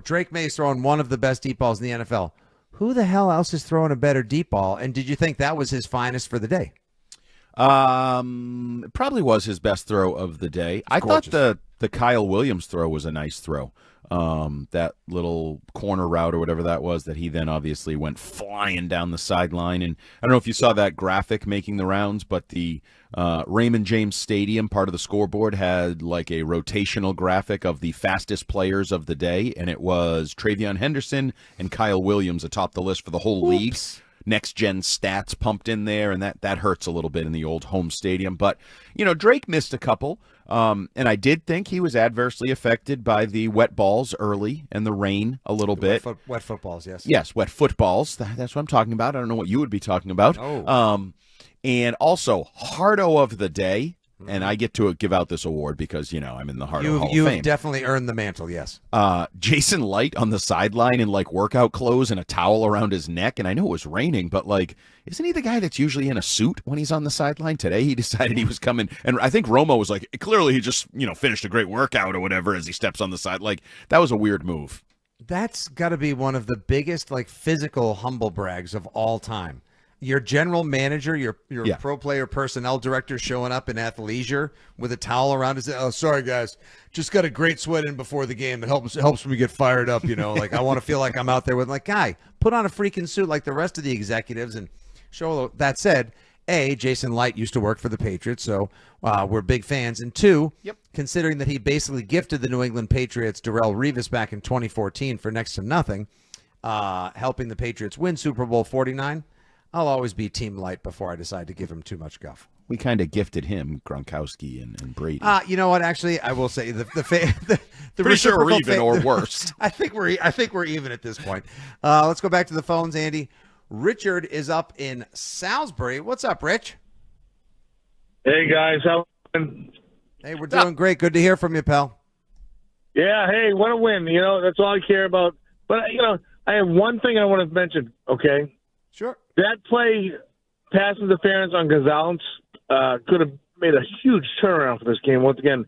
Speaker 1: Drake May's throwing one of the best deep balls in the NFL. Who the hell else is throwing a better deep ball? And did you think that was his finest for the day?
Speaker 3: It probably was his best throw of the day. I thought the Kyle Williams throw was a nice throw. That little corner route or whatever that was that he then obviously went flying down the sideline. And I don't know if you saw that graphic making the rounds, but the Raymond James Stadium part of the scoreboard had like a rotational graphic of the fastest players of the day, and it was Travion Henderson and Kyle Williams atop the list for the whole league. next-gen stats pumped in there, and that hurts a little bit in the old home stadium. But, Drake missed a couple, and I did think he was adversely affected by the wet balls early and the rain a little bit.
Speaker 1: Wet footballs, yes.
Speaker 3: Yes, wet footballs. That's what I'm talking about. I don't know what you would be talking about.
Speaker 1: Oh.
Speaker 3: And also, Hardo of the Day. And I get to give out this award because, I'm in the Hardo Hall of
Speaker 1: You've
Speaker 3: Fame.
Speaker 1: definitely earned the mantle, yes.
Speaker 3: Jason Light on the sideline in, workout clothes and a towel around his neck. And I know it was raining, but, isn't he the guy that's usually in a suit when he's on the sideline? Today he decided he was coming. And I think Romo was like, clearly he just, finished a great workout or whatever as he steps on the side. That was a weird move.
Speaker 1: That's got to be one of the biggest, physical humble brags of all time. Your general manager, your pro player personnel director showing up in athleisure with a towel around his head. Oh, sorry, guys. Just got a great sweat in before the game. It helps me get fired up, I want to feel like I'm out there with, guy, put on a freaking suit like the rest of the executives and show. That said, A, Jason Light used to work for the Patriots, so we're big fans. And two, considering that he basically gifted the New England Patriots Darrelle Revis back in 2014 for next to nothing, helping the Patriots win Super Bowl 49, I'll always be Team Light before I decide to give him too much guff.
Speaker 3: We kind of gifted him Gronkowski and Brady.
Speaker 1: You know what? Actually, I will say the
Speaker 3: pretty sure we're even or worse.
Speaker 1: I think we're even at this point. Let's go back to the phones, Andy. Richard is up in Salisbury. What's up, Rich?
Speaker 2: Hey guys, how?
Speaker 1: Hey, we're doing great. Good to hear from you, pal.
Speaker 2: Yeah. Hey, what a win! That's all I care about. But I have one thing I want to mention. Okay.
Speaker 1: Sure.
Speaker 2: That play, pass interference on Gonzalez, could have made a huge turnaround for this game. Once again,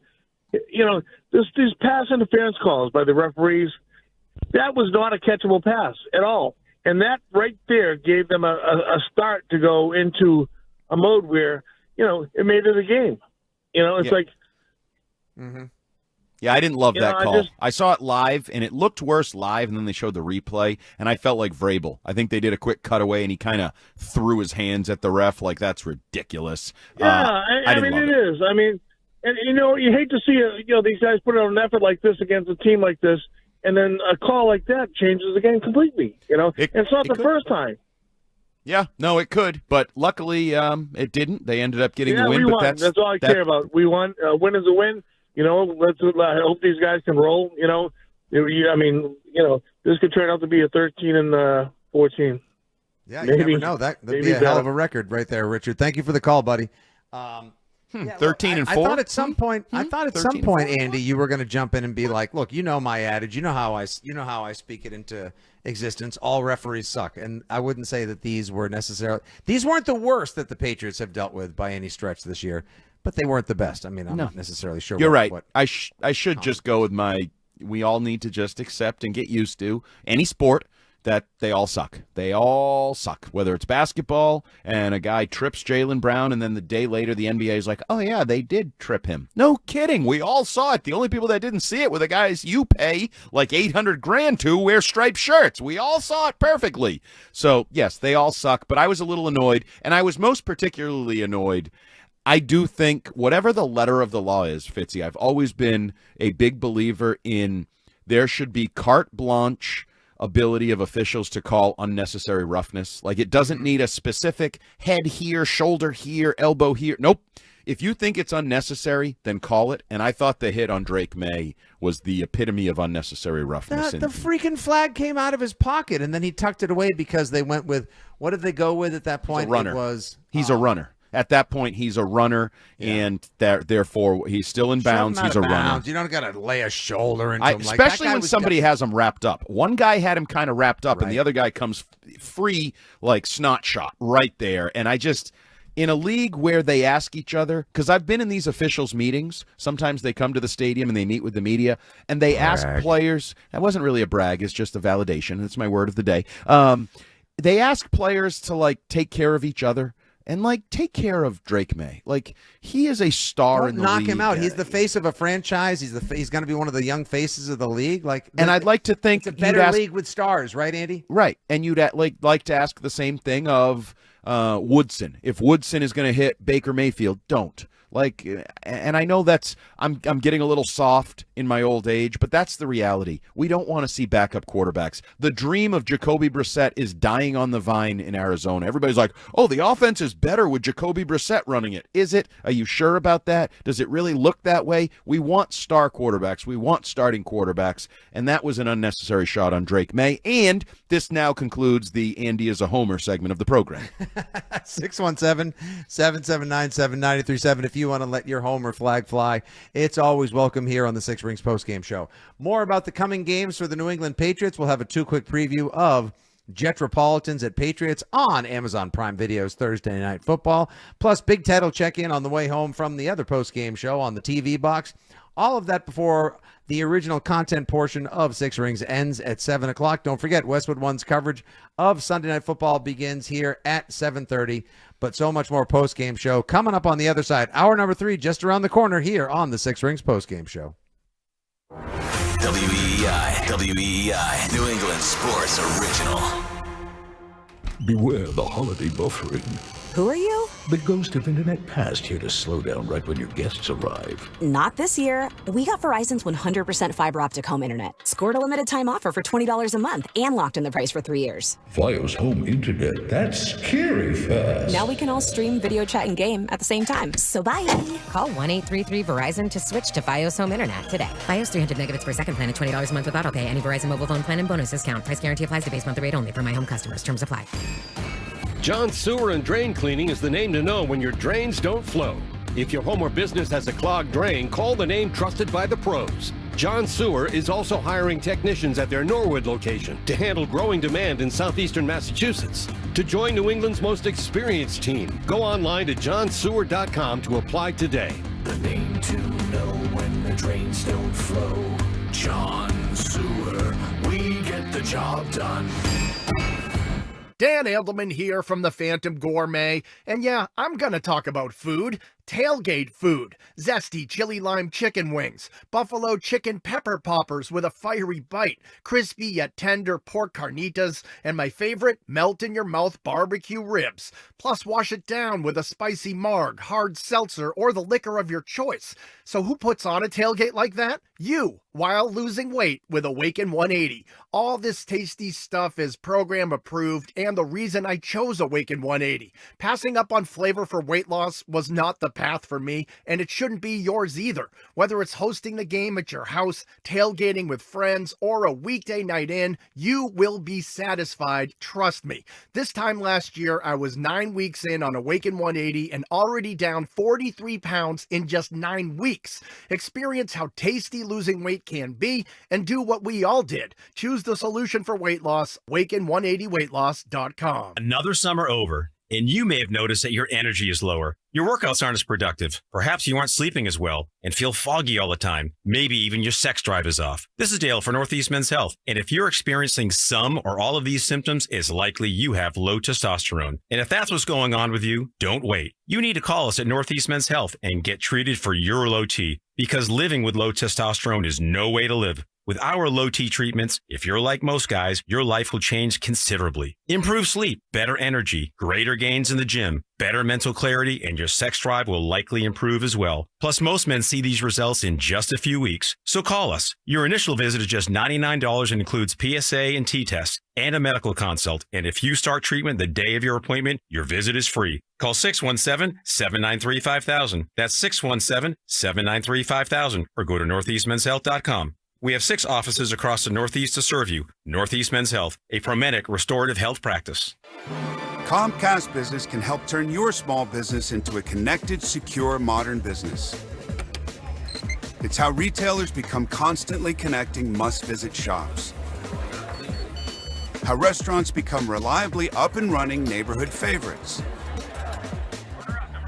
Speaker 2: these pass interference calls by the referees, that was not a catchable pass at all. And that right there gave them a start to go into a mode where, it made it a game. It's like...
Speaker 1: Mm-hmm.
Speaker 3: Yeah, I didn't love that call. I saw it live, and it looked worse live, and then they showed the replay, and I felt like Vrabel. I think they did a quick cutaway, and he kind of threw his hands at the ref like that's ridiculous.
Speaker 2: Yeah, I mean, it is. I mean, and you hate to see these guys put out an effort like this against a team like this, and then a call like that changes the game completely. And it's not the first time.
Speaker 3: Yeah, no, it could, but luckily it didn't. They ended up getting the win.
Speaker 2: We won. That's all I care about. We won. A win is a win. I hope these guys can roll. This could turn out to be a 13-14.
Speaker 1: Yeah, you never know. That'd be a hell of a record right there, Richard. Thank you for the call, buddy.
Speaker 3: 13-4.
Speaker 1: I thought at some point, Andy, you were going to jump in and be like, "Look, my adage. You know how I speak it into existence. All referees suck." And I wouldn't say that these weren't the worst that the Patriots have dealt with by any stretch this year. But they weren't the best. I mean, I'm not necessarily sure.
Speaker 3: You're right. I should just go with we all need to just accept and get used to any sport that they all suck. They all suck. Whether it's basketball and a guy trips Jaylen Brown and then the day later the NBA is like, oh, yeah, they did trip him. No kidding. We all saw it. The only people that didn't see it were the guys you pay like $800,000 to wear striped shirts. We all saw it perfectly. So, yes, they all suck. But I was a little annoyed, and I was most particularly annoyed. I do think whatever the letter of the law is, Fitzy, I've always been a big believer in there should be carte blanche ability of officials to call unnecessary roughness. Like, it doesn't need a specific head here, shoulder here, elbow here. Nope. If you think it's unnecessary, then call it. And I thought the hit on Drake May was the epitome of unnecessary roughness.
Speaker 1: The freaking flag came out of his pocket, and then he tucked it away because they went with, what did they go with at that point?
Speaker 3: He's a runner. He's a runner. At that point, he's a runner, and therefore he's still in bounds. He's a runner.
Speaker 1: You don't got to lay a shoulder into him.
Speaker 3: Especially when somebody has him wrapped up. One guy had him kind of wrapped up, and the other guy comes free like snot shot right there. And I just, in a league where they ask each other, because I've been in these officials' meetings. Sometimes they come to the stadium and they meet with the media, and they ask players. That wasn't really a brag. It's just a validation. It's my word of the day. They ask players to take care of each other. And take care of Drake May. He is a star in the league.
Speaker 1: Knock him out. He's the face of a franchise. He's going to be one of the young faces of the league.
Speaker 3: And I'd like to think
Speaker 1: it's a better league with stars, right, Andy?
Speaker 3: Right. And you'd like to ask the same thing of Woodson. If Woodson is going to hit Baker Mayfield, don't. Like, and I know that's I'm getting a little soft in my old age, but that's the reality. We don't want to see backup quarterbacks. The dream of Jacoby Brissett is dying on the vine in Arizona. Everybody's like, oh, the offense is better with Jacoby Brissett running it. Is it? Are you sure about that? Does it really look that way? We want star quarterbacks. We want starting quarterbacks, and that was an unnecessary shot on Drake May. And this now concludes the Andy is a Homer segment of the program.
Speaker 1: 617-779-7937. If you want to let your Homer flag fly, it's always welcome here on the Six Rings postgame show. More about the coming games for the New England Patriots. We'll have a quick preview of Jetropolitans at Patriots on Amazon Prime Video's Thursday Night Football. Plus, Big Ted will check in on the way home from the other postgame show on the TV box. All of that before the original content portion of Six Rings ends at 7 o'clock. Don't forget, Westwood One's coverage of Sunday Night Football begins here at 7:30. But so much more post-game show coming up on the other side. Hour number 3 just around the corner here on the Six Rings post-game show.
Speaker 4: WEEI, New England Sports Original.
Speaker 8: Beware the holiday buffering.
Speaker 18: Who are you?
Speaker 8: The ghost of internet past here to slow down right when your guests arrive.
Speaker 18: Not this year. We got Verizon's 100% fiber optic home internet. Scored a limited time offer for $20 a month and locked in the price for 3 years.
Speaker 8: Fios home internet, that's scary fast.
Speaker 18: Now we can all stream, video chat, and game at the same time. So bye.
Speaker 19: Call 1-833-VERIZON to switch to Fios home internet today. Fios 300 megabits per second plan at $20 a month with autopay. Any Verizon mobile phone plan and bonus discount. Price guarantee applies to base monthly rate only for my home customers. Terms apply.
Speaker 20: John Sewer and Drain Cleaning is the name to know when your drains don't flow. If your home or business has a clogged drain, call the name trusted by the pros. John Sewer is also hiring technicians at their Norwood location to handle growing demand in southeastern Massachusetts. To join New England's most experienced team, go online to johnsewer.com to apply today.
Speaker 8: The name to know when the drains don't flow. John Sewer, we get the job done.
Speaker 21: Dan Edelman here from the Phantom Gourmet, and yeah, I'm gonna talk about food. Tailgate food, zesty chili lime chicken wings, buffalo chicken pepper poppers with a fiery bite, crispy yet tender pork carnitas, and my favorite, melt-in-your-mouth barbecue ribs. Plus, wash it down with a spicy marg, hard seltzer, or the liquor of your choice. So who puts on a tailgate like that? You, while losing weight with Awaken 180. All this tasty stuff is program approved and the reason I chose Awaken 180. Passing up on flavor for weight loss was not the path for me, and it shouldn't be yours either. Whether it's hosting the game at your house, tailgating with friends, or a weekday night in, you will be satisfied, trust me. This time last year, I was 9 weeks in on Awaken 180 and already down 43 pounds in just 9 weeks. Experience how tasty losing weight can be and do what we all did. Choose the solution for weight loss, Awaken180weightloss.com.
Speaker 22: Another summer over, and you may have noticed that your energy is lower. Your workouts aren't as productive. Perhaps you aren't sleeping as well and feel foggy all the time. Maybe even your sex drive is off. This is Dale for Northeast Men's Health. And if you're experiencing some or all of these symptoms, it's likely you have low testosterone. And if that's what's going on with you, don't wait. You need to call us at Northeast Men's Health and get treated for your low T, because living with low testosterone is no way to live. With our low T treatments, if you're like most guys, your life will change considerably. Improve sleep, better energy, greater gains in the gym, better mental clarity, and your sex drive will likely improve as well. Plus, most men see these results in just a few weeks. So call us. Your initial visit is just $99 and includes PSA and T-tests and a medical consult. And if you start treatment the day of your appointment, your visit is free. Call 617-793-5000. That's 617-793-5000 or go to northeastmenshealth.com. We have 6 offices across the Northeast to serve you. Northeast Men's Health, a Promedic restorative health practice.
Speaker 24: Comcast Business can help turn your small business into a connected, secure, modern business. It's how retailers become constantly connecting must-visit shops. How restaurants become reliably up and running neighborhood favorites.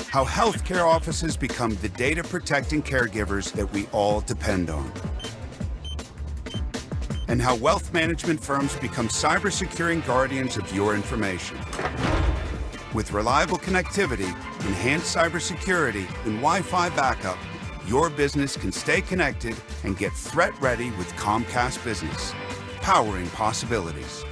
Speaker 24: How healthcare offices become the data-protecting caregivers that we all depend on. And how wealth management firms become cyber-securing guardians of your information. With reliable connectivity, enhanced cybersecurity, and Wi-Fi backup, your business can stay connected and get threat-ready with Comcast Business, powering possibilities.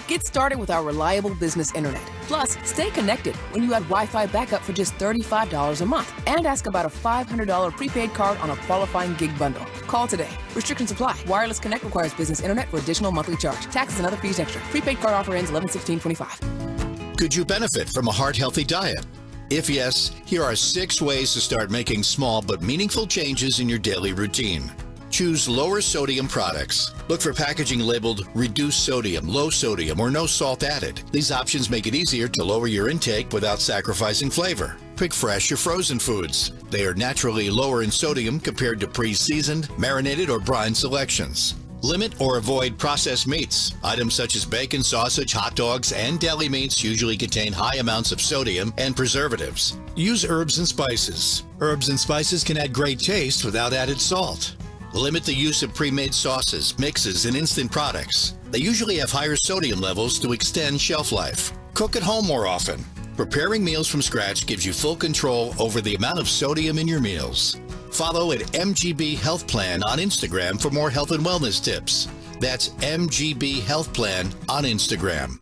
Speaker 5: Get started with our reliable business internet. Plus, stay connected when you add Wi-Fi backup for just $35 a month. And ask about a $500 prepaid card on a qualifying gig bundle. Call today. Restrictions apply. Wireless Connect requires business internet for additional monthly charge. Taxes and other fees extra. Prepaid card offer ends 11/16/25.
Speaker 6: Could you benefit from a heart-healthy diet? If yes, here are 6 ways to start making small but meaningful changes in your daily routine. Choose lower sodium products. Look for packaging labeled reduced sodium, low sodium, or no salt added. These options make it easier to lower your intake without sacrificing flavor. Pick fresh or frozen foods. They are naturally lower in sodium compared to pre-seasoned, marinated, or brine selections. Limit or avoid processed meats. Items such as bacon, sausage, hot dogs, and deli meats usually contain high amounts of sodium and preservatives. Use herbs and spices. Herbs and spices can add great taste without added salt. Limit the use of pre-made sauces, mixes, and instant products. They usually have higher sodium levels to extend shelf life. Cook at home more often. Preparing meals from scratch gives you full control over the amount of sodium in your meals. Follow at MGB Health Plan on Instagram for more health and wellness tips. That's MGB Health Plan on Instagram.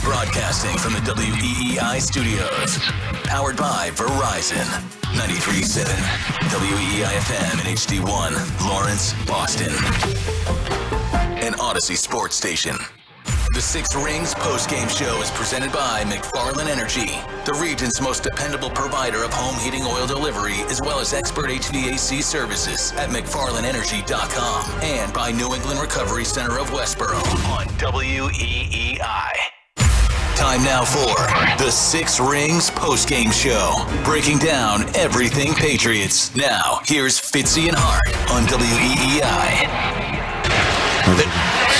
Speaker 4: Broadcasting from the WEEI studios. Powered by Verizon. 93.7 WEEI FM and HD1, Lawrence, Boston. An Odyssey sports station. The Six Rings postgame show is presented by McFarland Energy, the region's most dependable provider of home heating oil delivery, as well as expert HVAC services at McFarlandEnergy.com, and by New England Recovery Center of Westboro on WEEI. Time now for the Six Rings postgame show, breaking down everything Patriots. Now, here's Fitzy and Hart on WEEI.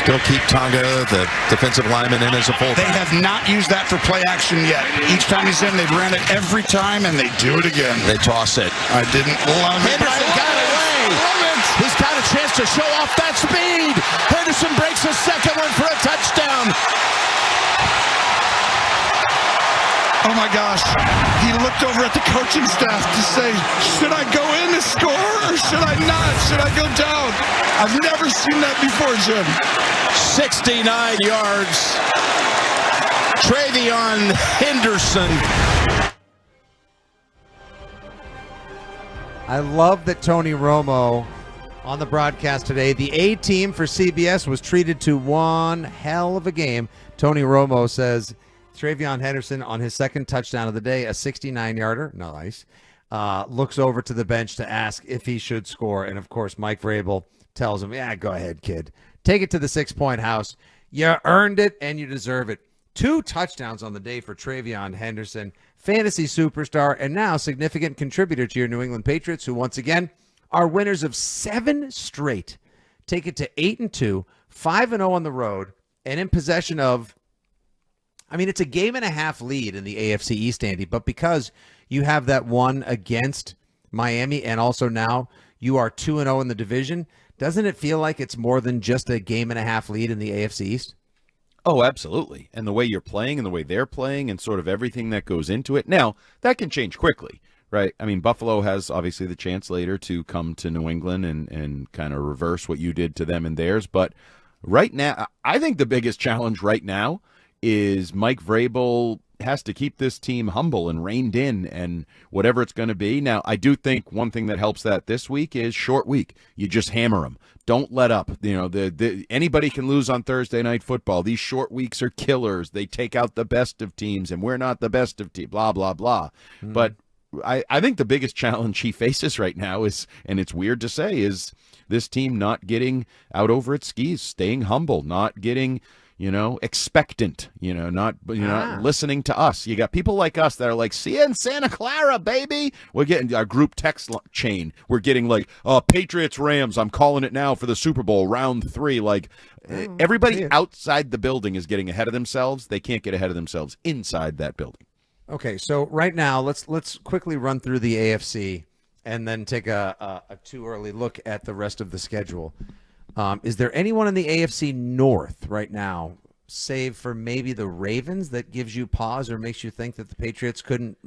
Speaker 9: Still keep Tonga, the defensive lineman, in as a fullback.
Speaker 17: They have not used that for play action yet. Each time he's in, they've ran it every time, and they do it again.
Speaker 9: They toss it.
Speaker 17: I didn't love it.
Speaker 9: Henderson got it away. He's got a chance to show off that speed. Henderson breaks his second one for a touchdown.
Speaker 17: Oh my gosh, he looked over at the coaching staff to say, should I go in to score or should I not? Should I go down? I've never seen that before, Jim.
Speaker 9: 69 yards. Travion Henderson.
Speaker 1: I love that Tony Romo on the broadcast today. The A team for CBS was treated to one hell of a game. Tony Romo says Travion Henderson on his second touchdown of the day, a 69-yarder, nice, looks over to the bench to ask if he should score. And, of course, Mike Vrabel tells him, yeah, go ahead, kid. Take it to the 6-point house. You earned it, and you deserve it. 2 touchdowns on the day for Travion Henderson, fantasy superstar, and now significant contributor to your New England Patriots, who, once again, are winners of 7 straight. Take it to 8-2, 5-0 on the road, and in possession of, I mean, it's a game and a half lead in the AFC East, Andy, but because you have that one against Miami and also now you are 2-0 in the division, doesn't it feel like it's more than just a game and a half lead in the AFC East?
Speaker 3: Oh, absolutely. And the way you're playing and the way they're playing and sort of everything that goes into it. Now, that can change quickly, right? I mean, Buffalo has obviously the chance later to come to New England and kind of reverse what you did to them and theirs. But right now, I think the biggest challenge right now is Mike Vrabel has to keep this team humble and reined in and whatever it's going to be. Now, I do think one thing that helps that this week is short week. You just hammer them. Don't let up. You know, anybody can lose on Thursday Night Football. These short weeks are killers. They take out the best of teams, and we're not the best of teams, blah, blah, blah. Mm-hmm. But I think the biggest challenge he faces right now is, and it's weird to say, is this team not getting out over its skis, staying humble, not getting expectant, not listening to us. You got people like us that are like, see you in Santa Clara, baby. We're getting our group text chain. We're getting like, Patriots, Rams. I'm calling it now for the Super Bowl, round 3. Like everybody outside the building is getting ahead of themselves. They can't get ahead of themselves inside that building.
Speaker 1: Okay, so right now, let's quickly run through the AFC and then take a too early look at the rest of the schedule. Is there anyone in the AFC North right now save for maybe the Ravens that gives you pause or makes you think that the Patriots couldn't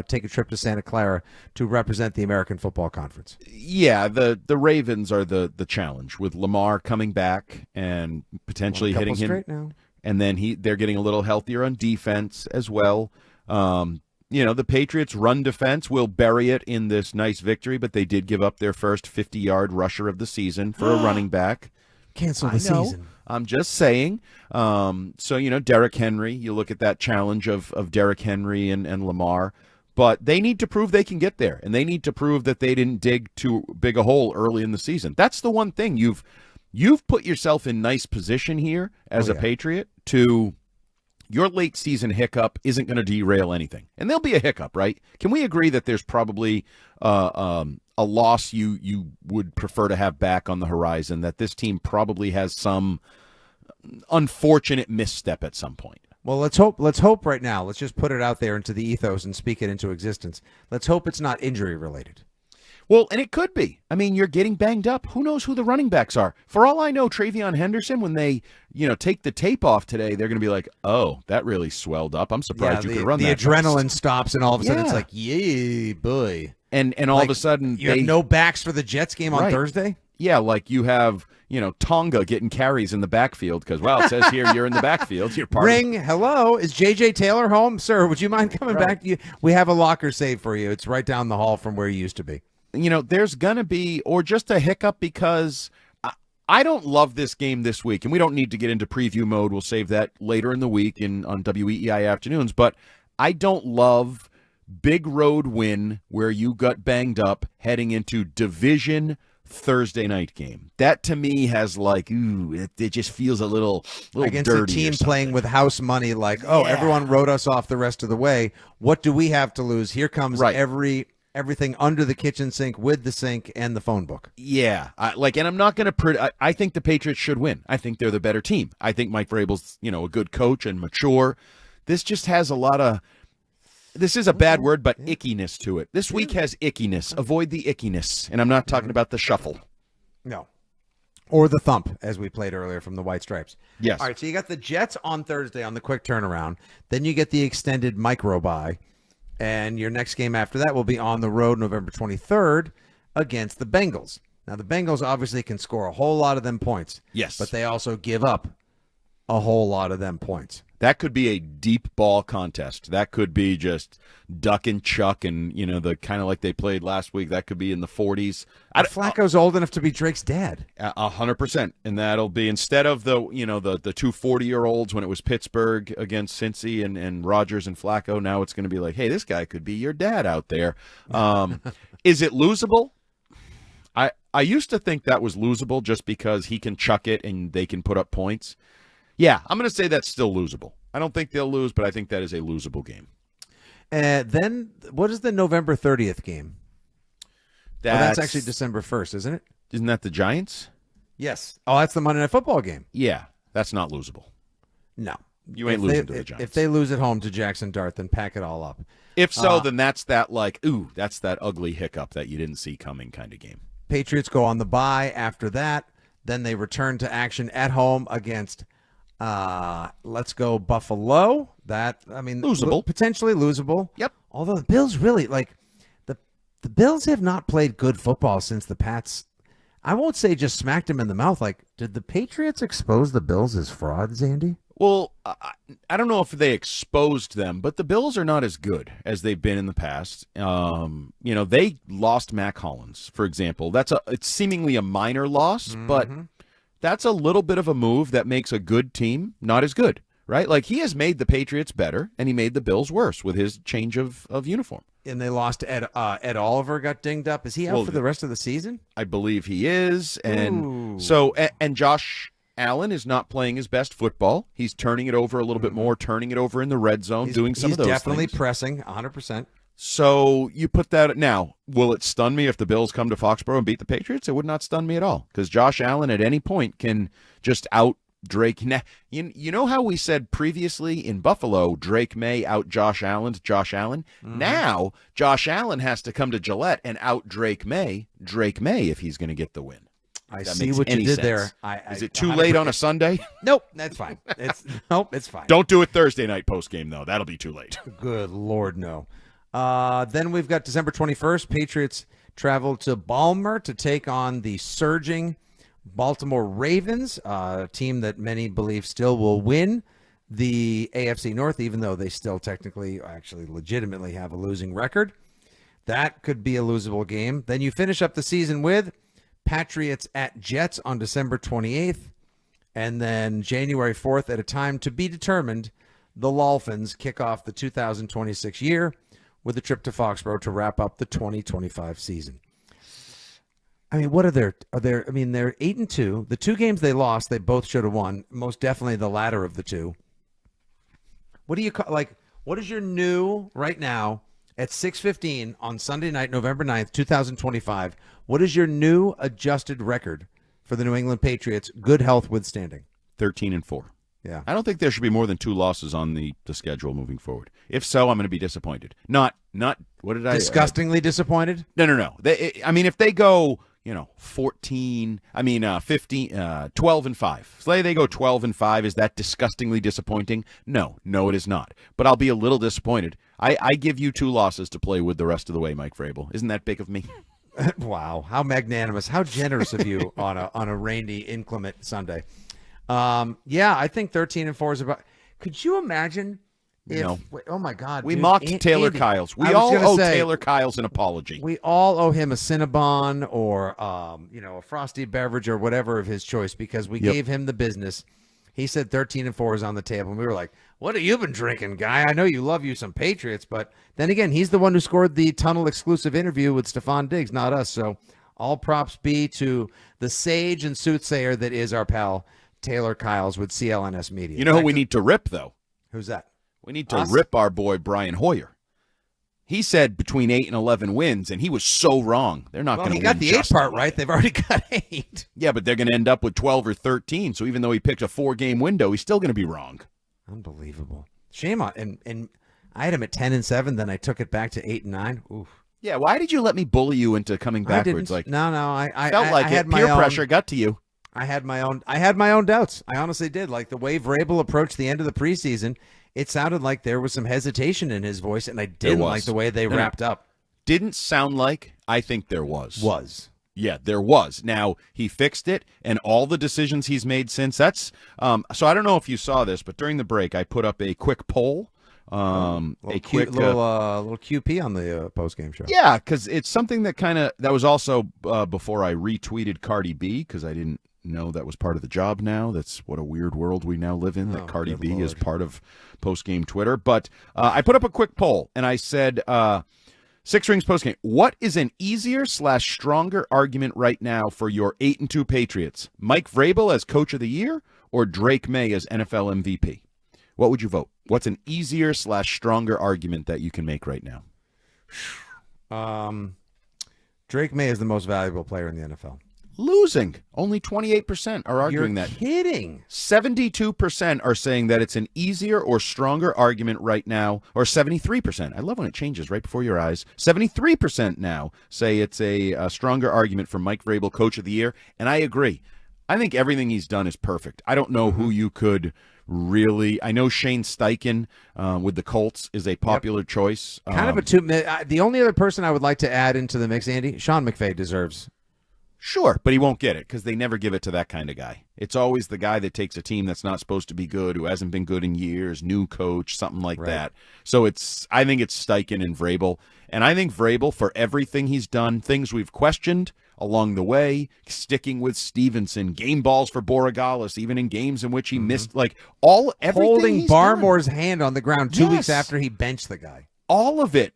Speaker 1: take a trip to Santa Clara to represent the American Football Conference?
Speaker 3: Yeah, the Ravens are the challenge with Lamar coming back and potentially hitting him.
Speaker 1: Now.
Speaker 3: And then they're getting a little healthier on defense as well. The Patriots' run defense will bury it in this nice victory, but they did give up their first 50-yard rusher of the season for a running back.
Speaker 1: Cancel the season.
Speaker 3: I'm just saying. Derrick Henry, you look at that challenge of Derrick Henry and Lamar, but they need to prove they can get there, and they need to prove that they didn't dig too big a hole early in the season. That's the one thing. You've put yourself in nice position here as a Patriot to your late season hiccup isn't going to derail anything. And there'll be a hiccup, right? Can we agree that there's probably a loss you would prefer to have back on the horizon, that this team probably has some unfortunate misstep at some point?
Speaker 1: Well, let's hope right now. Let's just put it out there into the ethos and speak it into existence. Let's hope it's not injury related.
Speaker 3: Well, and it could be. I mean, you're getting banged up. Who knows who the running backs are? For all I know, Travion Henderson, when they, take the tape off today, they're going to be like, oh, that really swelled up. I'm surprised you could run that.
Speaker 1: The adrenaline stops, and all of a sudden it's like, yay, boy.
Speaker 3: And all of a sudden
Speaker 1: you have no backs for the Jets game on Thursday?
Speaker 3: Yeah, like you have, Tonga getting carries in the backfield because, well, it says here you're in the backfield. You're part
Speaker 1: Ring, hello, is J.J. Taylor home? Sir, would you mind coming back? We have a locker saved for you. It's right down the hall from where you used to be.
Speaker 3: There's going to be, or just a hiccup, because I don't love this game this week, and we don't need to get into preview mode. We'll save that later in the week on WEEI afternoons, but I don't love big road win where you got banged up heading into division Thursday night game. That to me has it just feels a little
Speaker 1: against
Speaker 3: dirty
Speaker 1: a team playing with house money, everyone wrote us off the rest of the way. What do we have to lose? Here comes everything under the kitchen sink with the sink and the phone book.
Speaker 3: Yeah. And I'm not going to I think the Patriots should win. I think they're the better team. I think Mike Vrabel's, a good coach and mature. This just has a lot of, this is a bad word, but ickiness to it. This week has ickiness. Avoid the ickiness. And I'm not talking about the shuffle.
Speaker 1: No. Or the thump, as we played earlier from the White Stripes.
Speaker 3: Yes.
Speaker 1: All right, so you got the Jets on Thursday on the quick turnaround. Then you get the extended micro bye. And your next game after that will be on the road November 23rd against the Bengals. Now, the Bengals obviously can score a whole lot of them points.
Speaker 3: Yes.
Speaker 1: But they also give up a whole lot of them points.
Speaker 3: That could be a deep ball contest. That could be just duck and chuck and, the kind of like they played last week. That could be in the 40s.
Speaker 1: Flacco's old enough to be Drake's dad.
Speaker 3: 100%. And that'll be instead of the 2 40-year-olds when it was Pittsburgh against Cincy and Rodgers and Flacco, now it's going to be like, hey, this guy could be your dad out there. Is it losable? I used to think that was losable just because he can chuck it and they can put up points. Yeah, I'm going to say that's still losable. I don't think they'll lose, but I think that is a losable game.
Speaker 1: Then what is the November 30th game? That's actually December 1st, isn't it?
Speaker 3: Isn't that the Giants?
Speaker 1: Yes. Oh, that's the Monday Night Football game.
Speaker 3: Yeah, that's not losable.
Speaker 1: No.
Speaker 3: You ain't losing to the Giants.
Speaker 1: If they lose at home to Jackson Dart, then pack it all up.
Speaker 3: If so, then that's that that's that ugly hiccup that you didn't see coming kind of game.
Speaker 1: Patriots go on the bye after that. Then they return to action at home against let's go Buffalo.
Speaker 3: Losable.
Speaker 1: Potentially losable.
Speaker 3: Yep.
Speaker 1: Although the Bills really the Bills have not played good football since the Pats. I won't say just smacked them in the mouth. Did the Patriots expose the Bills as frauds, Andy?
Speaker 3: Well, I don't know if they exposed them, but the Bills are not as good as they've been in the past. They lost Mac Hollins, for example. It's seemingly a minor loss, but that's a little bit of a move that makes a good team not as good, right? He has made the Patriots better, and he made the Bills worse with his change of uniform.
Speaker 1: And they lost Ed Oliver, got dinged up. Is he out for the rest of the season?
Speaker 3: I believe he is. And and Josh Allen is not playing his best football. He's turning it over a little bit more, turning it over in the red zone, doing some of those things.
Speaker 1: He's definitely pressing 100%.
Speaker 3: So you put that now. Will it stun me if the Bills come to Foxborough and beat the Patriots? It would not stun me at all because Josh Allen at any point can just out Drake. You know how we said previously in Buffalo, Drake May out Josh Allen. Now Josh Allen has to come to Gillette and out Drake May if he's going to get the win.
Speaker 1: I see what you did there.
Speaker 3: Is it too late on a Sunday?
Speaker 1: Nope, that's fine. It's fine.
Speaker 3: Don't do it Thursday night post game though. That'll be too late.
Speaker 1: Good Lord, no. Then we've got December 21st. Patriots travel to Baltimore to take on the surging Baltimore Ravens, a team that many believe still will win the AFC North, even though they still technically, actually legitimately have a losing record. That could be a losable game. Then you finish up the season with Patriots at Jets on December 28th. And then January 4th, at a time to be determined, the Dolphins kick off the 2026 year with a trip to Foxborough to wrap up the 2025 season. I mean, what they're 8-2. The two games they lost, they both should have won. Most definitely the latter of the two. What do you call, what is your new, right now, at 6:15 on Sunday night, November 9th, 2025, what is your new adjusted record for the New England Patriots, good health withstanding?
Speaker 3: 13-4.
Speaker 1: Yeah.
Speaker 3: I don't think there should be more than 2 losses on the schedule moving forward. If so, I'm going to be disappointed. Not what did I
Speaker 1: disgustingly disappointed?
Speaker 3: No. If they go, 12-5. Say they go 12-5, is that disgustingly disappointing? No, it is not. But I'll be a little disappointed. I give you 2 losses to play with the rest of the way, Mike Vrabel. Isn't that big of me?
Speaker 1: Wow, how magnanimous, how generous of you on a rainy, inclement Sunday. Yeah, I think 13-4 is about. Could you imagine if?
Speaker 3: No.
Speaker 1: Oh my God,
Speaker 3: we
Speaker 1: dude,
Speaker 3: mocked Taylor
Speaker 1: Andy,
Speaker 3: Kyles. We all owe Taylor Kyles an apology.
Speaker 1: We all owe him a Cinnabon or a frosty beverage or whatever of his choice because we gave him the business. He said 13-4 is on the table, and we were like, "What have you been drinking, guy? I know you love you some Patriots, but then again, he's the one who scored the Tunnel exclusive interview with Stephon Diggs, not us." So all props be to the sage and soothsayer that is our pal Taylor Kyles with CLNS Media.
Speaker 3: You know who we need to rip, though?
Speaker 1: Who's that?
Speaker 3: We need to rip our boy Brian Hoyer. He said between 8 and 11 wins, and he was so wrong. They're not going to win.
Speaker 1: He got the 8 part right. They've already got 8.
Speaker 3: Yeah, but they're going to end up with 12 or 13. So even though he picked a 4-game window, he's still going to be wrong.
Speaker 1: Unbelievable. Shame on. And I had him at 10-7. Then I took it back to 8-9. Oof.
Speaker 3: Yeah. Why did you let me bully you into coming backwards?
Speaker 1: I
Speaker 3: felt like
Speaker 1: had
Speaker 3: peer pressure got to you.
Speaker 1: I had my own doubts. I honestly did. Like the way Vrabel approached the end of the preseason, it sounded like there was some hesitation in his voice, and I didn't like the way they wrapped up.
Speaker 3: Didn't sound like. I think there was. Yeah, there was. Now, he fixed it, and all the decisions he's made since, that's so I don't know if you saw this, but during the break, I put up a quick poll.
Speaker 1: Little QP on the post-game show.
Speaker 3: Yeah, because it's something that was also before I retweeted Cardi B, because I didn't know that was part of the job now. That's what a weird world we now live in, that Cardi B is part of post-game Twitter. But I put up a quick poll, and I said, Six Rings postgame, what is an easier/stronger argument right now for your 8-2 Patriots? Mike Vrabel as Coach of the Year or Drake May as NFL MVP? What would you vote? What's an easier/stronger argument that you can make right now?
Speaker 1: Drake May is the most valuable player in the NFL.
Speaker 3: Losing. Only 28% are arguing that.
Speaker 1: You're kidding.
Speaker 3: 72% are saying that it's an easier or stronger argument right now, or 73%. I love when it changes right before your eyes. 73% now say it's a stronger argument for Mike Vrabel, Coach of the Year, and I agree. I think everything he's done is perfect. I don't know who you could really. I know Shane Steichen with the Colts is a popular choice.
Speaker 1: Kind of a two. The only other person I would like to add into the mix, Andy, Sean McVay deserves.
Speaker 3: Sure, but he won't get it because they never give it to that kind of guy. It's always the guy that takes a team that's not supposed to be good, who hasn't been good in years, new coach, something like that. So I think it's Steichen and Vrabel. And I think Vrabel, for everything he's done, things we've questioned along the way, sticking with Stevenson, game balls for Borregales, even in games in which he missed, everything
Speaker 1: holding
Speaker 3: he's
Speaker 1: Barmore's
Speaker 3: done.
Speaker 1: hand on the ground 2 weeks after he benched the guy.
Speaker 3: All of it,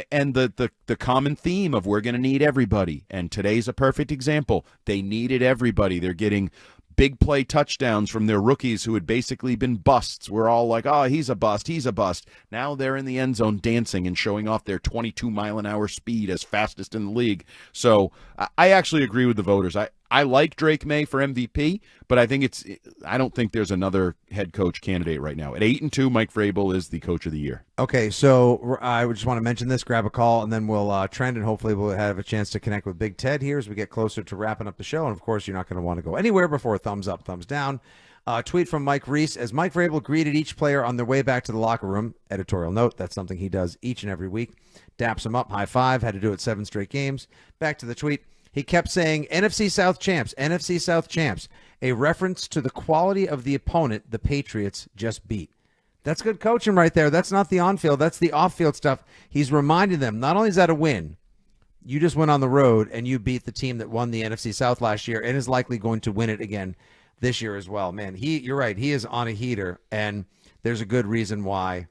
Speaker 3: and the common theme of we're going to need everybody. And today's a perfect example. They needed everybody. They're getting big play touchdowns from their rookies who had basically been busts. We're all like, oh, he's a bust. He's a bust. Now they're in the end zone dancing and showing off their 22-mile-an-hour speed as fastest in the league. So I actually agree with the voters. I like Drake May for MVP, but I don't think there's another head coach candidate right now. At 8-2, Mike Vrabel is the coach of the year.
Speaker 1: Okay, so I just want to mention this, grab a call, and then we'll trend, and hopefully we'll have a chance to connect with Big Ted here as we get closer to wrapping up the show. And, of course, you're not going to want to go anywhere before thumbs up, thumbs down. Tweet from Mike Reese. As Mike Vrabel greeted each player on their way back to the locker room, editorial note, that's something he does each and every week, daps them up, high five, had to do it 7 straight games. Back to the tweet. He kept saying, NFC South champs, NFC South champs, a reference to the quality of the opponent the Patriots just beat. That's good coaching right there. That's not the on-field. That's the off-field stuff. He's reminding them, not only is that a win, you just went on the road and you beat the team that won the NFC South last year and is likely going to win it again this year as well. Man, you're right. He is on a heater, and there's a good reason why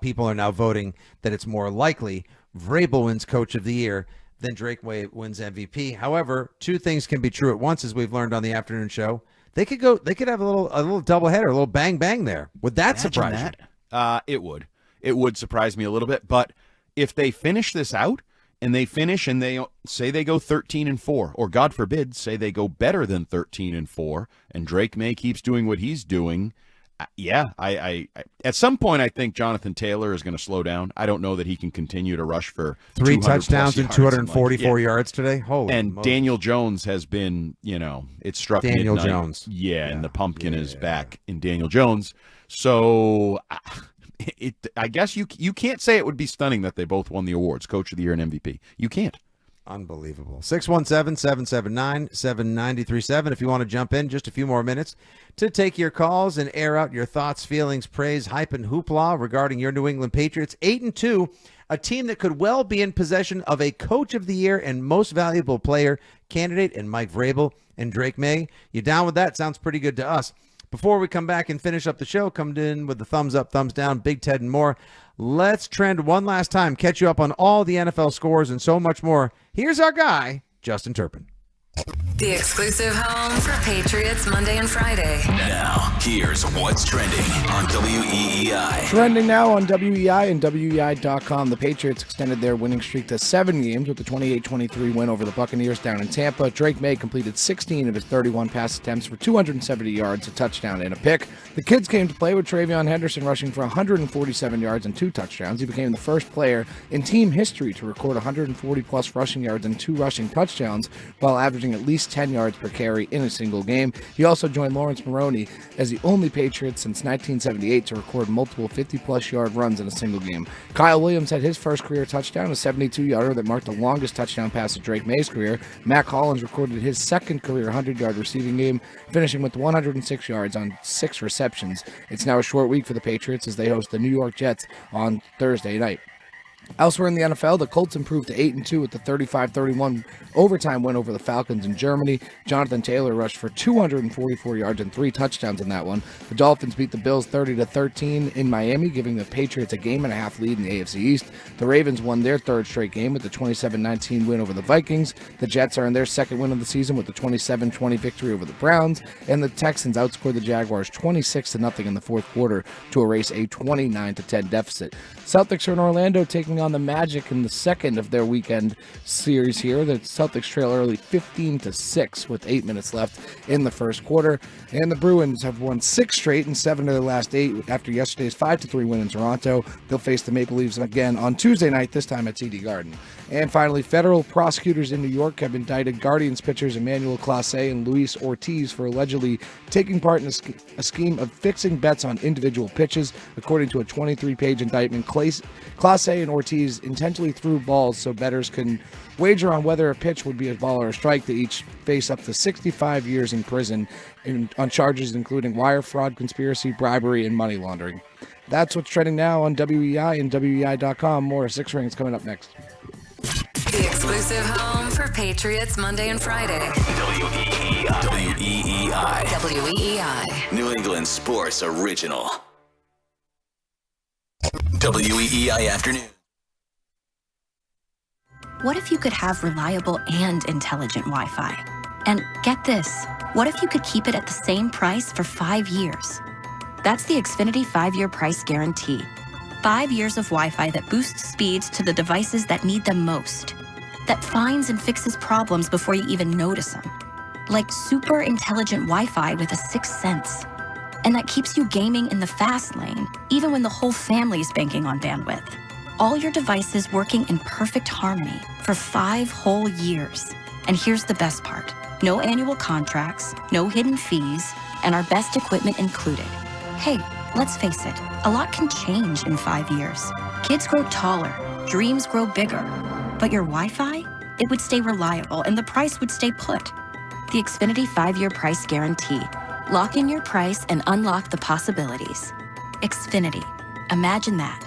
Speaker 1: people are now voting that it's more likely Vrabel wins Coach of the Year than Drake May wins MVP. However, 2 things can be true at once, as we've learned on the afternoon show. They could have a little doubleheader, a little bang bang there. Would that surprise you?
Speaker 3: It would. It would surprise me a little bit. But if they finish this out and they finish and they say they go 13-4, or God forbid, say they go better than 13-4, and Drake May keeps doing what he's doing, I at some point I think Jonathan Taylor is going to slow down. I don't know that he can continue to rush for
Speaker 1: 3 touchdowns and 244 yards today. Holy
Speaker 3: and
Speaker 1: moly.
Speaker 3: Daniel Jones has been, it struck
Speaker 1: Daniel
Speaker 3: midnight.
Speaker 1: Jones.
Speaker 3: Yeah, and the pumpkin is back in Daniel Jones. So I guess you can't say it would be stunning that they both won the awards, Coach of the Year and MVP. You can't.
Speaker 1: Unbelievable. 617-779-7937 if you want to jump in. Just a few more minutes to take your calls and air out your thoughts, feelings, praise, hype, and hoopla regarding your New England Patriots. 8-2, a team that could well be in possession of a Coach of the Year and Most Valuable Player candidate in Mike Vrabel and Drake May. You down with that? Sounds pretty good to us. Before we come back and finish up the show, come in with the thumbs up, thumbs down, Big Ted and more. Let's trend one last time, catch you up on all the NFL scores and so much more. Here's our guy, Justin Turpin.
Speaker 7: The exclusive home for Patriots Monday and Friday.
Speaker 4: Now, here's what's trending on WEEI.
Speaker 21: Trending now on WEEI and WEEI.com. The Patriots extended their winning streak to 7 games with the 28-23 win over the Buccaneers down in Tampa. Drake May completed 16 of his 31 pass attempts for 270 yards, a touchdown, and a pick. The Kids came to play with Travion Henderson rushing for 147 yards and 2 touchdowns. He became the first player in team history to record 140-plus rushing yards and 2 rushing touchdowns while averaging at least 10 yards per carry in a single game. He also joined Lawrence Maroney as the only Patriot since 1978 to record multiple 50-plus yard runs in a single game. Kyle Williams had his first career touchdown, a 72-yarder that marked the longest touchdown pass of Drake May's career. Mac Hollins recorded his second career 100-yard receiving game, finishing with 106 yards on 6 receptions. It's now a short week for the Patriots as they host the New York Jets on Thursday night. Elsewhere in the NFL, the Colts improved to 8-2 with the 35-31 overtime win over the Falcons in Germany. Jonathan Taylor rushed for 244 yards and 3 touchdowns in that one. The Dolphins beat the Bills 30-13 in Miami, giving the Patriots a game-and-a-half lead in the AFC East. The Ravens won their 3rd straight game with the 27-19 win over the Vikings. The Jets are in their 2nd win of the season with the 27-20 victory over the Browns. And the Texans outscored the Jaguars 26-0 in the 4th quarter to erase a 29-10 deficit. Celtics are in Orlando taking on the Magic in the 2nd of their weekend series here. The Celtics trail early 15-6 with 8 minutes left in the 1st quarter. And the Bruins have won 6 straight and 7 of their last 8 after yesterday's 5-3 win in Toronto. They'll face the Maple Leafs again on Tuesday night, this time at TD Garden. And finally, federal prosecutors in New York have indicted Guardians pitchers Emmanuel Clase and Luis Ortiz for allegedly taking part in a scheme of fixing bets on individual pitches. According to a 23-page indictment, Clase and Ortiz intentionally threw balls so bettors can wager on whether a pitch would be a ball or a strike. They each face up to 65 years in prison on charges including wire fraud, conspiracy, bribery, and money laundering. That's what's trending now on WEEI and WEEI.com. More 6 Rings coming up next.
Speaker 7: The exclusive home for Patriots Monday and Friday.
Speaker 4: WEEI. WEEI.
Speaker 7: WEEI.
Speaker 4: New England Sports Original. WEEI Afternoon.
Speaker 12: What if you could have reliable and intelligent Wi-Fi? And get this, what if you could keep it at the same price for 5 years? That's the Xfinity 5-year price guarantee. 5 years of Wi-Fi that boosts speeds to the devices that need them most. that finds and fixes problems before you even notice them. Like super intelligent Wi-Fi with a sixth sense. And that keeps you gaming in the fast lane, even when the whole family's banking on bandwidth. All your devices working in perfect harmony for 5 whole years. And here's the best part. No annual contracts, no hidden fees, and our best equipment included. Hey, let's face it, a lot can change in 5 years. Kids grow taller, dreams grow bigger. But your Wi-Fi? It would stay reliable and the price would stay put. The Xfinity 5-year price guarantee. Lock in your price and unlock the possibilities. Xfinity. Imagine that.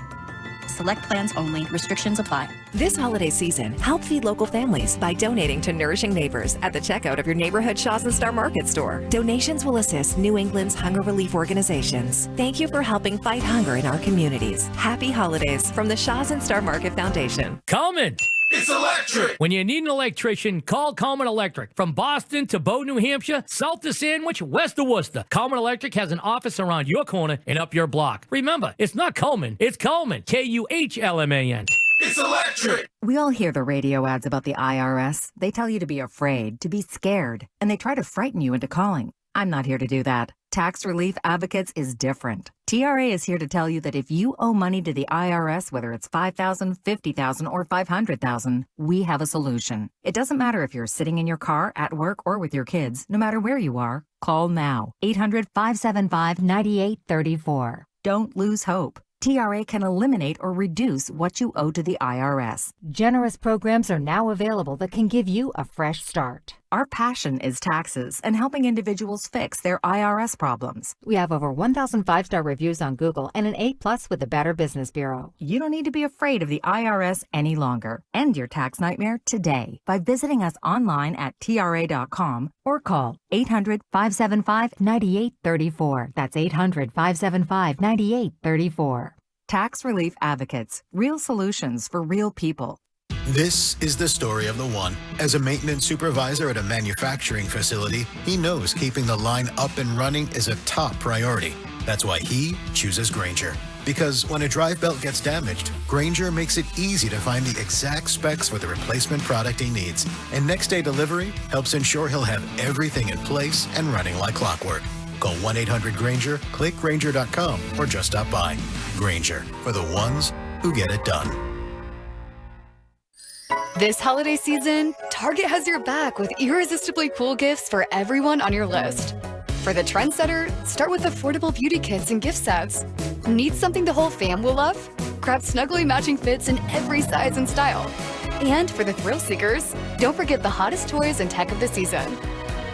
Speaker 12: Select plans only. Restrictions apply.
Speaker 10: This holiday season, help feed local families by donating to Nourishing Neighbors at the checkout of your neighborhood Shaw's and Star Market store. Donations will assist New England's hunger relief organizations. Thank you for helping fight hunger in our communities. Happy holidays from the Shaw's and Star Market Foundation.
Speaker 14: Coleman.
Speaker 8: It's electric.
Speaker 14: When you need an electrician, call Coleman Electric. From Boston to Bow, New Hampshire, south to Sandwich, west to Worcester, Coleman Electric has an office around your corner and up your block. Remember, it's not Coleman, it's Coleman. Kuhlman.
Speaker 8: It's electric.
Speaker 16: We all hear the radio ads about the IRS. They tell you to be afraid, to be scared, and they try to frighten you into calling. I'm not here to do that. Tax Relief Advocates is different. TRA is here to tell you that if you owe money to the IRS, whether it's $5,000, $50,000, or $500,000, we have a solution. It doesn't matter if you're sitting in your car, at work, or with your kids. No matter where you are, call now. 800-575-9834. Don't lose hope. TRA can eliminate or reduce what you owe to the IRS.
Speaker 23: Generous programs are now available that can give you a fresh start.
Speaker 16: Our passion is taxes and helping individuals fix their IRS problems.
Speaker 23: We have over 1,000 5-star reviews on Google and an A+ with the Better Business Bureau.
Speaker 16: You don't need to be afraid of the IRS any longer. End your tax nightmare today by visiting us online at TRA.com or call 800-575-9834. That's 800-575-9834. Tax Relief Advocates. Real solutions for real people.
Speaker 25: This is the story of the one. As a maintenance supervisor at a manufacturing facility, he knows keeping the line up and running is a top priority. That's why he chooses Grainger. Because when a drive belt gets damaged, Grainger makes it easy to find the exact specs for the replacement product he needs. And next day delivery helps ensure he'll have everything in place and running like clockwork. Call 1-800-GRAINGER, click Grainger.com, or just stop by. Grainger, for the ones who get it done.
Speaker 26: This holiday season, Target has your back with irresistibly cool gifts for everyone on your list. For the trendsetter, start with affordable beauty kits and gift sets. Need something the whole fam will love? Grab snuggly matching fits in every size and style. And for the thrill seekers, don't forget the hottest toys and tech of the season.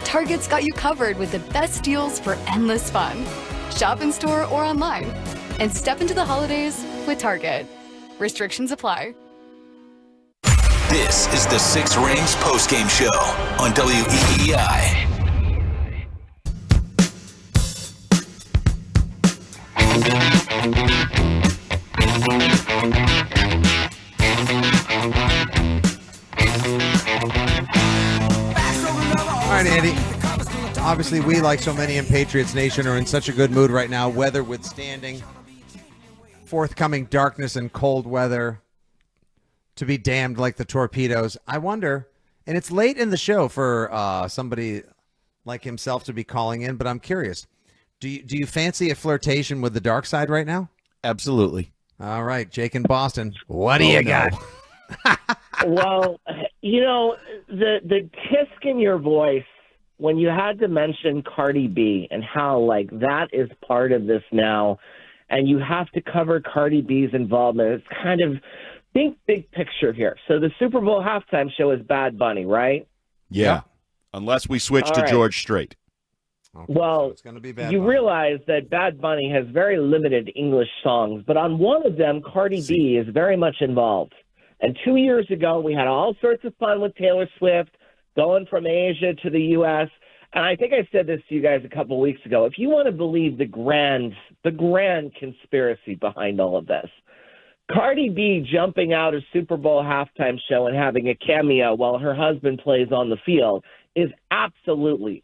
Speaker 26: Target's got you covered with the best deals for endless fun. Shop in store or online. And step into the holidays with Target. Restrictions apply.
Speaker 4: This is the Six Rings postgame show on WEEI.
Speaker 1: All right, Andy. Obviously, we, like so many in Patriots Nation, are in such a good mood right now, weather withstanding. Forthcoming darkness and cold weather to be damned like the torpedoes. I wonder, and it's late in the show for somebody like himself to be calling in, but I'm curious. Do you fancy a flirtation with the dark side right now?
Speaker 3: Absolutely.
Speaker 1: All right, Jake in Boston. What do you got?
Speaker 27: Well, you know, the tisk in your voice when you had to mention Cardi B and how, like, that is part of this now, and you have to cover Cardi B's involvement. It's kind of think big picture here. So the Super Bowl halftime show is Bad Bunny, right?
Speaker 3: Yeah. Unless we switch to George Strait.
Speaker 1: Okay,
Speaker 27: well,
Speaker 1: so it's gonna be Bad
Speaker 27: you
Speaker 1: Bunny.
Speaker 27: realize that Bad Bunny has very limited English songs, but on one of them, Cardi B is very much involved. And 2 years ago, we had all sorts of fun with Taylor Swift going from Asia to the U.S. And I think I said this to you guys a couple of weeks ago. If you want to believe the grand conspiracy behind all of this, Cardi B jumping out of Super Bowl halftime show and having a cameo while her husband plays on the field is absolute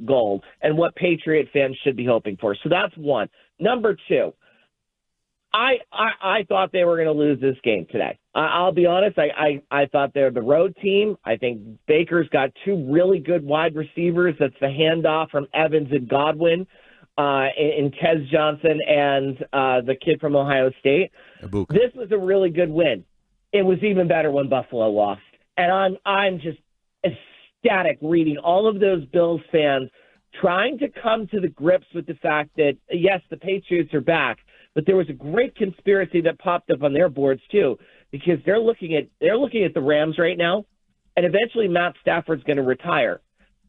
Speaker 27: gold and what Patriot fans should be hoping for. So that's one. Number two, I thought they were going to lose this game today. I'll be honest. I thought they're the road team. I think Baker's got two really good wide receivers. That's the handoff from Evans and Godwin, and Tez Johnson and the kid from Ohio State.
Speaker 3: Ibuka.
Speaker 27: This was a really good win. It was even better when Buffalo lost, and I'm just ecstatic reading all of those Bills fans trying to come to the grips with the fact that yes, the Patriots are back. But there was a great conspiracy that popped up on their boards too, because they're looking at the Rams right now, and eventually Matt Stafford's going to retire,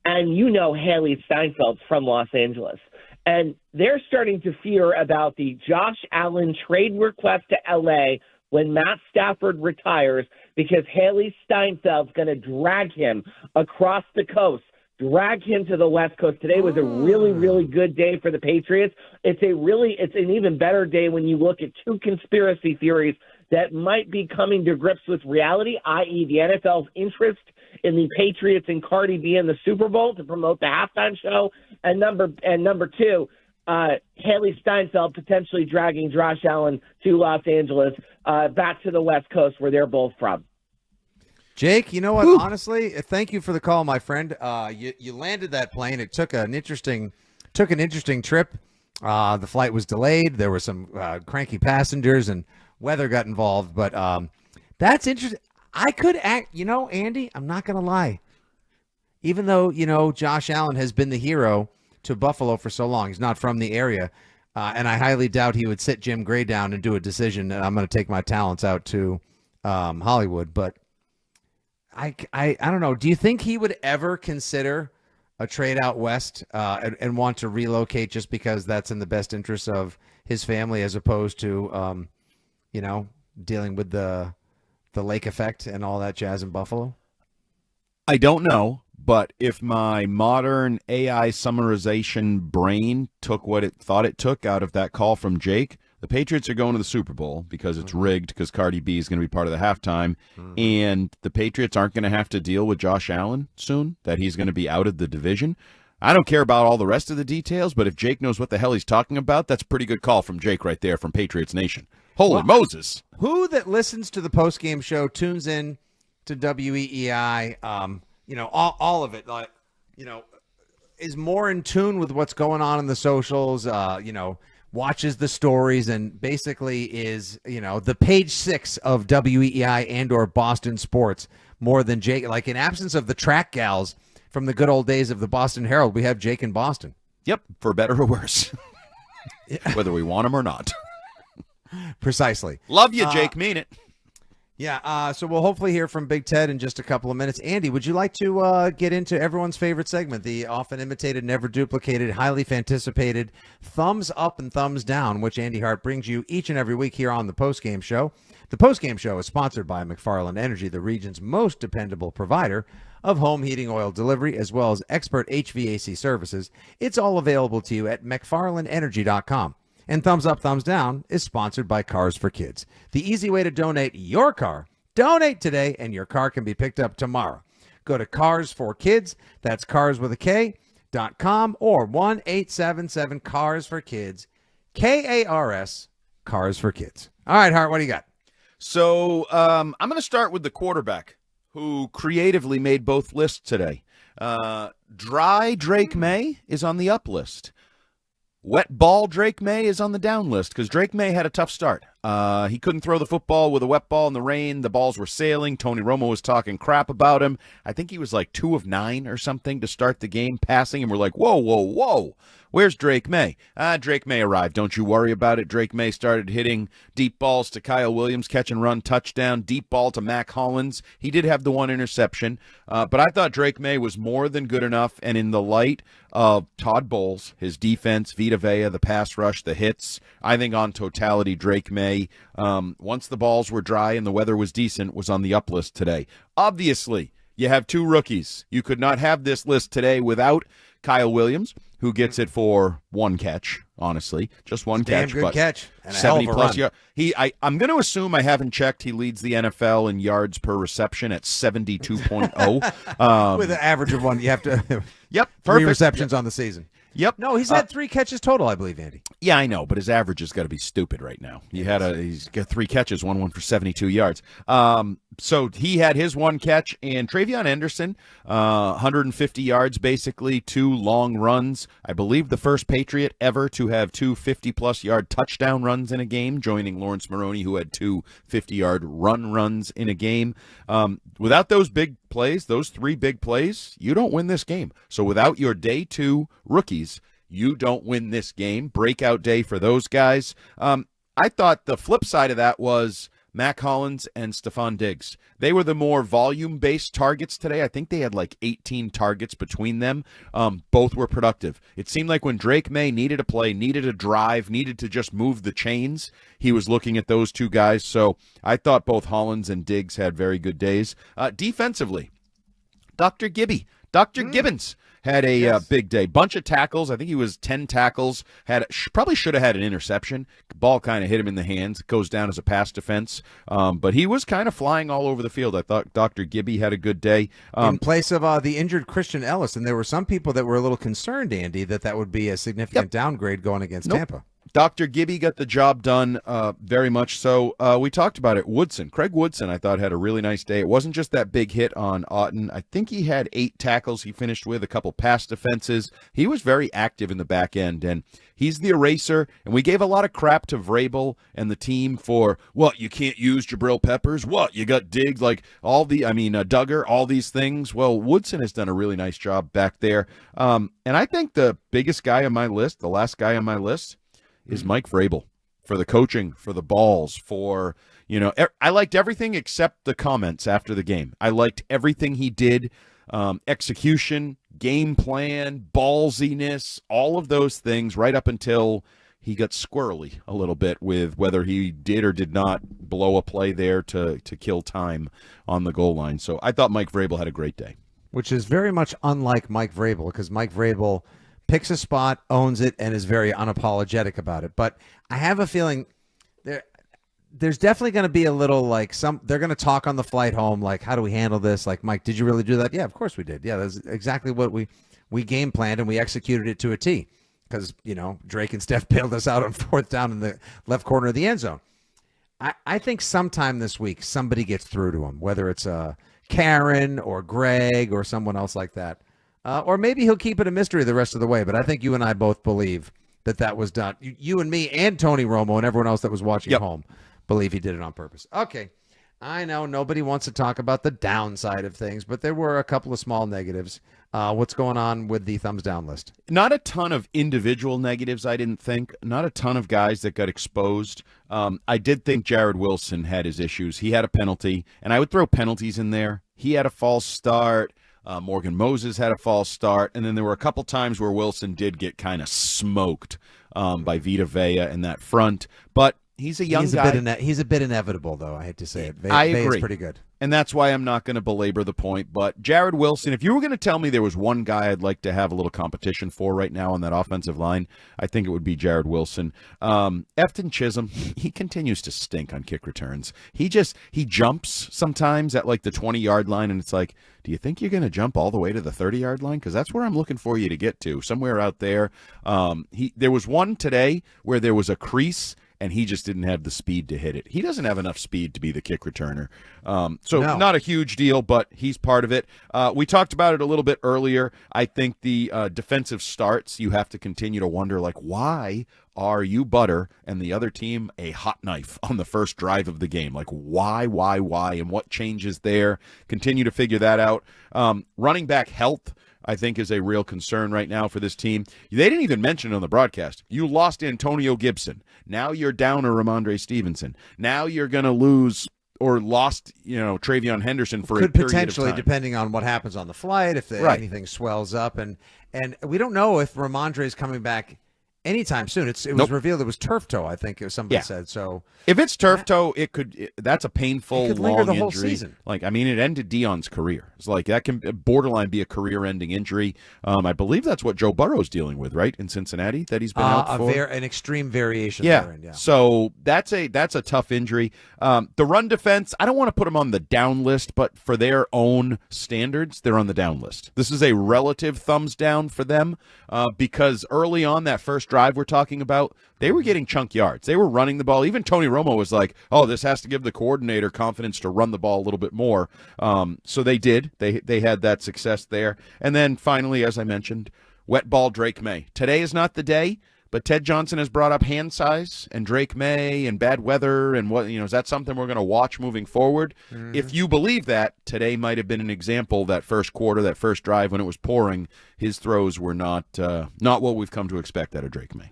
Speaker 27: and Haley Steinfeld's from Los Angeles, and they're starting to fear about the Josh Allen trade request to LA when Matt Stafford retires, because Haley Steinfeld's going to drag him across the coast. Drag him to the West Coast. Today was a really, really good day for the Patriots. It's an even better day when you look at two conspiracy theories that might be coming to grips with reality, i.e. the NFL's interest in the Patriots and Cardi B in the Super Bowl to promote the halftime show, and number two, Haley Steinfeld potentially dragging Josh Allen to Los Angeles, back to the West Coast where they're both from.
Speaker 1: Jake, you know what? Whew. Honestly, thank you for the call, my friend. You landed that plane. It took an interesting trip. The flight was delayed. There were some cranky passengers, and weather got involved. But that's interesting. I could act. Andy, I'm not going to lie. Even though Josh Allen has been the hero to Buffalo for so long, he's not from the area, and I highly doubt he would sit Jim Gray down and do a decision. And I'm going to take my talents out to Hollywood, but. I don't know. Do you think he would ever consider a trade out west and want to relocate just because that's in the best interest of his family, as opposed to, dealing with the lake effect and all that jazz in Buffalo?
Speaker 3: I don't know, but if my modern AI summarization brain took what it thought it took out of that call from Jake, the Patriots are going to the Super Bowl because it's rigged, because Cardi B is going to be part of the halftime, and the Patriots aren't going to have to deal with Josh Allen soon, that he's going to be out of the division. I don't care about all the rest of the details, but if Jake knows what the hell he's talking about, that's a pretty good call from Jake right there from Patriots Nation. Holy Moses.
Speaker 1: Who that listens to the postgame show, tunes in to WEEI, all of it, is more in tune with what's going on in the socials, watches the stories, and basically is, the page 6 of WEEI and or Boston sports more than Jake. Like, in absence of the track gals from the good old days of the Boston Herald, we have Jake in Boston.
Speaker 3: Yep, for better or worse. Whether we want him or not.
Speaker 1: Precisely.
Speaker 3: Love you, Jake. Mean it.
Speaker 1: Yeah, so we'll hopefully hear from Big Ted in just a couple of minutes. Andy, would you like to get into everyone's favorite segment, the often imitated, never duplicated, highly anticipated thumbs up and thumbs down, which Andy Hart brings you each and every week here on the Postgame Show. The Postgame Show is sponsored by McFarland Energy, the region's most dependable provider of home heating oil delivery, as well as expert HVAC services. It's all available to you at McFarlandEnergy.com. And Thumbs Up, Thumbs Down is sponsored by Cars for Kids, the easy way to donate your car. Donate today, and your car can be picked up tomorrow. Go to Cars for Kids, that's cars with a K.com, or 1-877-CARS for Kids, KARS, Cars for Kids. All right, Hart, what do you got?
Speaker 3: So I'm going to start with the quarterback who creatively made both lists today. Dry Drake May is on the up list. Wet ball Drake May is on the down list because Drake May had a tough start. He couldn't throw the football with a wet ball in the rain. The balls were sailing. Tony Romo was talking crap about him. I think he was like 2 of 9 or something to start the game passing, and we're like, whoa, whoa, whoa. Where's Drake May? Drake May arrived. Don't you worry about it. Drake May started hitting deep balls to Kyle Williams, catch and run, touchdown, deep ball to Mac Hollins. He did have the one interception, but I thought Drake May was more than good enough, and in the light of Todd Bowles, his defense, Vita Vea, the pass rush, the hits, I think on totality, Drake May, once the balls were dry and the weather was decent, was on the up list today. Obviously, you have 2 rookies. You could not have this list today without Kyle Williams, who gets it for 1 catch, honestly. Just 1 catch.
Speaker 1: Damn good catch. And
Speaker 3: 70-plus yards. I'm going to assume, I haven't checked, he leads the NFL in yards per reception at 72.0.
Speaker 1: With an average of 1. You have to
Speaker 3: yep,
Speaker 1: 3 receptions on the season.
Speaker 3: Yep.
Speaker 1: No, he's had 3 catches total, I believe, Andy.
Speaker 3: Yeah, I know, but his average has got to be stupid right now. He's got 3 catches, one for 72 yards. So he had his 1 catch, and Travion Henderson, 150 yards, basically 2 long runs. I believe the first Patriot ever to have 2 50-plus yard touchdown runs in a game, joining Lawrence Maroney, who had 2 50-yard runs in a game. Without those big plays, those 3 big plays, you don't win this game. So without your day 2 rookies, you don't win this game. Breakout day for those guys. I thought the flip side of that was Mac Hollins and Stephon Diggs. They were the more volume-based targets today. I think they had like 18 targets between them. Both were productive. It seemed like when Drake May needed a play, needed a drive, needed to just move the chains, he was looking at those 2 guys. So I thought both Hollins and Diggs had very good days. Defensively, Dr. Gibbons had a big day. Bunch of tackles. I think he was 10 tackles. Probably should have had an interception. Ball kind of hit him in the hands. It goes down as a pass defense. But he was kind of flying all over the field. I thought Dr. Gibby had a good day.
Speaker 1: In place of the injured Christian Ellis, and there were some people that were a little concerned, Andy, that would be a significant downgrade going against Tampa.
Speaker 3: Dr. Gibby got the job done very much so. We talked about it. Craig Woodson, I thought, had a really nice day. It wasn't just that big hit on Otten. I think he had 8 tackles he finished with, a couple pass defenses. He was very active in the back end, and he's the eraser. And we gave a lot of crap to Vrabel and the team for, you can't use Jabril Peppers? You got Diggs, Duggar, all these things. Well, Woodson has done a really nice job back there. And I think the biggest guy on my list, the last guy on my list, is Mike Vrabel, for the coaching, for the balls, for, I liked everything except the comments after the game. I liked everything he did, execution, game plan, ballsiness, all of those things right up until he got squirrely a little bit with whether he did or did not blow a play there to kill time on the goal line. So I thought Mike Vrabel had a great day.
Speaker 1: Which is very much unlike Mike Vrabel, because Mike Vrabel picks a spot, owns it, and is very unapologetic about it. But I have a feeling there's definitely going to be a little they're going to talk on the flight home, like, how do we handle this? Like, Mike, did you really do that? Yeah, of course we did. Yeah, that's exactly what we game planned, and we executed it to a T, because, Drake and Steph bailed us out on 4th down in the left corner of the end zone. I think sometime this week somebody gets through to him, whether it's Karen or Greg or someone else like that. Or maybe he'll keep it a mystery the rest of the way. But I think you and I both believe that was done. You and me and Tony Romo and everyone else that was watching at home believe he did it on purpose. Okay. I know nobody wants to talk about the downside of things, but there were a couple of small negatives. What's going on with the thumbs down list?
Speaker 3: Not a ton of individual negatives, I didn't think. Not a ton of guys that got exposed. I did think Jared Wilson had his issues. He had a penalty, and I would throw penalties in there. He had a false start. Morgan Moses had a false start, and then there were a couple times where Wilson did get kind of smoked by Vita Vea in that front. But he's a young guy.
Speaker 1: He's a bit inevitable, though, I hate to say it.
Speaker 3: I agree.
Speaker 1: Vea's pretty good.
Speaker 3: And that's why I'm not going to belabor the point. But Jared Wilson, if you were going to tell me there was one guy I'd like to have a little competition for right now on that offensive line, I think it would be Jared Wilson. Efton Chisholm, he continues to stink on kick returns. He jumps sometimes at like the 20-yard line, and it's like, do you think you're going to jump all the way to the 30-yard line? Because that's where I'm looking for you to get to, somewhere out there. There was one today where there was a crease, and he just didn't have the speed to hit it. He doesn't have enough speed to be the kick returner. Not a huge deal, but he's part of it. We talked about it a little bit earlier. I think the defensive starts, you have to continue to wonder, why are you butter and the other team a hot knife on the first drive of the game? Why, and what changes there? Continue to figure that out. Running back health, I think, is a real concern right now for this team. They didn't even mention it on the broadcast. You lost Antonio Gibson. Now you're down to Ramondre Stevenson. Now you're going to lose or lost, Travion Henderson for a period
Speaker 1: potentially,
Speaker 3: of time.
Speaker 1: Depending on what happens on the flight, if anything swells up. And we don't know if Ramondre is coming back anytime soon. It was revealed it was turf toe, I think somebody said. So
Speaker 3: if it's turf toe, that's a painful,
Speaker 1: could
Speaker 3: long
Speaker 1: linger the
Speaker 3: injury.
Speaker 1: whole season.
Speaker 3: It ended Dion's career. It's that can borderline be a career-ending injury. I believe that's what Joe Burrow's dealing with, right, in Cincinnati, that he's been out for.
Speaker 1: An extreme variation.
Speaker 3: Yeah. So that's a tough injury. The run defense, I don't want to put them on the down list, but for their own standards, they're on the down list. This is a relative thumbs down for them because early on that first drive we're talking about, they were getting chunk yards. They were running the ball. Even Tony Romo was like, oh, this has to give the coordinator confidence to run the ball a little bit more. So they did. They had that success there. And then finally, as I mentioned, wet ball Drake May. Today is not the day, but Ted Johnson has brought up hand size and Drake May and bad weather and what, is that something we're going to watch moving forward? Mm-hmm. If you believe that, today might have been an example. That first quarter, that first drive when it was pouring, his throws were not what we've come to expect out of Drake May.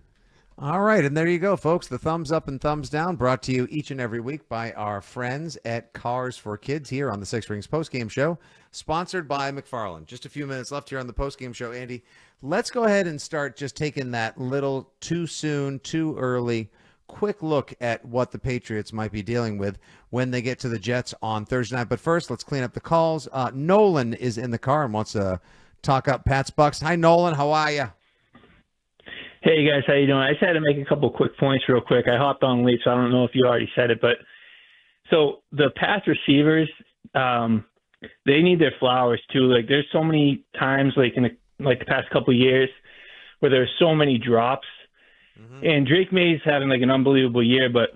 Speaker 1: All right, and there you go, folks. The thumbs up and thumbs down brought to you each and every week by our friends at Cars for Kids here on the Six Rings postgame show, sponsored by McFarland. Just a few minutes left here on the postgame show, Andy. Let's go ahead and start just taking that little too soon, too early, quick look at what the Patriots might be dealing with when they get to the Jets on Thursday night. But first, let's clean up the calls. Nolan is in the car and wants to talk up Pat's Bucks. Hi, Nolan. How are you?
Speaker 2: Hey guys, how you doing? I just had to make a couple quick points real quick. I hopped on late, so I don't know if you already said it, but so the pass receivers, they need their flowers too. Like there's so many times, like in the past couple of years, where there's so many drops, and Drake May's having like an unbelievable year, but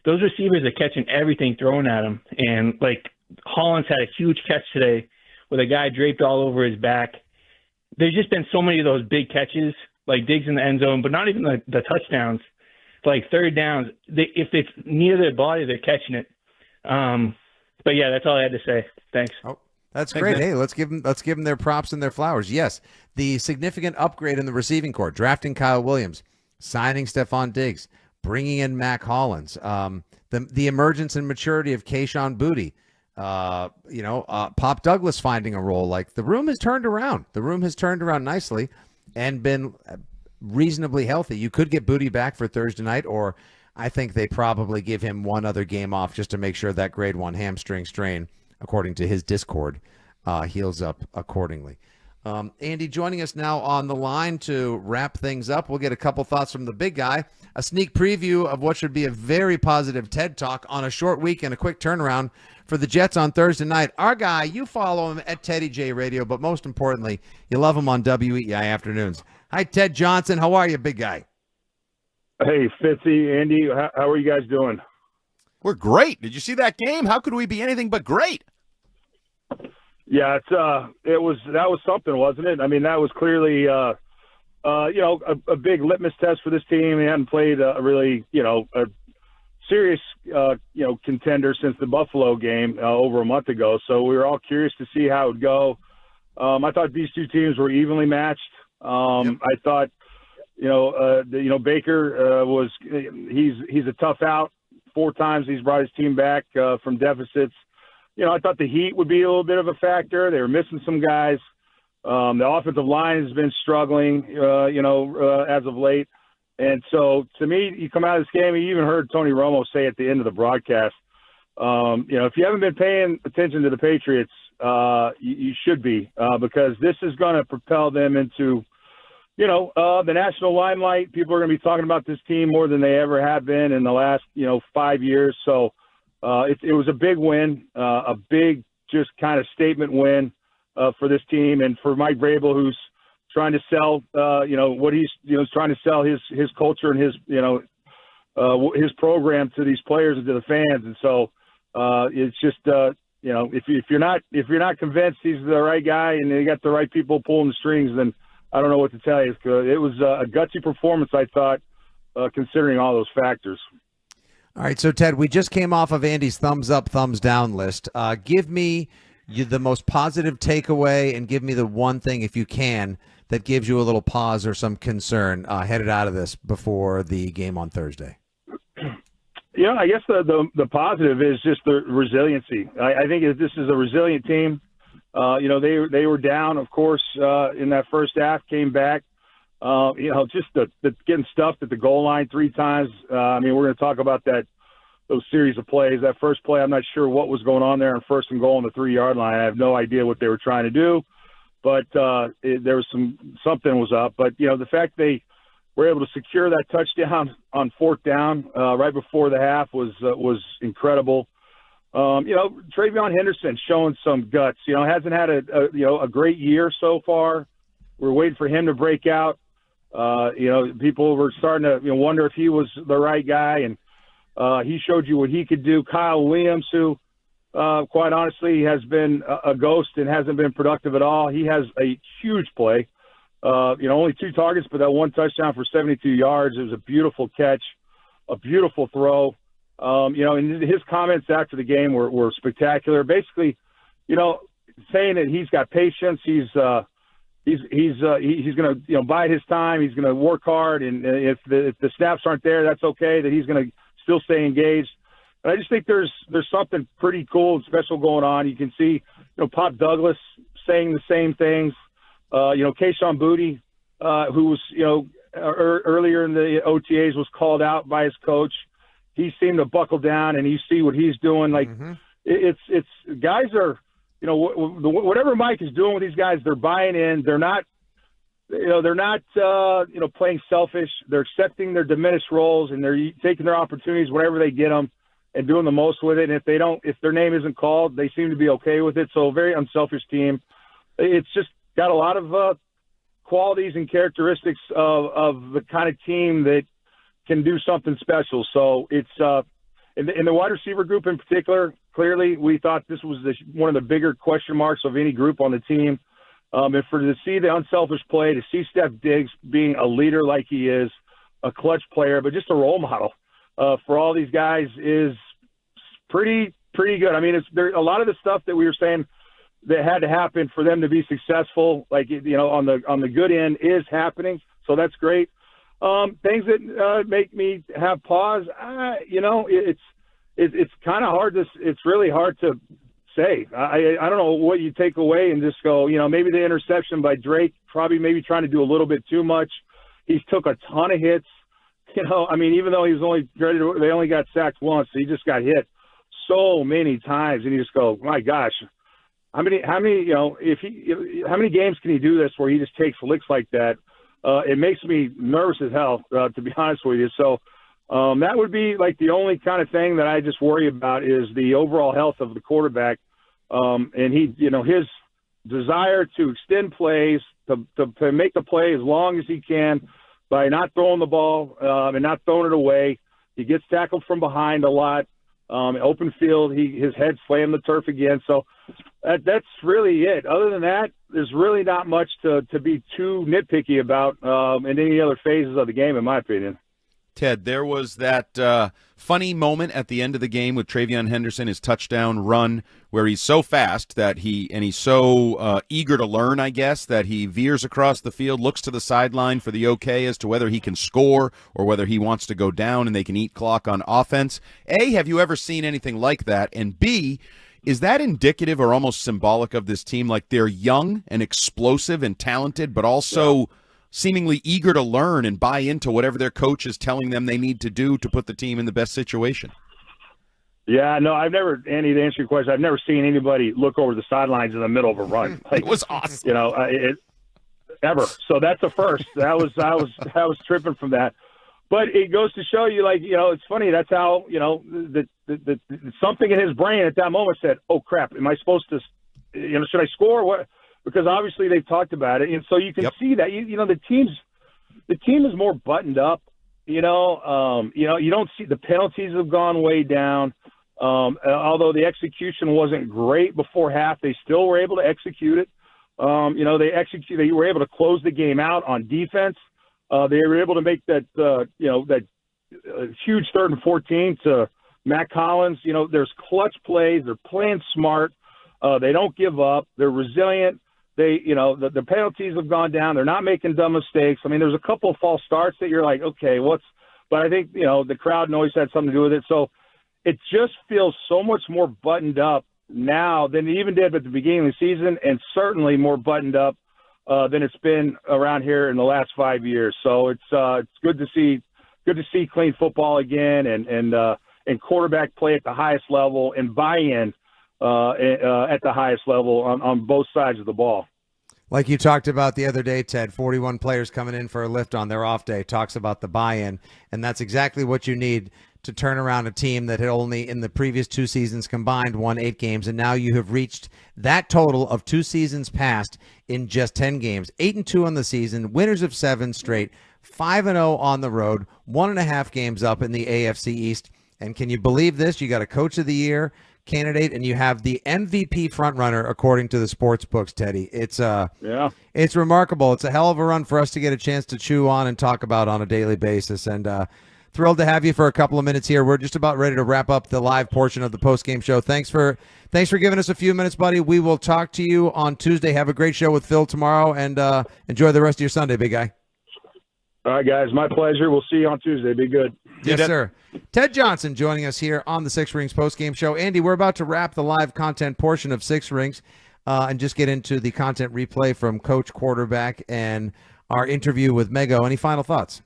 Speaker 2: those receivers are catching everything thrown at them. And like Hollins had a huge catch today with a guy draped all over his back. There's just been so many of those big catches, like Diggs in the end zone, but not even the touchdowns. Like third downs, if it's near their body, they're catching it. But yeah, that's all I had to say. Thanks.
Speaker 1: Oh, that's great. Hey, let's give them their props and their flowers. Yes, the significant upgrade in the receiving corps, drafting Kyle Williams, signing Stephon Diggs, bringing in Mac Hollins, the emergence and maturity of Kayshon Boutte, Pop Douglas finding a role. Like the room has turned around. The room has turned around nicely and been reasonably healthy. You could get Boutte back for Thursday night, or I think they probably give him one other game off just to make sure that grade 1 hamstring strain, according to his Discord, heals up accordingly. Andy, joining us now on the line to wrap things up. We'll get a couple thoughts from the big guy, a sneak preview of what should be a very positive TED Talk on a short week and a quick turnaround for the Jets on Thursday night. Our guy, you follow him at Teddy J Radio, but most importantly, you love him on WEEI Afternoons. Hi, Ted Johnson. How are you, big guy?
Speaker 11: Hey, Fitzy, Andy, how are you guys doing?
Speaker 3: We're great. Did you see that game? How could we be anything but great?
Speaker 11: Yeah, that was something, wasn't it? I mean, that was clearly, a big litmus test for this team. They hadn't played a serious, contender since the Buffalo game over a month ago. So we were all curious to see how it would go. I thought these two teams were evenly matched. I thought, Baker he's a tough out. 4 times he's brought his team back from deficits. I thought the heat would be a little bit of a factor. They were missing some guys. The offensive line has been struggling, as of late. And so, to me, you come out of this game, you even heard Tony Romo say at the end of the broadcast, if you haven't been paying attention to the Patriots, you should be, because this is going to propel them into, the national limelight. People are going to be talking about this team more than they ever have been in the last, 5 years. So it was a big win, a big just kind of statement win for this team and for Mike Vrabel, who's trying to sell, what he's, trying to sell his culture and his, his program to these players and to the fans. And so it's just, if you're not convinced he's the right guy and you got the right people pulling the strings, then I don't know what to tell you. It was a gutsy performance, I thought, considering all those factors.
Speaker 1: All right, so Ted, we just came off of Andy's thumbs up, thumbs down list. Give me the most positive takeaway and give me the one thing, if you can, that gives you a little pause or some concern headed out of this before the game on Thursday.
Speaker 11: I guess the positive is just the resiliency. I think this is a resilient team. They were down, of course, in that first half, came back. Just the getting stuffed at the goal line 3 times. We're going to talk about those series of plays. That first play, I'm not sure what was going on there on 1st and goal on the 3-yard line. I have no idea what they were trying to do, but there was something was up. But the fact they were able to secure that touchdown on 4th down right before the half was incredible. Travion Henderson showing some guts. Hasn't had a great year so far. We're waiting for him to break out. People were starting to wonder if he was the right guy, and he showed you what he could do. Kyle Williams, who quite honestly has been a ghost and hasn't been productive at all. He has a huge play. Only 2 targets, but that 1 touchdown for 72 yards. It was a beautiful catch, a beautiful throw. And his comments after the game were spectacular. Basically, saying that he's got patience. He's going to bide his time. He's going to work hard, and if the snaps aren't there, that's okay. That he's going to still stay engaged. And I just think there's something pretty cool and special going on. You can see, Pop Douglas saying the same things. Kayshon Boutte, who was, earlier in the OTAs was called out by his coach. He seemed to buckle down, and you see what he's doing. Like it's guys are, whatever Mike is doing with these guys, they're buying in. They're not, playing selfish. They're accepting their diminished roles, and they're taking their opportunities whenever they get them and doing the most with it. And if their name isn't called, they seem to be okay with it. So a very unselfish team. It's just got a lot of qualities and characteristics of the kind of team that can do something special. So it's in the wide receiver group in particular, clearly we thought this was one of the bigger question marks of any group on the team. And to see the unselfish play, to see Steph Diggs being a leader like he is, a clutch player, but just a role model for all these guys is pretty good. I mean, a lot of the stuff that we were saying that had to happen for them to be successful, like, on the good end is happening. So that's great. Things that make me have pause, it's kind of hard it's really hard to say. I don't know what you take away and just go, maybe the interception by Drake, maybe trying to do a little bit too much. He's took a ton of hits. Even though he was they only got sacked once, he just got hit so many times, and you just go, my gosh, how many how many games can he do this where he just takes licks like that? It makes me nervous as hell, to be honest with you. So that would be like the only kind of thing that I just worry about is the overall health of the quarterback. And his desire to extend plays, to make the play as long as he can by not throwing the ball and not throwing it away. He gets tackled from behind a lot. Open field, his head slammed the turf again. So that's really it. Other than that, there's really not much to be too nitpicky about in any other phases of the game, in my opinion.
Speaker 3: Ted, there was that funny moment at the end of the game with Travion Henderson, his touchdown run, where he's so fast that he's so eager to learn, I guess, that he veers across the field, looks to the sideline for the okay as to whether he can score or whether he wants to go down and they can eat clock on offense. A, have you ever seen anything like that? And B, is that indicative or almost symbolic of this team? Like, they're young and explosive and talented, but also seemingly eager to learn and buy into whatever their coach is telling them they need to do to put the team in the best situation.
Speaker 11: Yeah, no, Andy, to answer your question, I've never seen anybody look over the sidelines in the middle of a run.
Speaker 3: It was awesome.
Speaker 11: Ever. So that's a first. I was tripping from that. But it goes to show you, it's funny. That's how, something in his brain at that moment said, oh, crap, am I supposed to, should I score? What? Because obviously they've talked about it. And so you can see that, the team is more buttoned up. You don't see the penalties have gone way down. Although the execution wasn't great before half, they still were able to execute it. They were able to close the game out on defense. They were able to make that huge 3rd and 14 to Matt Collins. There's clutch plays. They're playing smart. They don't give up. They're resilient. The penalties have gone down. They're not making dumb mistakes. I mean, there's a couple of false starts that you're like, okay, but I think, the crowd noise had something to do with it. So it just feels so much more buttoned up now than it even did at the beginning of the season, and certainly more buttoned up than it's been around here in the last 5 years. So it's good to see clean football again and quarterback play at the highest level and buy-in at the highest level on both sides of the ball.
Speaker 1: Like you talked about the other day, Ted, 41 players coming in for a lift on their off day, talks about the buy-in, and that's exactly what you need to turn around a team that had only in the previous 2 seasons combined won 8 games, and now you have reached that total of 2 seasons past in just 10 games. 8-2 on the season, winners of 7 straight, 5-0 on the road, 1.5 games up in the AFC East. And can you believe this? You got a Coach of the Year candidate, and you have the MVP frontrunner according to the sports books, Teddy. It's it's remarkable. It's a hell of a run for us to get a chance to chew on and talk about on a daily basis. And thrilled to have you for a couple of minutes here. We're just about ready to wrap up the live portion of the post-game show. Thanks for giving us a few minutes, buddy. We will talk to you on Tuesday. Have a great show with Phil tomorrow, and enjoy the rest of your Sunday, big guy.
Speaker 11: All right, guys. My pleasure. We'll see you on Tuesday. Be good.
Speaker 1: Yes, sir. Ted Johnson joining us here on the Six Rings post-game show. Andy, we're about to wrap the live content portion of Six Rings and just get into the content replay from Coach, quarterback, and our interview with Mego. Any final thoughts?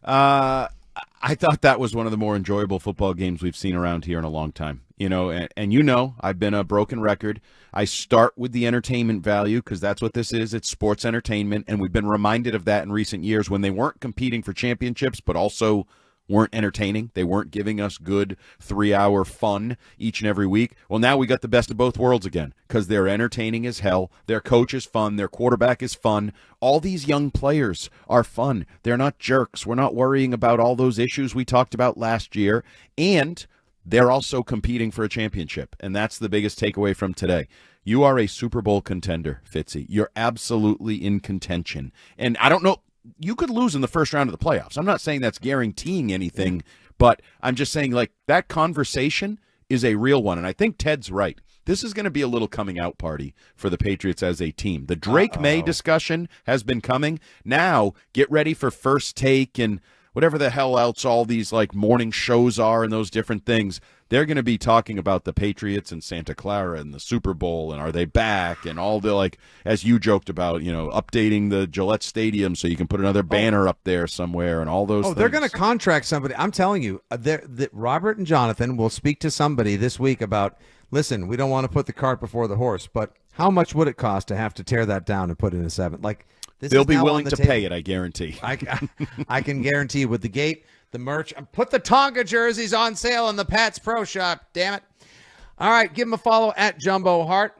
Speaker 3: I thought that was one of the more enjoyable football games we've seen around here in a long time. You know, and I've been a broken record. I start with the entertainment value because that's what this is. It's sports entertainment, and we've been reminded of that in recent years when they weren't competing for championships but also weren't entertaining. They weren't giving us good 3-hour fun each and every week. Well, now we got the best of both worlds again because they're entertaining as hell. Their coach is fun. Their quarterback is fun. All these young players are fun. They're not jerks. We're not worrying about all those issues we talked about last year. And they're also competing for a championship. And that's the biggest takeaway from today. You are a Super Bowl contender, Fitzy. You're absolutely in contention. And I don't know. You could lose in the first round of the playoffs. I'm not saying that's guaranteeing anything, but I'm just saying, like, that conversation is a real one. And I think Ted's right. This is going to be a little coming out party for the Patriots as a team. The Drake May discussion has been coming. Now, get ready for First Take and whatever the hell else all these, like, morning shows are and those different things. They're going to be talking about the Patriots and Santa Clara and the Super Bowl and are they back and all the, like, as you joked about, you know, updating the Gillette Stadium so you can put another banner up there somewhere and all those things.
Speaker 1: They're going to contract somebody. I'm telling you, Robert and Jonathan will speak to somebody this week about, listen, we don't want to put the cart before the horse, but how much would it cost to have to tear that down and put in a 7? Like,
Speaker 3: they'll be willing to pay it, I guarantee.
Speaker 1: I can guarantee with the gate, the merch. Put the Tonga jerseys on sale in the Pats Pro Shop. Damn it. All right, give them a follow at Jumbo Hart.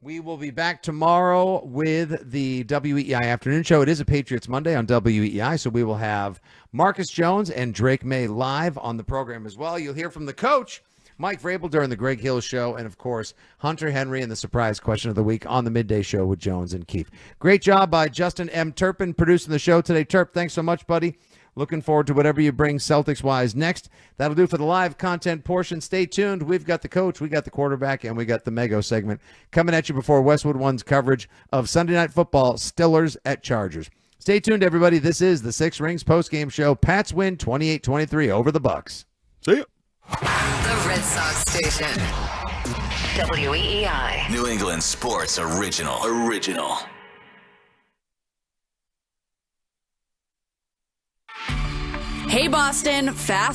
Speaker 1: We will be back tomorrow with the WEEI afternoon show. It is a Patriots Monday on WEEI, so we will have Marcus Jones and Drake May live on the program as well. You'll hear from the coach, Mike Vrabel, during the Greg Hill Show, and, of course, Hunter Henry and the surprise question of the week on the midday show with Jones and Keefe. Great job by Justin M. Turpin producing the show today. Turp, thanks so much, buddy. Looking forward to whatever you bring Celtics-wise next. That'll do for the live content portion. Stay tuned. We've got the coach, we got the quarterback, and we got the Mego segment coming at you before Westwood One's coverage of Sunday Night Football, Stillers at Chargers. Stay tuned, everybody. This is the Six Rings postgame show. Pats win 28-23 over the Bucks.
Speaker 3: See ya.
Speaker 7: The Red Sox station. WEEI.
Speaker 4: New England Sports Original.
Speaker 13: Hey, Boston, fast